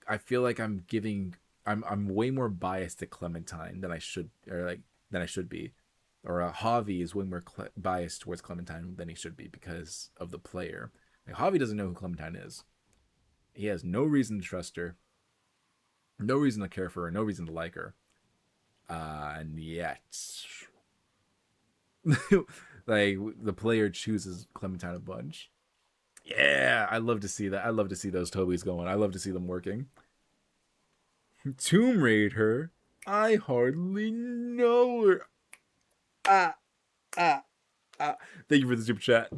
I feel like I'm way more biased to Clementine than I should, or like than I should be, or Javi is way more biased towards Clementine than he should be because of the player. Like Javi doesn't know who Clementine is. He has no reason to trust her, no reason to care for her, no reason to like her, and yet, like the player chooses Clementine a bunch. Yeah, I love to see that. I love to see those Tobys going. I love to see them working. Tomb Raider. I hardly know her. Ah, ah, ah. Thank you for the super chat.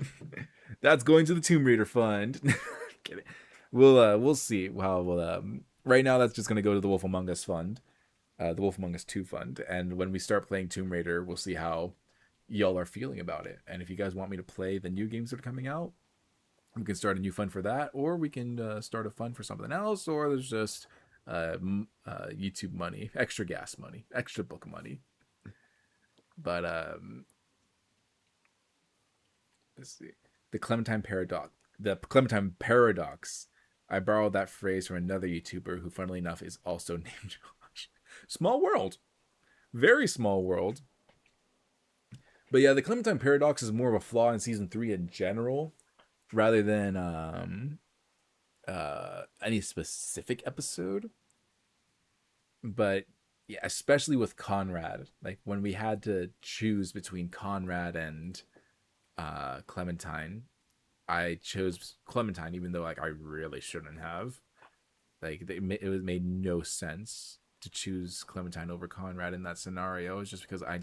That's going to the Tomb Raider fund. Kidding. We'll see how we'll right now that's just gonna go to the Wolf Among Us fund, the Wolf Among Us 2 fund, and when we start playing Tomb Raider, we'll see how y'all are feeling about it. And if you guys want me to play the new games that are coming out, we can start a new fund for that, or we can start a fund for something else, or there's just YouTube money, extra gas money, extra book money. But let's see. The Clementine paradox. The Clementine paradox. I borrowed that phrase from another YouTuber who, funnily enough, is also named Josh. Small world. Very small world. But yeah, the Clementine paradox is more of a flaw in season 3 in general, rather than any specific episode. But yeah, especially with Conrad, like when we had to choose between Conrad and Clementine, I chose Clementine, even though like I really shouldn't have. Like it made no sense to choose Clementine over Conrad in that scenario. It's just because I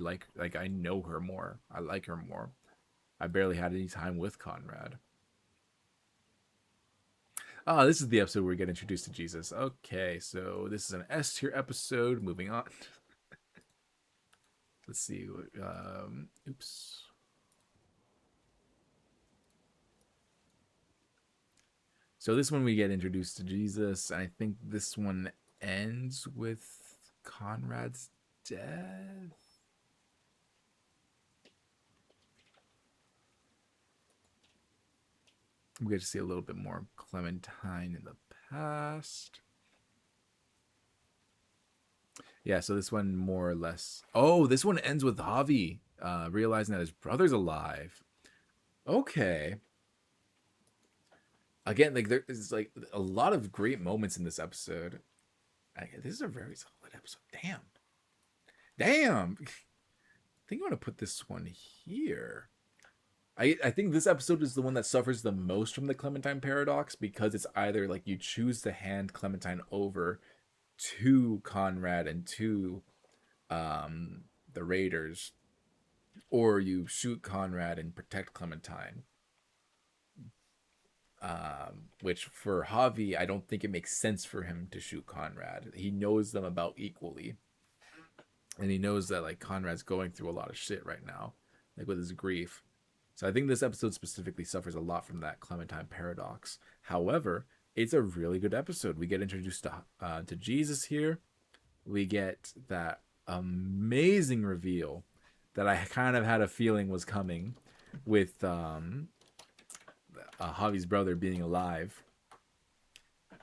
know her more. I like her more. I barely had any time with Conrad. Ah, this is the episode where we get introduced to Jesus. Okay, so this is an S tier episode. Moving on. Let's see. Oops. So this one we get introduced to Jesus. I think this one ends with Conrad's death. We get to see a little bit more Clementine in the past. Yeah, so this one more or less. Oh, this one ends with Javi realizing that his brother's alive. Okay. Again, like there's like a lot of great moments in this episode. This is a very solid episode. Damn. I think I'm gonna put this one here. I think this episode is the one that suffers the most from the Clementine paradox because it's either like you choose to hand Clementine over to Conrad and to um, the Raiders, or you shoot Conrad and protect Clementine. Which for Javi, I don't think it makes sense for him to shoot Conrad. He knows them about equally, and he knows that like Conrad's going through a lot of shit right now, like with his grief. So I think this episode specifically suffers a lot from that Clementine paradox. However, it's a really good episode. We get introduced to Jesus here. We get that amazing reveal that I kind of had a feeling was coming with Javi's brother being alive.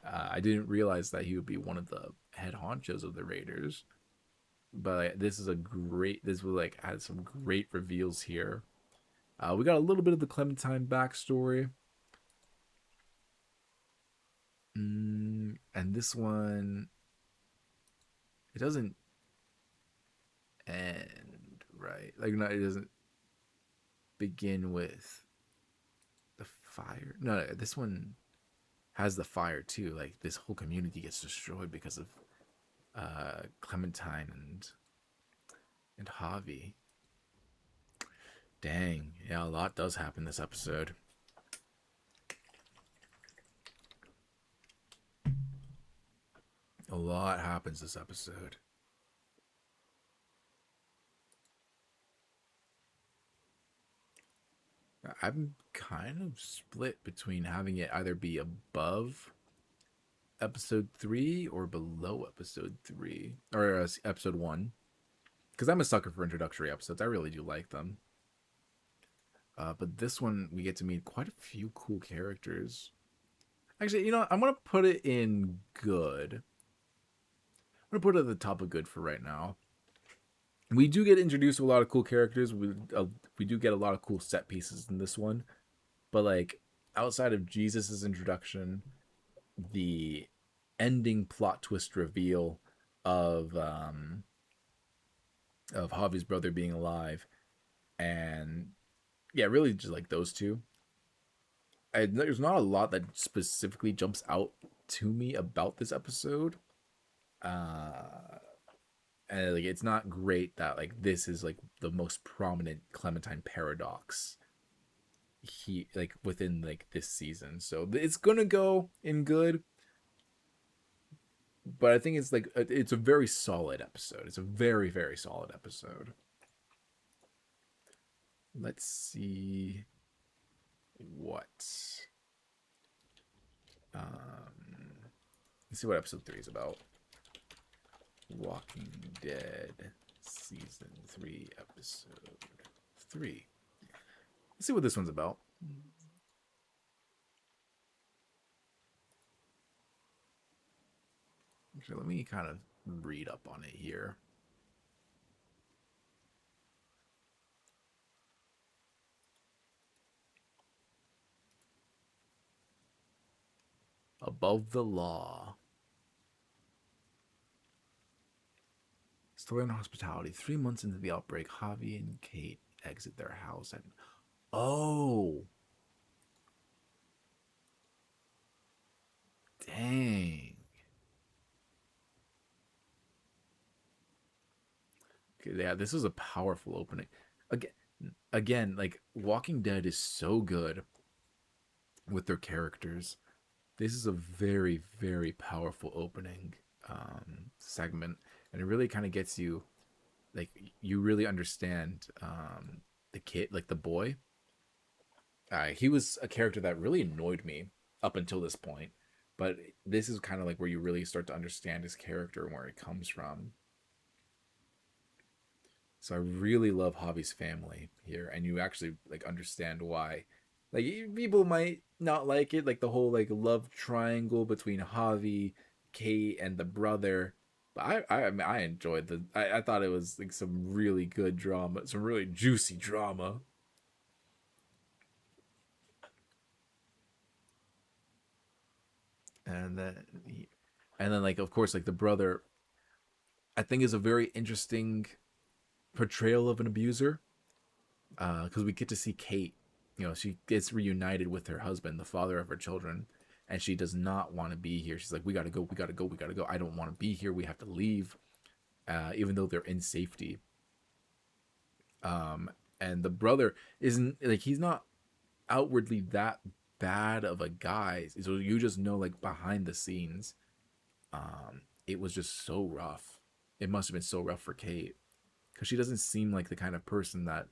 I didn't realize that he would be one of the head honchos of the Raiders. But this is a great. This was like had some great reveals here. We got a little bit of the Clementine backstory. And this one, it doesn't end right. Like, no, it doesn't begin with the fire. No, this one has the fire too. Like, this whole community gets destroyed because of Clementine and Javi. Dang, yeah, a lot does happen this episode. A lot happens this episode. I'm kind of split between having it either be above episode 3 or below episode 3 or episode 1, because I'm a sucker for introductory episodes. I really do like them. But this one, we get to meet quite a few cool characters. Actually, you know, I'm going to put it in good. I'm going to put it at the top of good for right now. We do get introduced to a lot of cool characters. We do get a lot of cool set pieces in this one. But, like, outside of Jesus' introduction, the ending plot twist reveal of Javi's brother being alive, and yeah, really just like those two. There's not a lot that specifically jumps out to me about this episode. And like it's not great that like this is like the most prominent Clementine paradox like within like this season. So it's gonna go in good, but I think it's like it's a very solid episode. It's a very, very solid episode. Let's see what let's see what episode 3 is about. Walking Dead season 3 episode 3. Let's see what this one's about. Actually, let me kind of read up on it here. Above the Law. Story on hospitality. 3 months into the outbreak, Javi and Kate exit their house and oh, dang. Okay, yeah, this is a powerful opening. Again, like Walking Dead is so good with their characters. This is a very, very powerful opening segment, and it really kind of gets you, like, you really understand the kid, like the boy. He was a character that really annoyed me up until this point, but this is kind of like where you really start to understand his character and where he comes from. So I really love Javi's family here, and you actually like understand why. Like people might not like it, like the whole like love triangle between Javi, Kate, and the brother. But I enjoyed I thought it was like some really good drama, some really juicy drama. And then And then like of course like the brother, I think is a very interesting portrayal of an abuser, because we get to see Kate. You know, she gets reunited with her husband, the father of her children, and she does not want to be here. She's like, "We gotta go, we gotta go, we gotta go. I don't want to be here. We have to leave," even though they're in safety. Um, and the brother isn't like he's not outwardly that bad of a guy. So you just know, like behind the scenes, it was just so rough. It must have been so rough for Kate because she doesn't seem like the kind of person that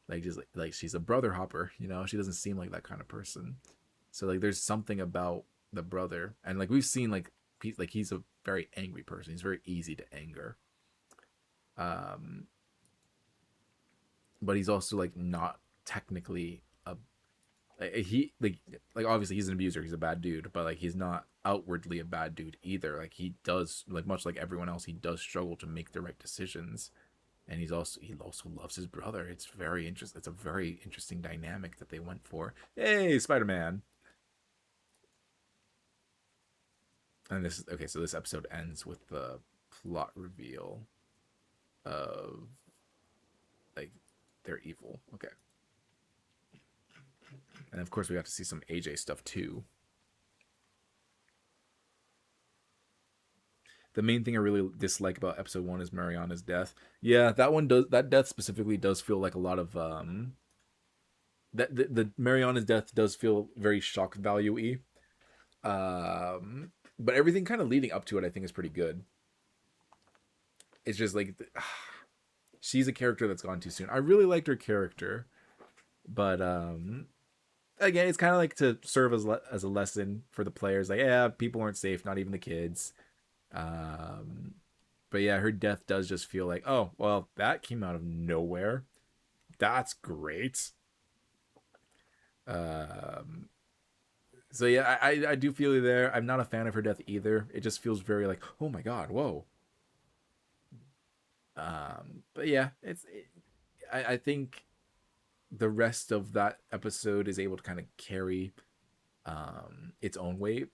like just like she's a brother hopper. You know, she doesn't seem like that kind of person. So like, there's something about the brother, and like we've seen like he's a very angry person. He's very easy to anger. Um, but he's also like not technically a he like obviously he's an abuser, he's a bad dude, but like he's not outwardly a bad dude either. Like he does, like much like everyone else, he does struggle to make the right decisions, and he also loves his brother. It's very interesting. It's a very interesting dynamic that they went for. Hey, Spider-Man. And this is okay, so this episode ends with the plot reveal of like they're evil. Okay. And of course we got to see some AJ stuff too. The main thing I really dislike about episode 1 is Mariana's death. Yeah, that death specifically does feel like a lot of that the Mariana's death does feel very shock value-y. But everything kind of leading up to it I think is pretty good. It's just like she's a character that's gone too soon. I really liked her character, but again, it's kind of like to serve as a lesson for the players. Like, yeah, people aren't safe, not even the kids. Um, but yeah, her death does just feel like, oh, well, that came out of nowhere. That's great. Um, so yeah, I do feel you there. I'm not a fan of her death either. It just feels very like, oh my god, whoa. But yeah, I think the rest of that episode is able to kind of carry its own weight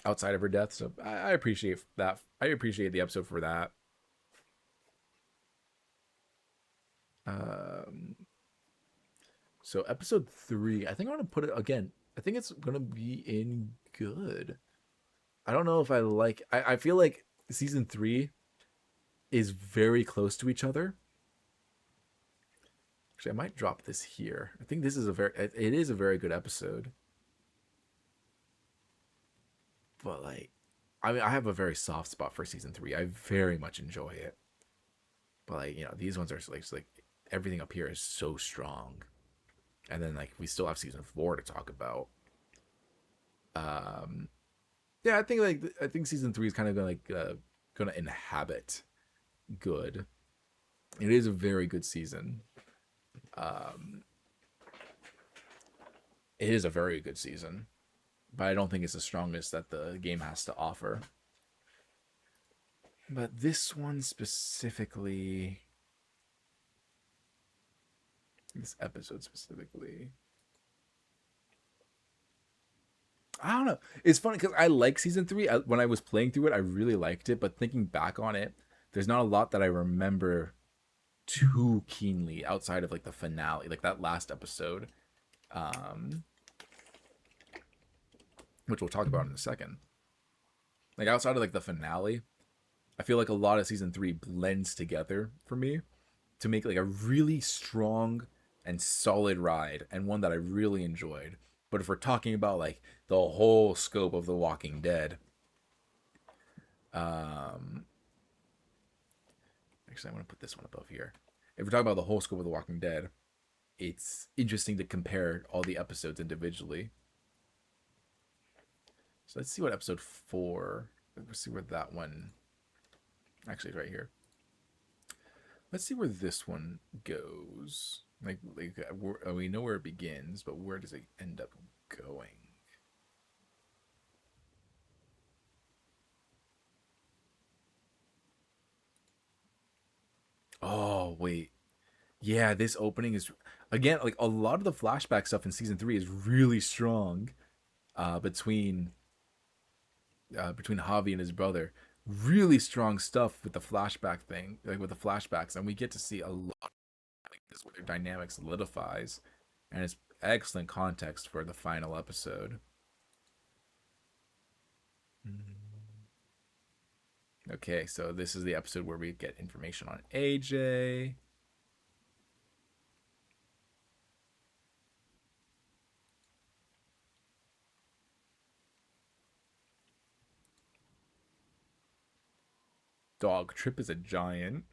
outside of her death. So I appreciate that. I appreciate the episode for that. Um, so episode 3, I think I'm gonna put it again. I think it's gonna be in good. I don't know if I like. I feel like season 3 is very close to each other. Actually, I might drop this here. I think this is it is a very good episode. But like, I mean, I have a very soft spot for season 3. I very much enjoy it. But like, these ones are like everything up here is so strong. And then like we still have season 4 to talk about. Um, yeah, I think season 3 is kind of gonna inhabit good. It is a very good season. Um, it is a very good season, but I don't think it's the strongest that the game has to offer. But this one specifically, this episode specifically, I don't know. It's funny because I like season 3. When I was playing through it, I really liked it. But thinking back on it, there's not a lot that I remember too keenly outside of like the finale, like that last episode, um, which we'll talk about in a second. Like outside of like the finale, I feel like a lot of season 3 blends together for me to make like a really strong and solid ride, and one that I really enjoyed. But if we're talking about like the whole scope of The Walking Dead, um, actually, I'm gonna put this one above here. If we're talking about the whole scope of The Walking Dead, it's interesting to compare all the episodes individually. So let's see what episode 4. Let's see where that one. Actually, it's right here. Let's see where this one goes. Like we know where it begins, but where does it end up going? Oh wait, yeah. This opening is again like a lot of the flashback stuff in season 3 is really strong. Between between Javi and his brother. Really strong stuff with the flashback thing, like with the flashbacks, and we get to see a lot like this where their dynamic solidifies, and it's excellent context for the final episode. Okay, so this is the episode where we get information on AJ. Dog Trip is a giant.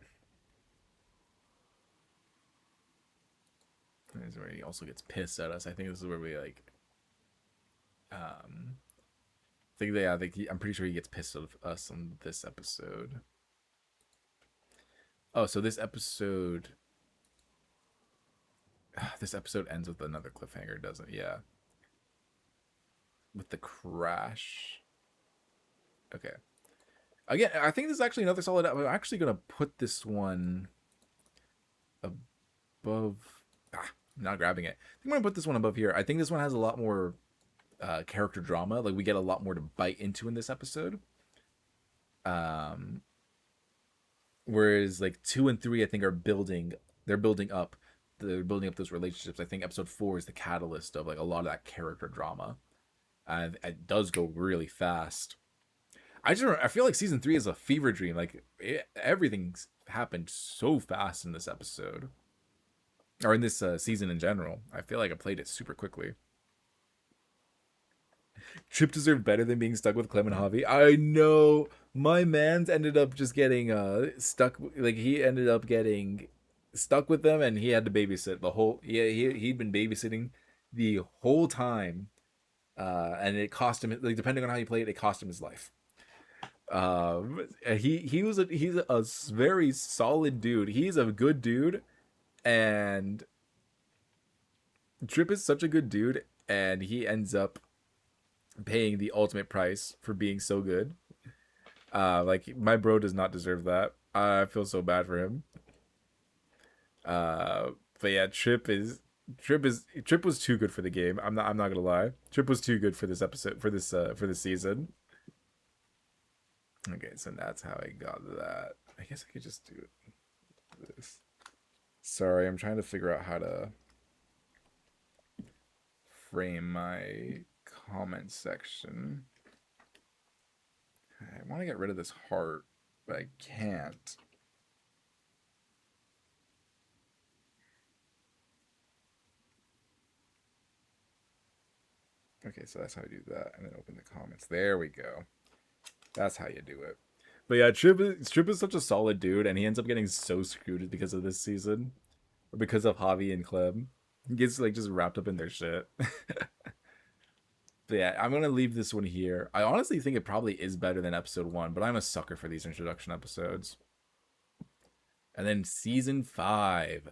This is where he also gets pissed at us. I think this is where we like. I think I'm pretty sure he gets pissed at us on this episode. Oh, so this episode. This episode ends with another cliffhanger, doesn't it? Yeah. With the crash. Okay. Again, I think this is actually another solid. I'm actually gonna put this one above. I'm not grabbing it. I think I'm gonna put this one above here. I think this one has a lot more character drama. Like we get a lot more to bite into in this episode. Um, Whereas like 2 and 3, I think are building. They're building up. They're building up those relationships. I think episode 4 is the catalyst of like a lot of that character drama. And it does go really fast. I feel like season 3 is a fever dream. Like everything's happened so fast in this episode, or in this season in general. I feel like I played it super quickly. Trip deserved better than being stuck with Clem and Javi. I know my man's ended up just getting stuck. Like he ended up getting stuck with them, and he had to babysit the whole. Yeah, he'd been babysitting the whole time, and it cost him. Like depending on how you play it, it cost him his life. He's a very solid dude. He's a good dude, and Trip is such a good dude, and he ends up paying the ultimate price for being so good. Like my bro does not deserve that. I feel so bad for him. But yeah, Trip was too good for the game. I'm not gonna lie. Trip was too good for this episode for this season. Okay, so that's how I got that. I guess I could just do this. Sorry, I'm trying to figure out how to frame my comment section. I want to get rid of this heart, but I can't. Okay, so that's how I do that, and then open the comments. There we go. That's how you do it. But yeah, Trip is such a solid dude, and he ends up getting so screwed because of this season, or because of Javi and Clem. He gets like just wrapped up in their shit. But yeah, I'm gonna leave this one here. I honestly think it probably is better than episode 1, but I'm a sucker for these introduction episodes. And then season 5,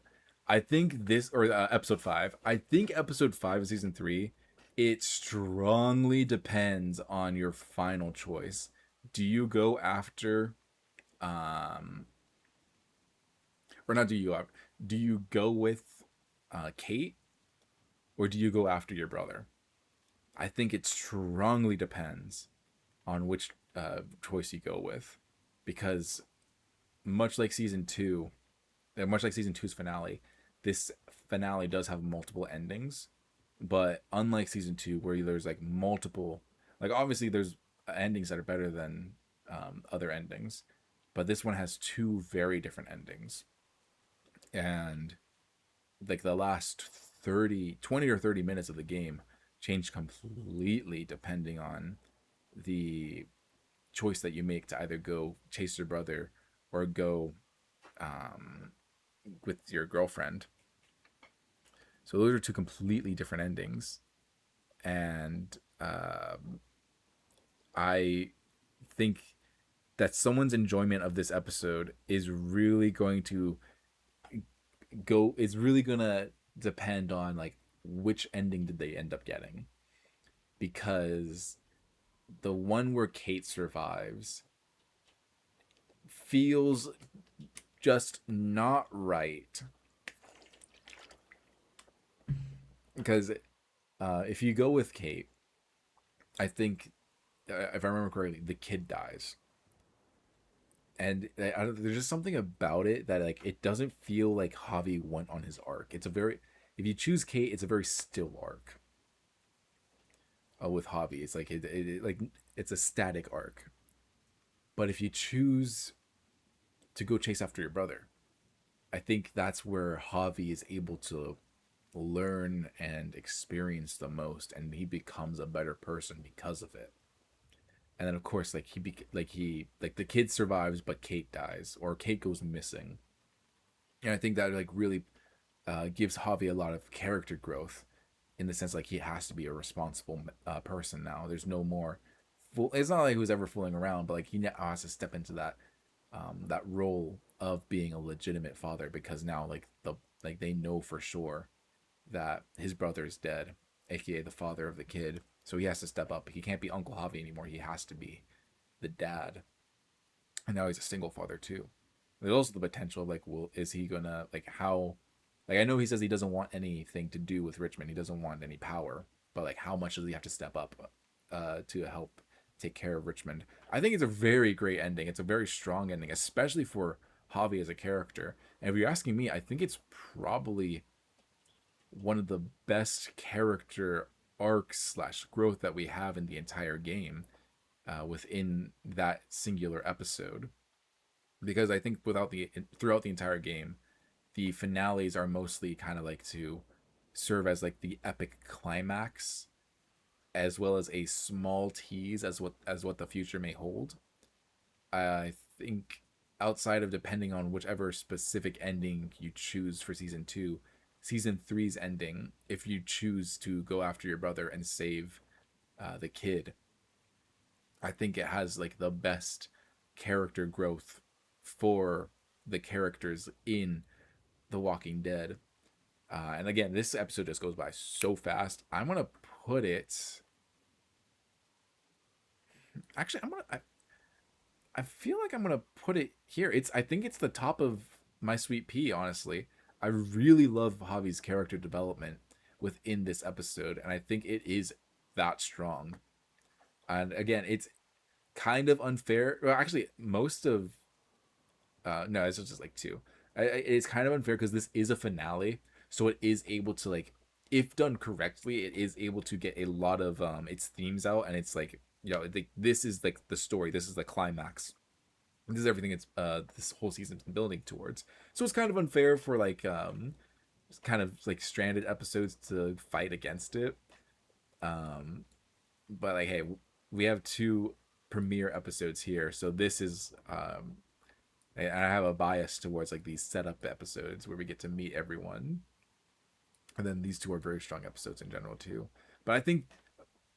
I think this or episode 5. I think episode 5 of season 3. It strongly depends on your final choice. Do you go after or not do you go with Kate, or do you go after your brother? I think it strongly depends on which choice you go with, because much like season 2, much like season two's finale, this finale does have multiple endings. But unlike season 2, where there's like multiple, like obviously there's endings that are better than other endings, but this one has 2 very different endings. And like the last 20 or 30 minutes of the game change completely depending on the choice that you make to either go chase your brother or go with your girlfriend. So those are 2 completely different endings. And I think that someone's enjoyment of this episode is really going to depend on like which ending did they end up getting. Because the one where Kate survives feels just not right. Because if you go with Kate, I think if I remember correctly, the kid dies, and there's just something about it that like it doesn't feel like Javi went on his arc. It's a very if you choose Kate, it's a very still arc. With Javi, it's like like it's a static arc. But if you choose to go chase after your brother, I think that's where Javi is able to learn and experience the most, and he becomes a better person because of it. And then of course, like the kid survives, but Kate dies or Kate goes missing, and I think that like really gives Javi a lot of character growth in the sense like he has to be a responsible person now. There's no more. It's not like he was ever fooling around, but like he now has to step into that role of being a legitimate father because now like they know for sure that his brother is dead, aka the father of the kid. So he has to step up. He can't be Uncle Javi anymore. He has to be the dad. And now he's a single father too. There's also the potential of like, well, is he gonna like how? Like I know he says he doesn't want anything to do with Richmond. He doesn't want any power. But like, how much does he have to step up to help take care of Richmond? I think it's a very great ending. It's a very strong ending, especially for Javi as a character. And if you're asking me, I think it's probably one of the best character arcs slash growth that we have in the entire game within that singular episode. Because I think throughout the entire game, the finales are mostly kind of like to serve as like the epic climax, as well as a small tease as what the future may hold. I think outside of depending on whichever specific ending you choose for season two, season three's ending, if you choose to go after your brother and save the kid, I think it has like the best character growth for the characters in The Walking Dead. And again, this episode just goes by so fast. I'm gonna put it. Actually, I feel like I'm gonna put it here. I think it's the top of my sweet pea. Honestly, I really love Javi's character development within this episode, and I think it is that strong. And again, it's kind of unfair. Well, actually, most of no, it's just like two. It's kind of unfair because this is a finale, so it is able to like, if done correctly, it is able to get a lot of its themes out, and it's like this is like the story. This is the climax. This is everything it's this whole season's been building towards. So it's kind of unfair for like kind of like stranded episodes to fight against it. Um, but like, hey, we have two premiere episodes here, so this is and I have a bias towards like these setup episodes where we get to meet everyone, and then these two are very strong episodes in general too. But I think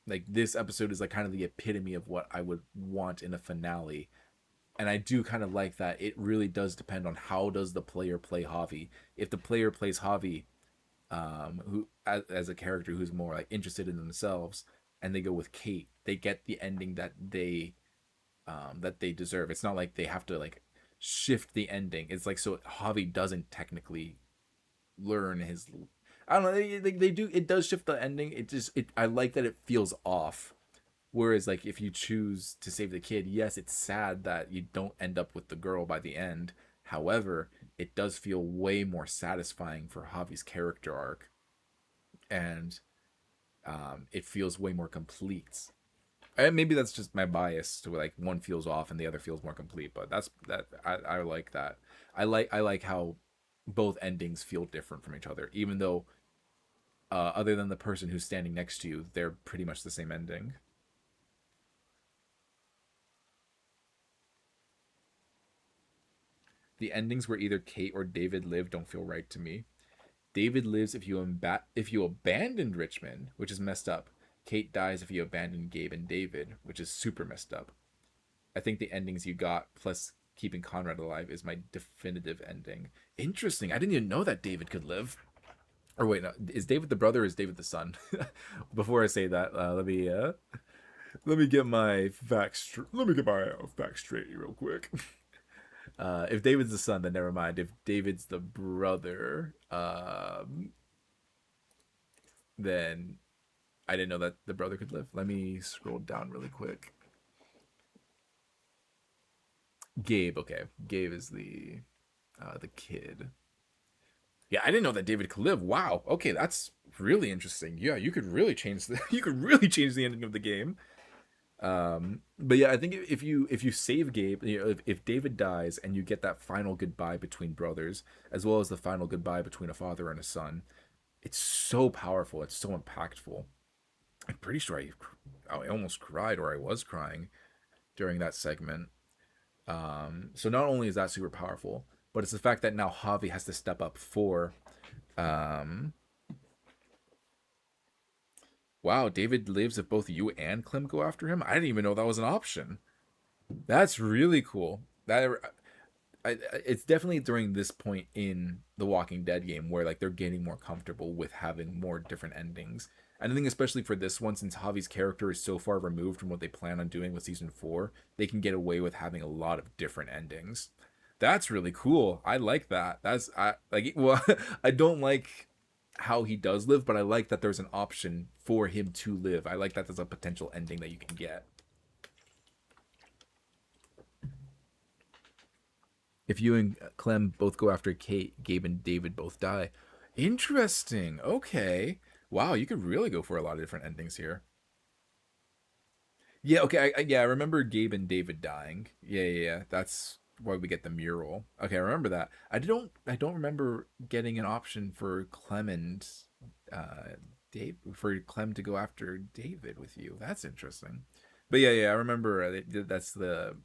like this episode is like kind of the epitome of what I would want in a finale, and I do kind of like that. It really does depend on how does the player play Javi. If the player plays Javi, who as a character who's more like interested in themselves, and they go with Kate, they get the ending that they deserve. It's not like they have to like shift the ending. It's like so Javi doesn't technically learn his. I don't know. They do. It does shift the ending. I like that it feels off. Whereas like if you choose to save the kid, yes, it's sad that you don't end up with the girl by the end. However, it does feel way more satisfying for Javi's character arc, and it feels way more complete. And maybe that's just my bias to like one feels off and the other feels more complete, but I like that. I like how both endings feel different from each other, even though other than the person who's standing next to you, they're pretty much the same ending. The endings where either Kate or David live don't feel right to me. David lives if you abandoned Richmond, which is messed up. Kate dies if you abandon Gabe and David, which is super messed up. I think the endings you got plus keeping Conrad alive is my definitive ending. Interesting. I didn't even know that David could live. Or wait, no, is David the brother or is David the son? Before I say that, let me get my facts straight real quick. If David's the son, then never mind. If David's the brother, then I didn't know that the brother could live. Let me scroll down really quick. Gabe. Okay, Gabe is the kid. Yeah, I didn't know that David could live. Wow. Okay, that's really interesting. Yeah, you could really change the you could really change the ending of the game. But yeah, I think if you save Gabe, if David dies and you get that final goodbye between brothers, as well as the final goodbye between a father and a son, it's so powerful. It's so impactful. I'm pretty sure I almost cried, or I was crying during that segment. So not only is that super powerful, but it's the fact that now Javi has to step up for. Um, wow, David lives if both you and Clem go after him. I didn't even know that was an option. That's really cool. It's definitely during this point in the Walking Dead game where like they're getting more comfortable with having more different endings. And I think especially for this one, since Javi's character is so far removed from what they plan on doing with season 4, they can get away with having a lot of different endings. That's really cool. I like that. That's I like well I don't like how he does live, but I like that there's an option for him to live. I like that there's a potential ending that you can get. If you and Clem both go after Kate, Gabe and David both die. Interesting. Okay. Wow, you could really go for a lot of different endings here. Yeah, okay. Yeah, I remember Gabe and David dying. Yeah. That's why we get the mural. Okay, I remember that. I don't remember getting an option for Clem and Dave for Clem to go after David with you. That's interesting. But yeah, I remember that's the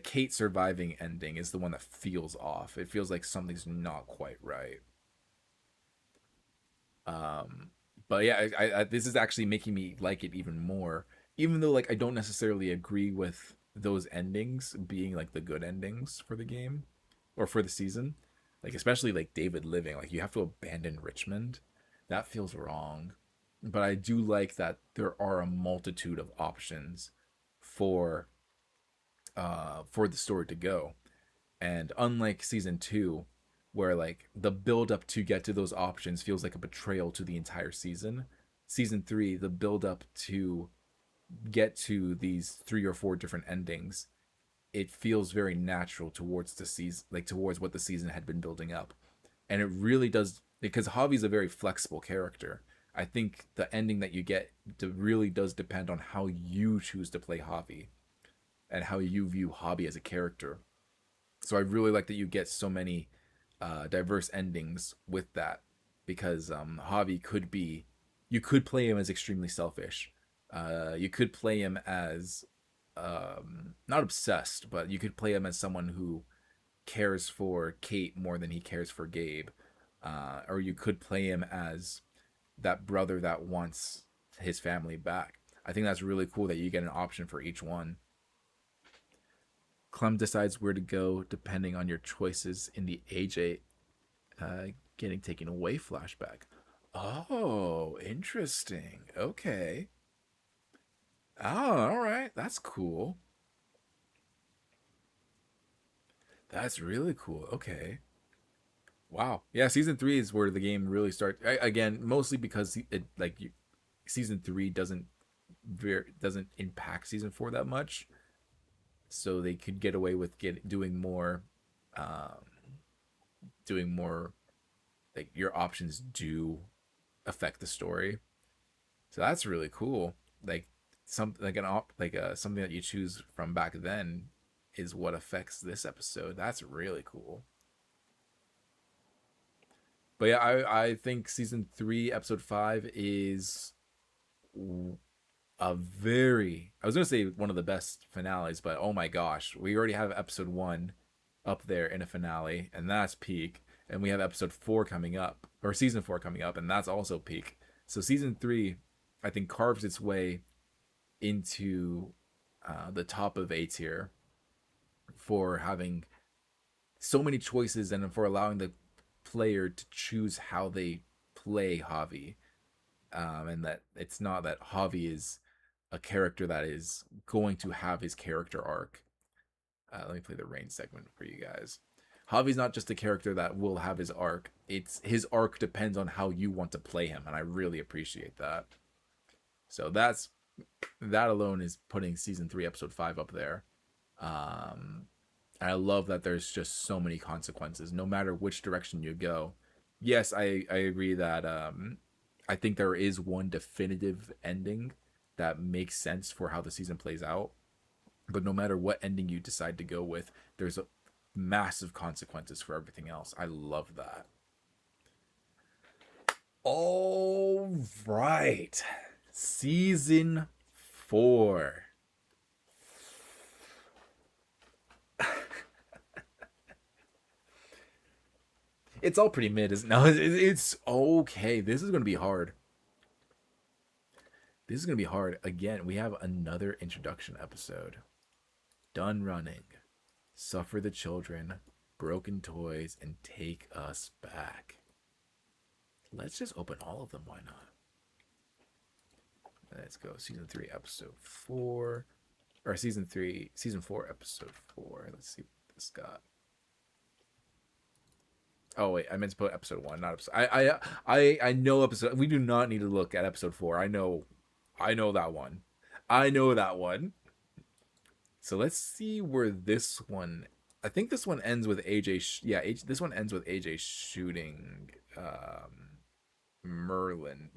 Kate surviving ending is the one that feels off. It feels like something's not quite right. Um, but yeah, this is actually making me like it even more, even though like I don't necessarily agree with those endings being like the good endings for the game or for the season. Like especially like David living, like you have to abandon Richmond. That feels wrong. But I do like that there are a multitude of options for for the story to go. And unlike season 2, where like the build up to get to those options feels like a betrayal to the entire season, season 3, the build up to get to these 3 or 4 different endings, it feels very natural towards the season, like towards what the season had been building up. And it really does, because Javi's a very flexible character. I think the ending that you get really does depend on how you choose to play Javi and how you view Javi as a character. So I really like that you get so many diverse endings with that, because Javi could be, you could play him as extremely selfish. You could play him as not obsessed, but you could play him as someone who cares for Kate more than he cares for Gabe, or you could play him as that brother that wants his family back. I think that's really cool that you get an option for each one. Clem decides where to go depending on your choices in the AJ getting taken away flashback. Oh, interesting. Okay. Oh, all right. That's cool. That's really cool. Okay. Wow. Yeah, season 3 is where the game really starts. Again, mostly because season 3 doesn't impact season 4 that much, so they could get away with um, doing more. Like your options do affect the story, so that's really cool. Like something that you choose from back then is what affects this episode. That's really cool. But yeah, I think season 3, episode 5 is a very, I was gonna say one of the best finales, but oh my gosh, we already have episode 1 up there in a finale, and that's peak. And we have episode 4 coming up, or season 4 coming up, and that's also peak. So season 3, I think, carves its way into the top of A tier for having so many choices and for allowing the player to choose how they play Javi, and that it's not that Javi is a character that is going to have his character arc. Let me play the rain segment for you guys. Javi's not just a character that will have his arc. It's his arc depends on how you want to play him, and I really appreciate that. So that alone is putting season 3, episode 5 up there. Um, and I love that there's just so many consequences, no matter which direction you go. Yes, I agree that I think there is one definitive ending that makes sense for how the season plays out. But no matter what ending you decide to go with, there's a massive consequences for everything else. I love that. All right. Season 4. It's all pretty mid. No, it's okay. This is going to be hard. This is going to be hard. Again, we have another introduction episode. Done running. Suffer the children. Broken toys. And take us back. Let's just open all of them. Why not? Let's go. Season 3, episode 4. Or season 4, episode 4. Let's see what this got. Oh wait, I meant to put episode 1, not episode. I know episode. We do not need to look at episode 4. I know that one. I know that one. So let's see where this one. I think this one ends with AJ. This one ends with AJ shooting Merlin.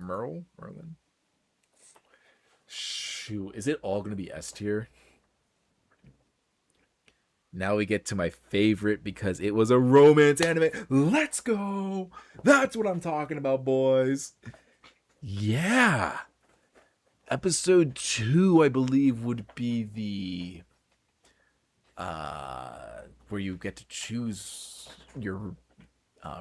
Shoot, is it all gonna be S tier? Now we get to my favorite because it was a romance anime. Let's go. That's what I'm talking about, boys. Yeah. Episode 2, I believe, would be the where you get to choose your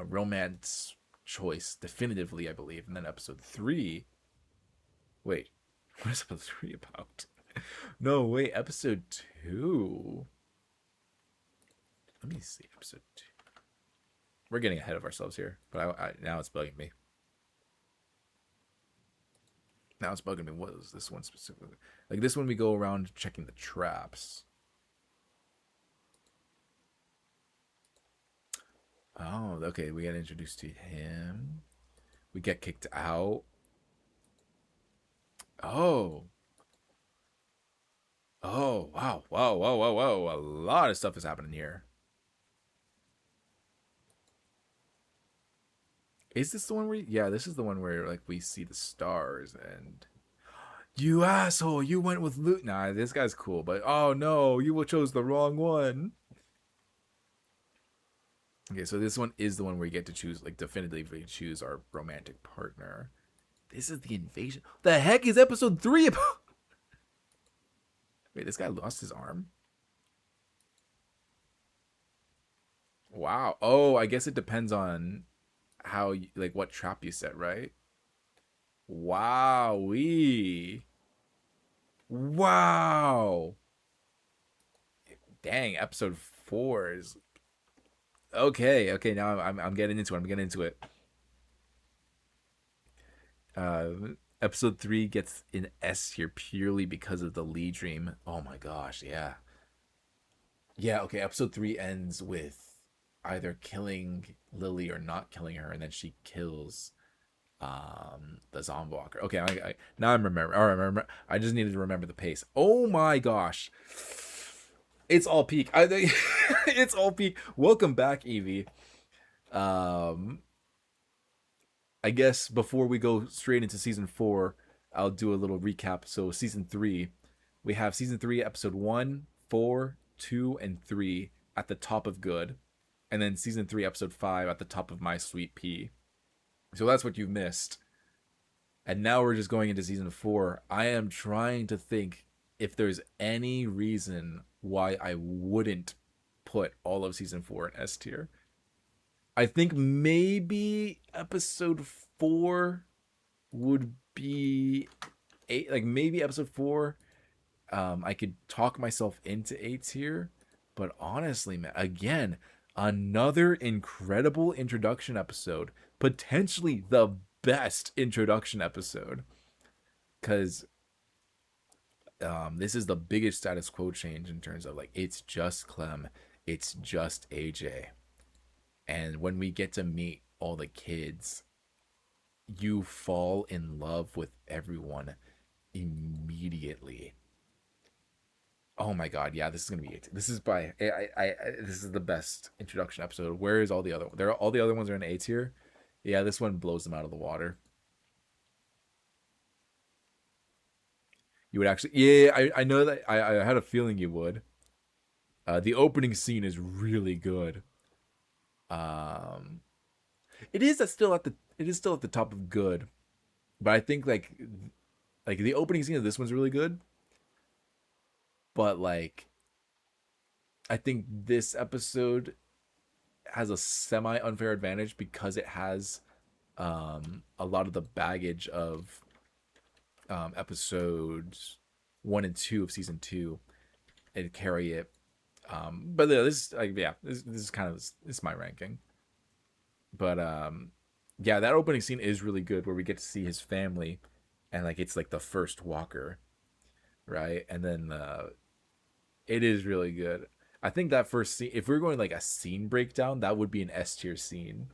romance choice definitively, I believe. And then episode 3. Wait, what is episode 3 about? No, wait, episode 2. Let me see episode 2. We're getting ahead of ourselves here, but now it's bugging me. Now it's bugging me. What is this one specifically? Like this one, we go around checking the traps. Oh, okay. We get introduced to him. We get kicked out. Oh. Oh, wow. Whoa. A lot of stuff is happening here. Is this the one where... Yeah, this is the one where, like, we see the stars and... You asshole, you went with Luke. Nah, this guy's cool, but... Oh, no, you chose the wrong one. Okay, so this one is the one where you get to choose, like, definitively choose our romantic partner. This is the invasion. The heck is episode 3 about? Wait, this guy lost his arm? Wow. Oh, I guess it depends on how, like, what trap you set, right? Wowee. Wow. Dang, episode 4 is... Okay, now I'm getting into it. Episode 3 gets an S here purely because of the Lee dream. Oh my gosh, yeah. Yeah, okay, episode 3 ends with either killing Lily or not killing her, and then she kills the Zombwalker. Okay, now I'm remember. All right, remember. I just needed to remember the pace. Oh my gosh. It's all peak. It's all peak. Welcome back, Eevee. I guess before we go straight into season 4, I'll do a little recap. So season 3, we have season 3, episode 1, 4, 2, and 3 at the top of good. And then season 3, episode 5 at the top of My Sweet Pea. So that's what you've missed. And now we're just going into season 4. I am trying to think if there's any reason why I wouldn't put all of season 4 in S tier. I think maybe episode 4 would be 8. Like maybe episode 4, I could talk myself into 8 tier. But honestly, man, again, another incredible introduction episode. Potentially the best introduction episode. Because this is the biggest status quo change in terms of like, it's just Clem. It's just AJ. And when we get to meet all the kids, you fall in love with everyone immediately. Oh my god, yeah, this is gonna be it. This is by this is the best introduction episode. Where is all the other? There, all the other ones are in A tier. Yeah, this one blows them out of the water. You would actually, yeah, I know that I had a feeling you would. The opening scene is really good. Um, it is still at the it is still at the top of good, but I think like the opening scene of this one's really good. But like I think this episode has a semi unfair advantage because it has a lot of the baggage of episodes 1 and 2 of season 2 and carry it. But this, like, yeah, this is kind of this is my ranking. But yeah, that opening scene is really good where we get to see his family, and like it's like the first Walker, right? And then it is really good. I think that first scene, if we're going like a scene breakdown, that would be an S tier scene.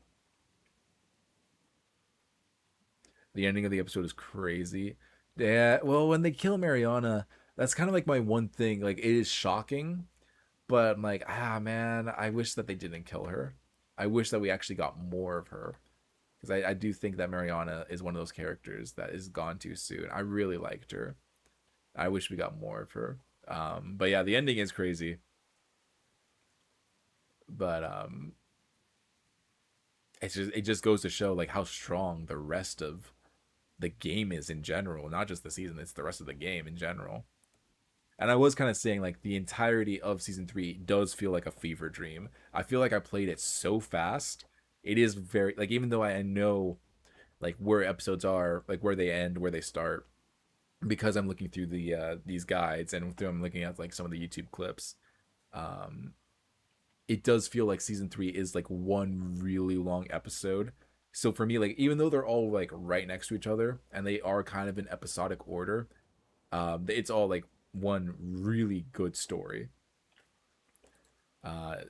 The ending of the episode is crazy. Yeah, well, when they kill Mariana, that's kind of like my one thing. Like, it is shocking, but I'm like, ah, man, I wish that they didn't kill her. I wish that we actually got more of her. Because I do think that Mariana is one of those characters that is gone too soon. I really liked her. I wish we got more of her. But yeah, the ending is crazy. But it just goes to show like how strong the rest of the game is in general, not just the season. It's the rest of the game in general. And I was kind of saying like the entirety of season 3 does feel like a fever dream. I feel like I played it so fast. It is very like even though I know like where episodes are, like where they end, where they start, because I'm looking through these guides and through I'm looking at like some of the YouTube clips. Um, it does feel like season 3 is like one really long episode. So for me, like even though they're all like right next to each other and they are kind of in episodic order, it's all like one really good story.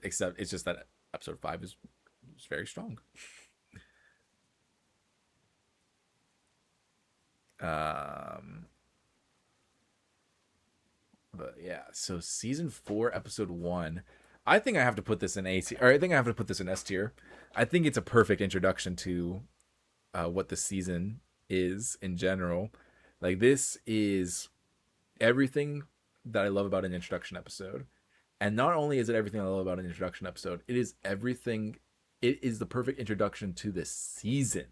Except it's just that episode 5 is very strong. Um, but yeah, so season 4, episode 1. I think I have to put this in A tier, or I think I have to put this in S tier. I think it's a perfect introduction to what the season is in general. Like this is everything that I love about an introduction episode. And not only is it everything I love about an introduction episode, it is everything. It is the perfect introduction to this season.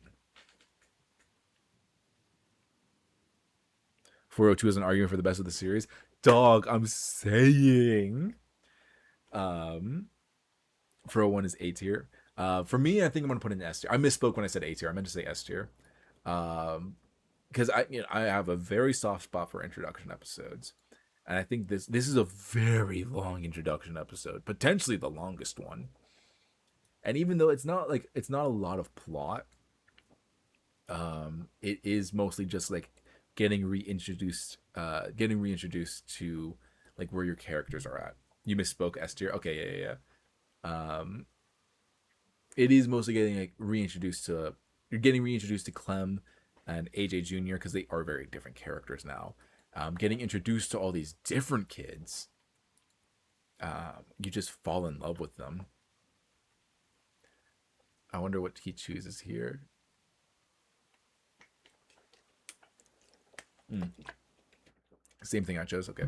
402 is an argument for the best of the series. Dog, I'm saying. Um, 401 is A tier. For me, I think I'm gonna put in S tier. I misspoke when I said A tier. I meant to say S tier. Because I have a very soft spot for introduction episodes, and I think this is a very long introduction episode, potentially the longest one. And even though it's not a lot of plot, it is mostly just like getting reintroduced to like where your characters are at. You misspoke, S tier. Okay, yeah. It is mostly getting like reintroduced to you're getting reintroduced to Clem and AJ Jr. because they are very different characters now. Getting introduced to all these different kids, you just fall in love with them. I wonder what he chooses here. Same thing I chose. Okay,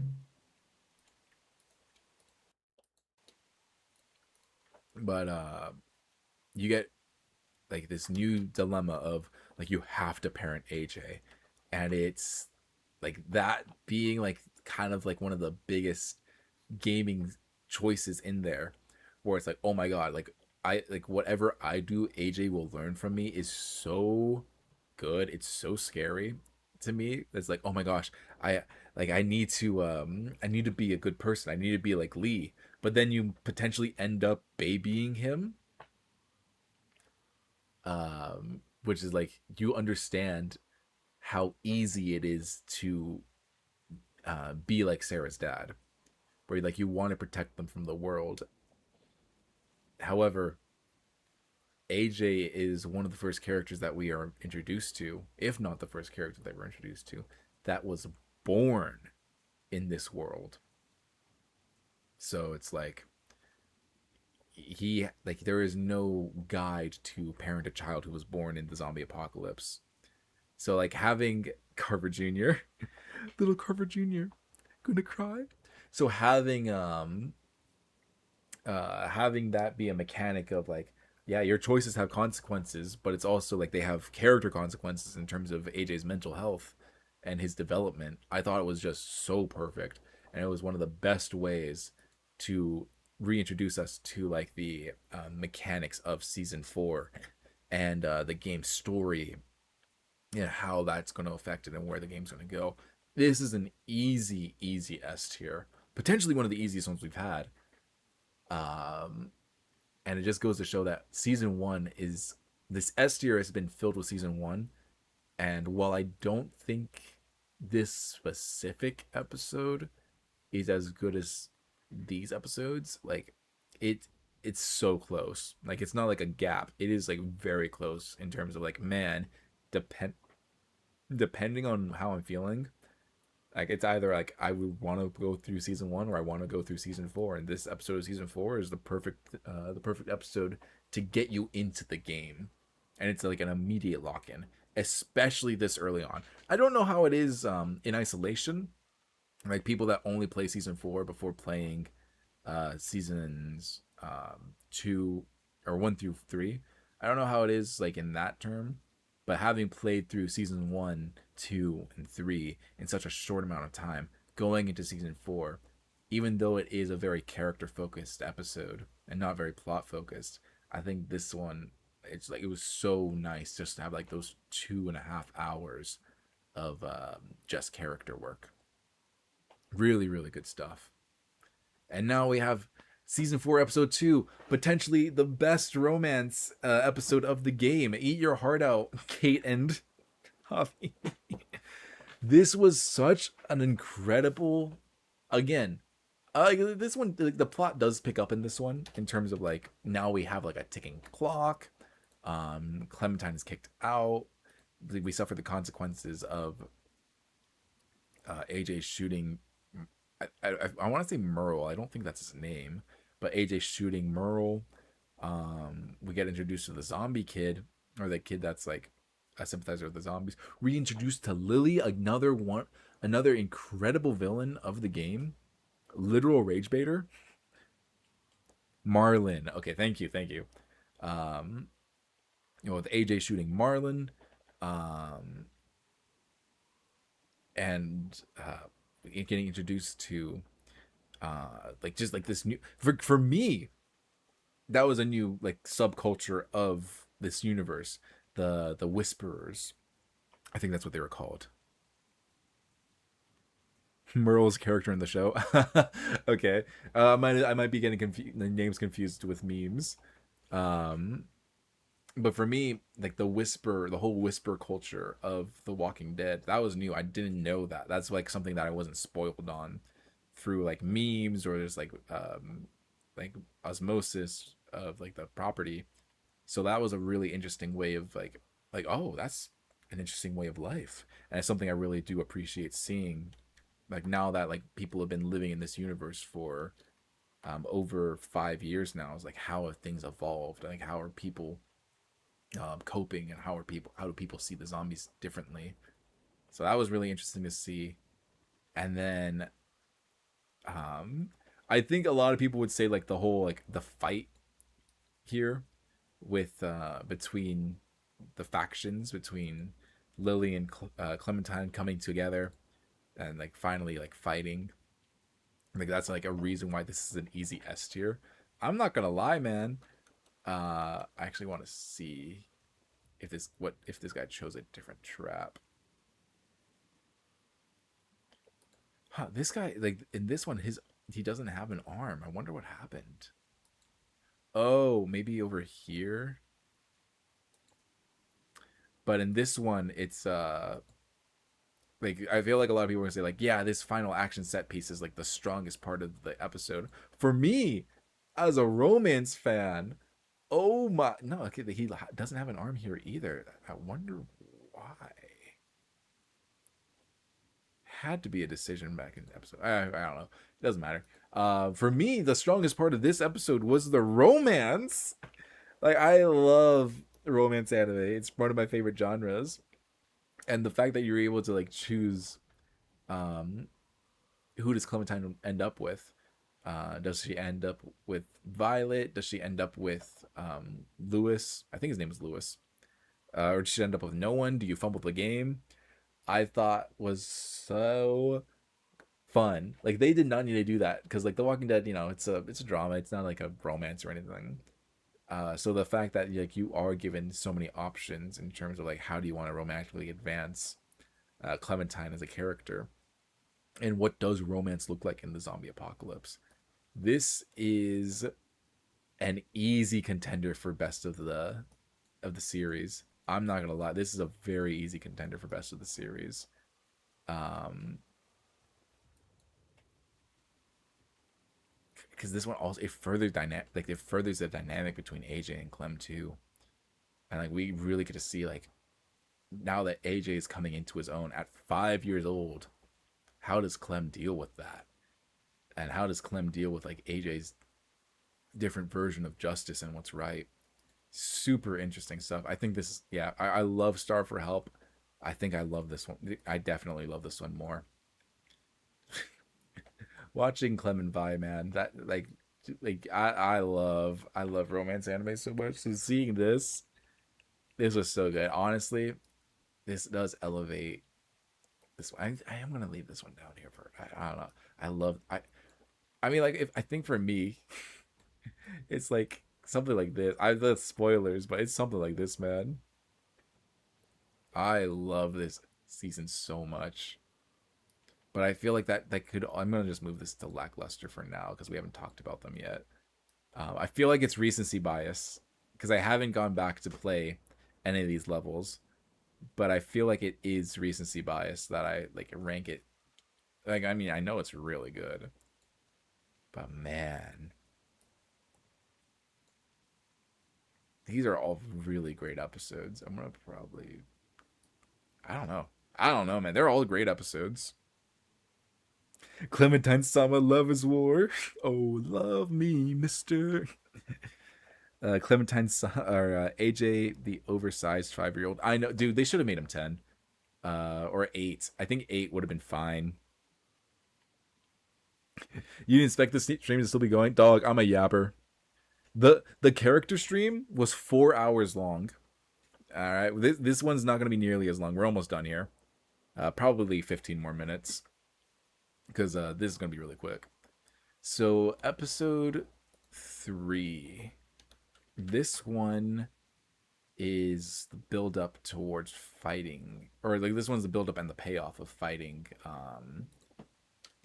but you get like this new dilemma of like you have to parent AJ, and it's like that being like kind of like one of the biggest gaming choices in there, where it's like, oh my god, like I like whatever I do, AJ will learn from me is so good. It's so scary to me. It's like, oh my gosh, I I need to be a good person. I need to be like Lee. But then you potentially end up babying him, which is like you understand how easy it is to be like Sarah's dad, where like you want to protect them from the world. However, AJ is one of the first characters that we are introduced to, if not the first character that we're introduced to, that was born in this world. So it's like he like there is no guide to parent a child who was born in the zombie apocalypse. So like having Carver Jr. little Carver Jr. gonna cry. So having that be a mechanic of like, yeah, your choices have consequences, but it's also like they have character consequences in terms of AJ's mental health and his development. I thought it was just so perfect, and it was one of the best ways to reintroduce us to like the mechanics of season 4 and the game's story and how that's going to affect it and where the game's going to go. This is an easy S tier, potentially one of the easiest ones we've had. Um, and it just goes to show that season 1 is this S tier has been filled with season 1, and while I don't think this specific episode is as good as these episodes, like it it's so close. Like it's not like a gap. It is like very close in terms of like, man, depend depending on how I'm feeling, like it's either like I would want to go through season 1 or I want to go through season 4, and this episode of season 4 is the perfect episode to get you into the game, and it's like an immediate lock in, especially this early on. I don't know how it is in isolation, like people that only play season 4 before playing seasons 2 or 1 through 3. I don't know how it is like in that term, but having played through season 1, 2, and 3 in such a short amount of time, going into season 4, even though it is a very character focused episode and not very plot focused, I think this one, it's like it was so nice just to have like those 2.5 hours of just character work. Really, really good stuff. And now we have season 4, episode 2, potentially the best romance episode of the game. Eat your heart out, Kate and Javi. This was such an incredible, again, this one, the plot does pick up in this one in terms of like, now we have like a ticking clock. Clementine is kicked out. We suffer the consequences of AJ shooting. I want to say Merle. I don't think that's his name, but AJ shooting Merle. We get introduced to the zombie kid, or the kid that's like a sympathizer of the zombies. Reintroduced to Lily, another incredible villain of the game, literal rage baiter. Marlin. Okay, thank you. Um, with AJ shooting Marlin, um, and getting introduced to like just like this new for me, that was a new like subculture of this universe, the Whisperers. I think that's what they were called. Merle's character in the show. Okay, I might be getting the names confused with memes. Um, but for me, like the whole whisper culture of The Walking Dead, that was new. I didn't know that. That's like something that I wasn't spoiled on through like memes or just like osmosis of like the property. So that was a really interesting way of like, oh, that's an interesting way of life, and it's something I really do appreciate seeing. Like now that like people have been living in this universe for over 5 years now, is like how have things evolved? Like how are people coping, and how do people see the zombies differently? So that was really interesting to see. And then I think a lot of people would say like the whole like the fight here with between the factions, between Lily and Clementine coming together and like finally like fighting, like that's like a reason why this is an easy S tier. I'm not gonna lie, man. I actually want to see if this guy chose a different trap. Huh, this guy, like in this one, he doesn't have an arm. I wonder what happened. Oh, maybe over here. But in this one, it's like I feel like a lot of people are gonna say like, yeah, this final action set piece is like the strongest part of the episode. For me, as a romance fan, oh my, no, okay, he doesn't have an arm here either. I wonder why. had to be a decision back in the episode. I don't know. It doesn't matter. For me, the strongest part of this episode was the romance. Like, I love romance anime. It's one of my favorite genres. And the fact that you're able to like choose um who does Clementine end up with? Does she end up with Violet? Does she end up with Lewis? I think his name is Lewis. Or does she end up with no one? Do you fumble the game? I thought was so fun. Like, they did not need to do that because like The Walking Dead, it's a drama. It's not like a romance or anything. So the fact that like you are given so many options in terms of like how do you want to romantically advance Clementine as a character, and what does romance look like in the zombie apocalypse? This is an easy contender for best of the series. I'm not gonna lie, this is a very easy contender for best of the series. Um, because this one also it furthers the dynamic between AJ and Clem too, and like we really get to see like now that AJ is coming into his own at 5 years old, how does Clem deal with that, and how does Clem deal with like AJ's different version of justice and what's right? Super interesting stuff. I think this, yeah, I love Star for Help. I think I love this one. I definitely love this one more. Watching Clem and Vi, man, that like I love romance anime so much. So seeing this was so good. Honestly, this does elevate this one. I am gonna leave this one down here for I don't know. I mean, like, if I think for me, it's like something like this. I love spoilers, but it's something like this, man. I love this season so much. But I feel like that could. I'm gonna just move this to lackluster for now because we haven't talked about them yet. I feel like it's recency bias because I haven't gone back to play any of these levels, but I feel like it is recency bias that I like rank it. Like, I mean, I know it's really good, but man, these are all really great episodes. I'm gonna probably. I don't know. I don't know, man. They're all great episodes. Clementine Sama Love is War. Oh, love me, mister. Clementine or AJ, the oversized 5-year-old. I know, dude, they should have made him 10. Or 8. I think 8 would have been fine. You didn't expect the stream to still be going? Dog, I'm a yapper. The character stream was 4 hours long. Alright, this one's not going to be nearly as long. We're almost done here. Probably 15 more minutes. Because this is going to be really quick. So, episode 3. This one is the build up towards fighting, or like this one's the build up and the payoff of fighting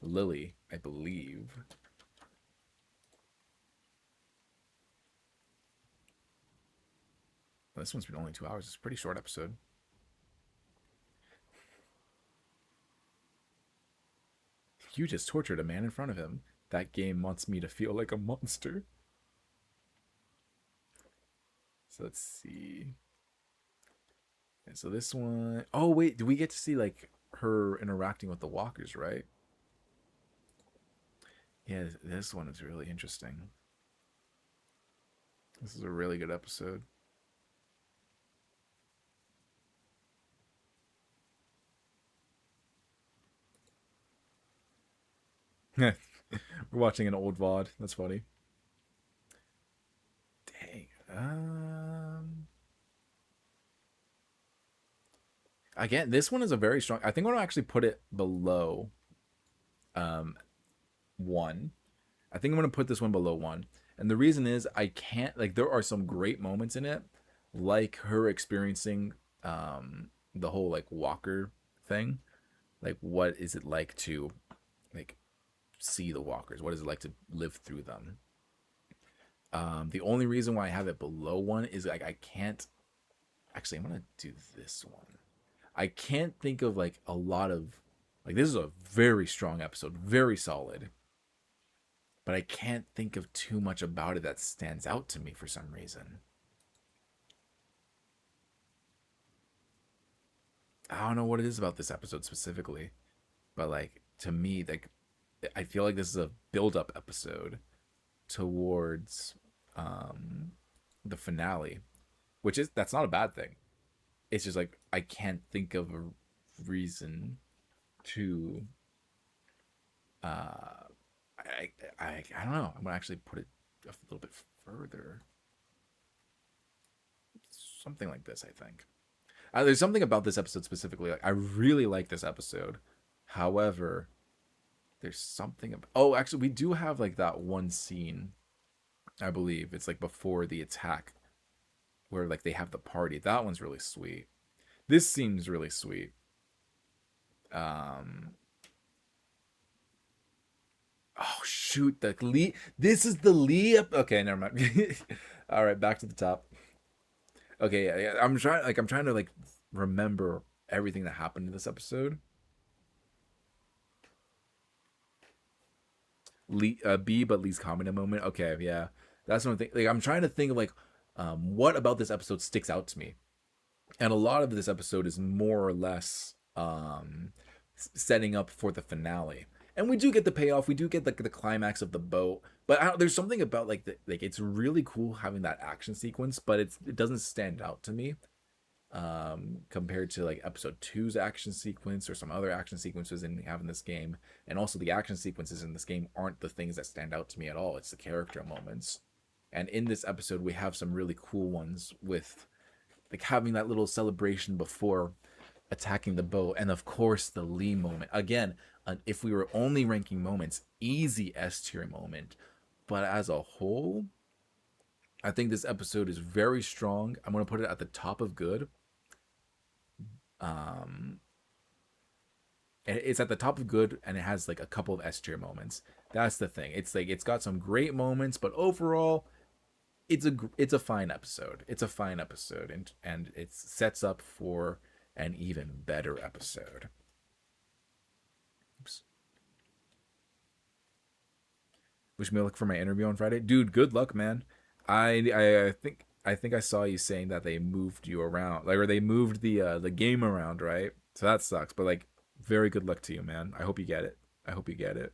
Lily, I believe. This one's been only 2 hours. It's a pretty short episode. You just tortured a man in front of him. That game wants me to feel like a monster. So let's see. And so this one, oh wait, do we get to see like her interacting with the walkers, right? Yeah, this one is really interesting. This is a really good episode. We're watching an old VOD. That's funny. Dang. Again, this one is a very strong. I think I'm gonna actually put it below 1. I think I'm gonna put this one below 1. And the reason is I can't, like, there are some great moments in it, like her experiencing the whole like walker thing. Like, what is it like to like see the walkers? What is it like to live through them? The only reason why I have it below 1 is like I can't. Actually, I'm gonna do this one. I can't think of like a lot of like, this is a very strong episode, very solid. But I can't think of too much about it that stands out to me for some reason. I don't know what it is about this episode specifically, But like to me, like I feel like this is a build up episode towards um the finale, which is that's not a bad thing. It's just like I can't think of a reason to uh I don't know. I'm gonna actually put it a little bit further. Something like this, I think. There's something about this episode specifically. Like I really like this episode. However, there's something about. Oh, actually, we do have like that one scene. I believe it's like before the attack, where like they have the party. That one's really sweet. This seems really sweet. Um. Oh shoot, the Lee. This is the Lee. Okay, never mind. All right, back to the top. Okay, yeah, I'm trying to like remember everything that happened in this episode. Lee, B, but Lee's comment moment. Okay, yeah, that's one thing. Like I'm trying to think of like, what about this episode sticks out to me, and a lot of this episode is more or less setting up for the finale. And we do get the payoff. We do get like the climax of the boat. But there's something about like like it's really cool having that action sequence, but it doesn't stand out to me compared to like episode two's action sequence or some other action sequences in having this game. And also the action sequences in this game aren't the things that stand out to me at all. It's the character moments. And in this episode, we have some really cool ones with like having that little celebration before attacking the boat, and of course the Lee moment. Again, if we were only ranking moments, easy S tier moment. But as a whole, I think this episode is very strong. I'm gonna put it at the top of good. Um, it's at the top of good, and it has like a couple of S tier moments. That's the thing. It's like it's got some great moments, but overall, it's a fine episode. It's a fine episode, and it sets up for an even better episode. Oops. Wish me luck for my interview on Friday, dude. Good luck, man. I think I saw you saying that they moved you around, like, or they moved the game around, right? So that sucks. But like, very good luck to you, man. I hope you get it. I hope you get it.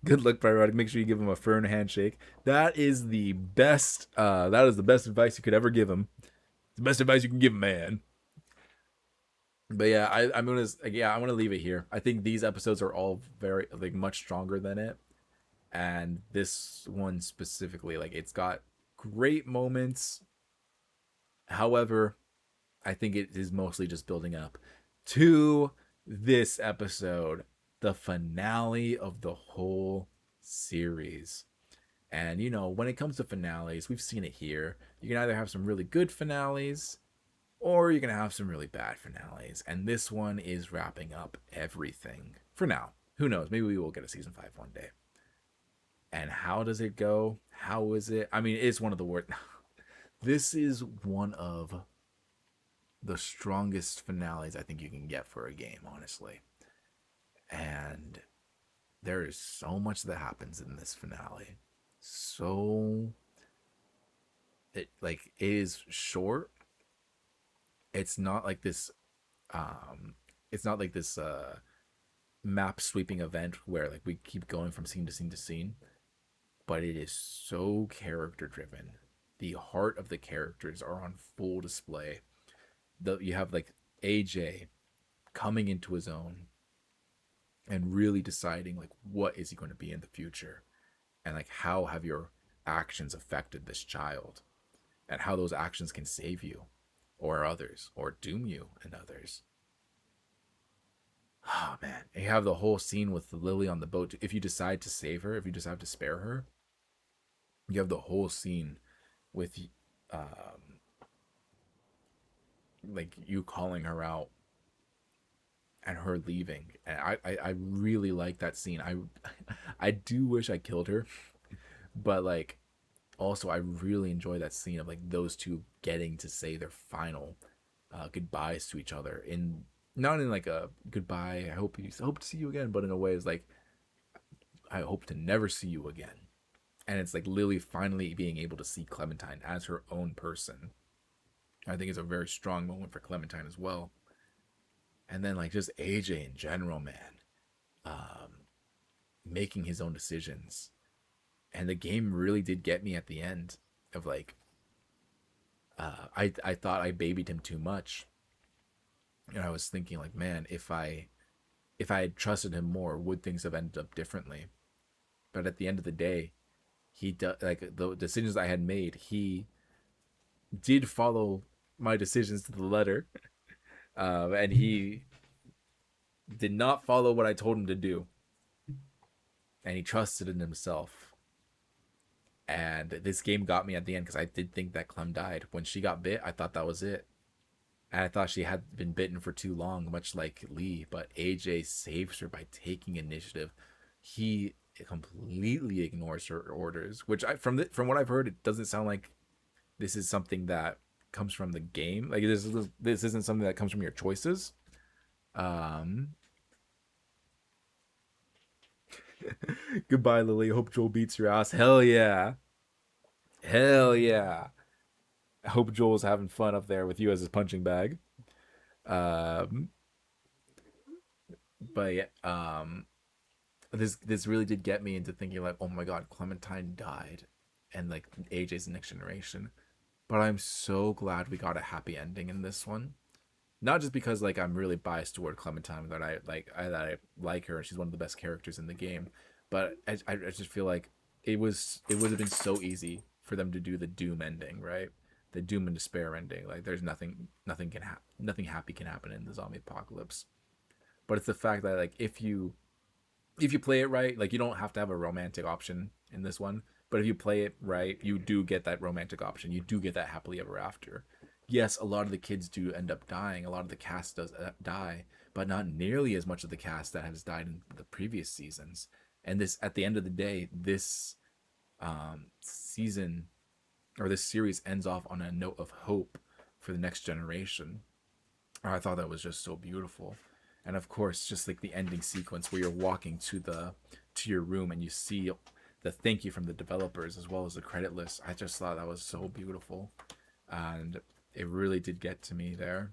Good luck, Pyrotic. Make sure you give him a firm handshake. That is the best. That is the best advice you could ever give him. It's the best advice you can give a man. But yeah, I'm gonna yeah, I want to leave it here. I think these episodes are all very like much stronger than it, and this one specifically, like it's got great moments. However, I think it is mostly just building up to this episode, the finale of the whole series. And you know, when it comes to finales, we've seen it here. You can either have some really good finales or you're going to have some really bad finales. And this one is wrapping up everything for now. Who knows? Maybe we will get a season 5 one day. And how does it go? How is it? I mean, it's one of the worst. This is one of the strongest finales I think you can get for a game, honestly. And there is so much that happens in this finale. So it is short. It's not like this it's not like this map sweeping event where like we keep going from scene to scene to scene, but it is so character driven. The heart of the characters are on full display. You have like AJ coming into his own and really deciding like what is he going to be in the future, and like how have your actions affected this child, and how those actions can save you or others or doom you and others. Oh man, and you have the whole scene with Lily on the boat. If you decide to save her, if you decide to spare her, you have the whole scene with um like you calling her out and her leaving. And I really like that scene. I do wish I killed her, but like also I really enjoy that scene of like those two getting to say their final goodbyes to each other, in not in like a goodbye, I hope to see you again, but in a way it's like I hope to never see you again. And it's like Lily finally being able to see Clementine as her own person, I think it's a very strong moment for Clementine as well. And then like just AJ in general, man, um, making his own decisions. And the game really did get me at the end of like, I thought I babied him too much, and I was thinking like, man, if I had trusted him more, would things have ended up differently? But at the end of the day, like the decisions I had made, he did follow my decisions to the letter, and he did not follow what I told him to do, and he trusted in himself. And this game got me at the end because I did think that Clem died when she got bit. I thought that was it, and I thought she had been bitten for too long, much like Lee. But AJ saves her by taking initiative. He completely ignores her orders, which from what I've heard, it doesn't sound like this is something that comes from the game. Like this isn't something that comes from your choices. Um, Goodbye, Lily. Hope Joel beats your ass. Hell yeah. Hell yeah. I hope Joel's having fun up there with you as his punching bag. Um, but yeah, this really did get me into thinking like, oh my god, Clementine died, and like AJ's the next generation. But I'm so glad we got a happy ending in this one. Not just because like I'm really biased toward Clementine, that I like her and she's one of the best characters in the game, but I just feel like it would have been so easy for them to do the doom ending, right? The doom and despair ending. Like there's nothing happy can happen in the zombie apocalypse. But it's the fact that like if you play it right, like you don't have to have a romantic option in this one, but if you play it right, you do get that romantic option. You do get that happily ever after. Yes, a lot of the kids do end up dying. A lot of the cast does die, but not nearly as much of the cast that has died in the previous seasons. And this, at the end of the day, this season or this series ends off on a note of hope for the next generation. I thought that was just so beautiful. And of course, just like the ending sequence where you're walking to your room and you see the thank you from the developers as well as the credit list. I just thought that was so beautiful, and it really did get to me there.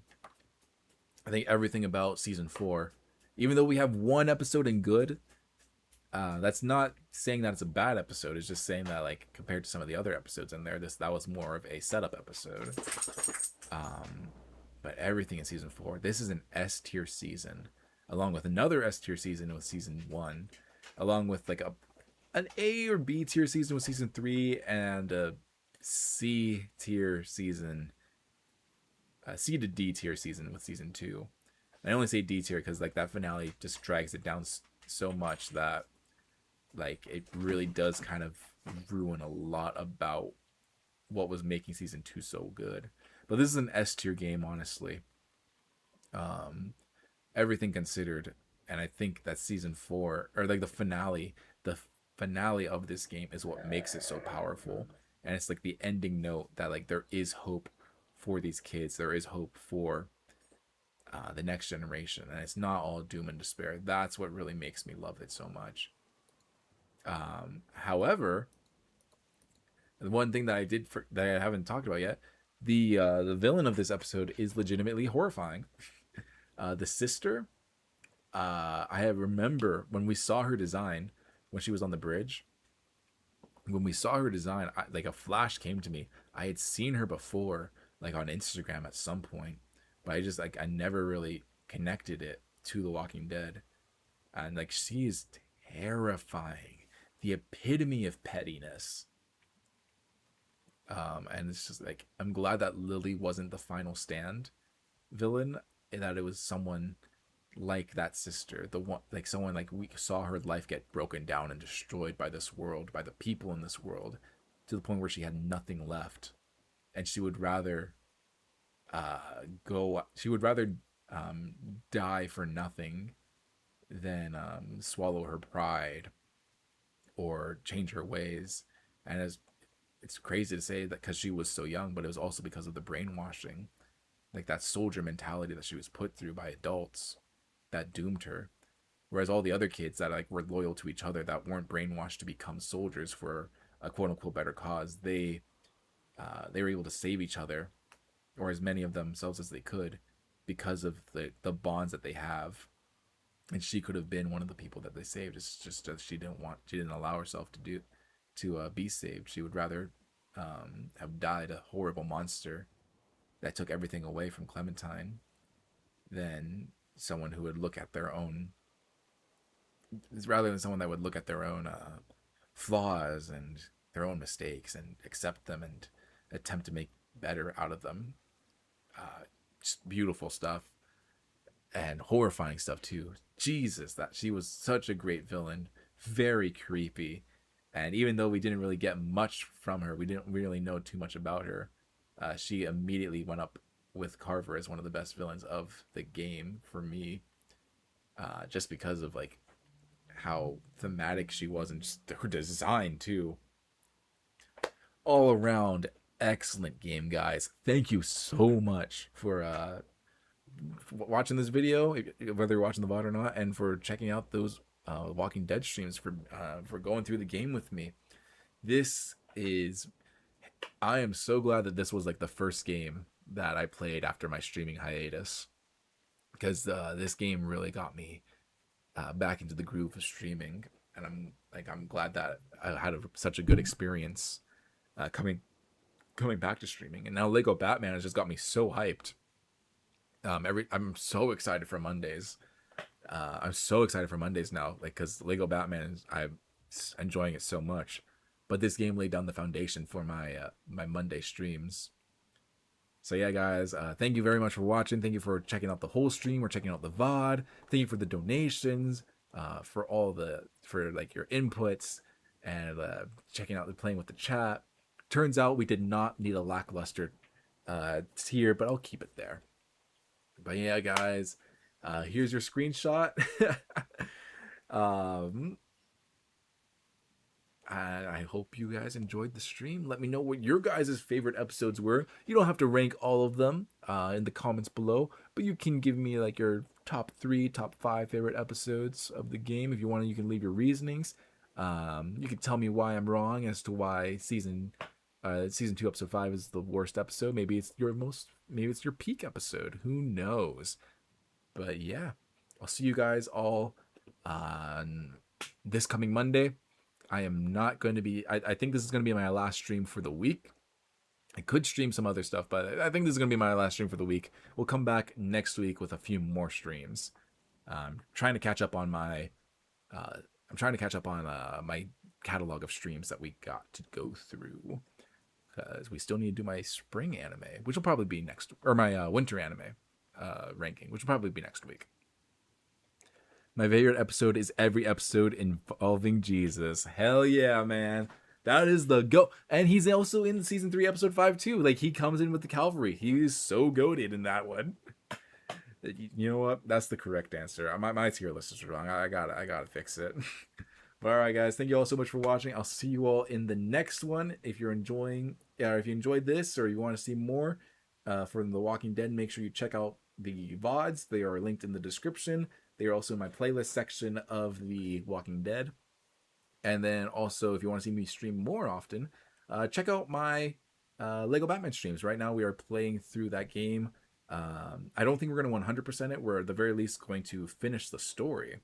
I think everything about season 4, even though we have one episode in good, that's not saying that it's a bad episode. It's just saying that like compared to some of the other episodes in there, that was more of a setup episode. But everything in season 4, this is an S tier season, along with another S tier season with season 1, along with like an A or B tier season with season 3, and a C tier season, C to D tier season with season 2. And I only say D tier because like that finale just drags it down so much that like it really does kind of ruin a lot about what was making season 2 so good. But this is an S tier game, honestly. Everything considered, and I think that season 4 or like the finale of this game is what makes it so powerful. And it's like the ending note that like there is hope for these kids. There is hope for the next generation, and it's not all doom and despair. That's what really makes me love it so much. However, the one thing that that I haven't talked about yet, the villain of this episode is legitimately horrifying. The sister, I remember when we saw her design when she was on the bridge. When we saw her design, like a flash came to me. I had seen her before, like on Instagram at some point, but I never really connected it to The Walking Dead, and like she is terrifying, the epitome of pettiness. And it's just like I'm glad that Lily wasn't the final stand villain, and that it was someone like that sister, the one like someone like we saw her life get broken down and destroyed by this world, by the people in this world, to the point where she had nothing left, and she would rather die for nothing than swallow her pride or change her ways. And it's crazy to say that because she was so young, but it was also because of the brainwashing, like that soldier mentality that she was put through by adults that doomed her. Whereas all the other kids that like were loyal to each other, that weren't brainwashed to become soldiers for a quote unquote better cause, they were able to save each other or as many of themselves as they could, because of the bonds that they have. And she could have been one of the people that they saved. It's just that she didn't allow herself to be saved. She would rather have died a horrible monster that took everything away from Clementine than someone who would look at their own, rather than someone that would look at their own flaws and their own mistakes and accept them and attempt to make better out of them. Just beautiful stuff and horrifying stuff too. Jesus, that she was such a great villain, very creepy. And even though we didn't really get much from her, we didn't really know too much about her. She immediately went up with Carver as one of the best villains of the game for me, just because of like how thematic she was and just her design too. All around excellent game, guys. Thank you so much for watching this video, whether you're watching the VOD or not, and for checking out those Walking Dead streams, for going through the game with me. I am so glad that this was like the first game that I played after my streaming hiatus, because this game really got me back into the groove of streaming, and I'm glad that I had such a good experience coming back to streaming. And now Lego Batman has just got me so hyped. I'm so excited for Mondays. I'm so excited for Mondays now, like, because Lego Batman, I'm enjoying it so much. But this game laid down the foundation for my Monday streams. So yeah, guys, thank you very much for watching. Thank you for checking out the whole stream or checking out the VOD. Thank you for the donations, for like your inputs, and checking out playing with the chat. Turns out we did not need a lackluster tier, but I'll keep it there. But yeah, guys, here's your screenshot. I hope you guys enjoyed the stream. Let me know what your guys' favorite episodes were. You don't have to rank all of them in the comments below, but you can give me like your top 3, top 5 favorite episodes of the game. If you want to, you can leave your reasonings. You can tell me why I'm wrong as to why season 2 episode 5 is the worst episode. Maybe it's your peak episode. Who knows? But yeah, I'll see you guys all on this coming Monday. I am not going to be, I think this is going to be my last stream for the week. I could stream some other stuff, but I think this is going to be my last stream for the week. We'll come back next week with a few more streams. I'm trying to catch up on my my catalog of streams that we got to go through, because we still need to do my spring anime, which will probably be my winter anime ranking, which will probably be next week. My favorite episode is every episode involving Jesus. Hell yeah, man. That is the go. And he's also in season 3, episode 5 too. Like, he comes in with the cavalry. He is so goated in that one. You know what? That's the correct answer. My tier list is wrong. I gotta fix it. But all right, guys. Thank you all so much for watching. I'll see you all in the next one. If you enjoyed this, or you want to see more from The Walking Dead, make sure you check out the VODs. They are linked in the description. They are also in my playlist section of The Walking Dead. And then also, if you want to see me stream more often, check out my Lego Batman streams. Right now, we are playing through that game. I don't think we're going to 100% it. We're at the very least going to finish the story.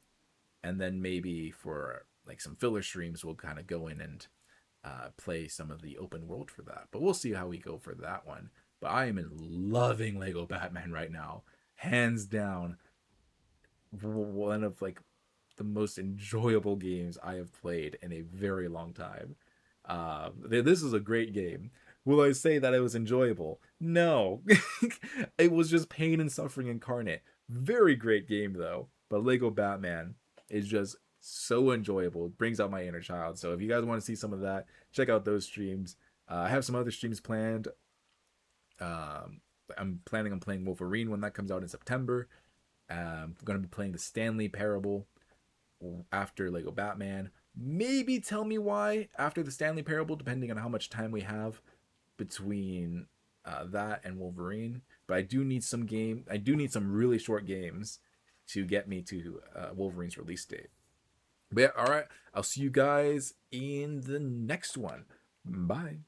And then maybe for like some filler streams, we'll kind of go in and play some of the open world for that. But we'll see how we go for that one. But I am loving Lego Batman right now. Hands down, one of like the most enjoyable games I have played in a very long time. This is a great game. Will I say that it was enjoyable? No. It was just pain and suffering incarnate. Very great game though. But Lego Batman is just so enjoyable. It brings out my inner child. So if you guys want to see some of that, check out those streams. I have some other streams planned. I'm planning on playing Wolverine when that comes out in September. I'm going to be playing the Stanley Parable after Lego Batman. Maybe Tell Me Why after the Stanley Parable, depending on how much time we have between that and Wolverine. But I do need some really short games to get me to Wolverine's release date. But yeah, all right. I'll see you guys in the next one. Bye.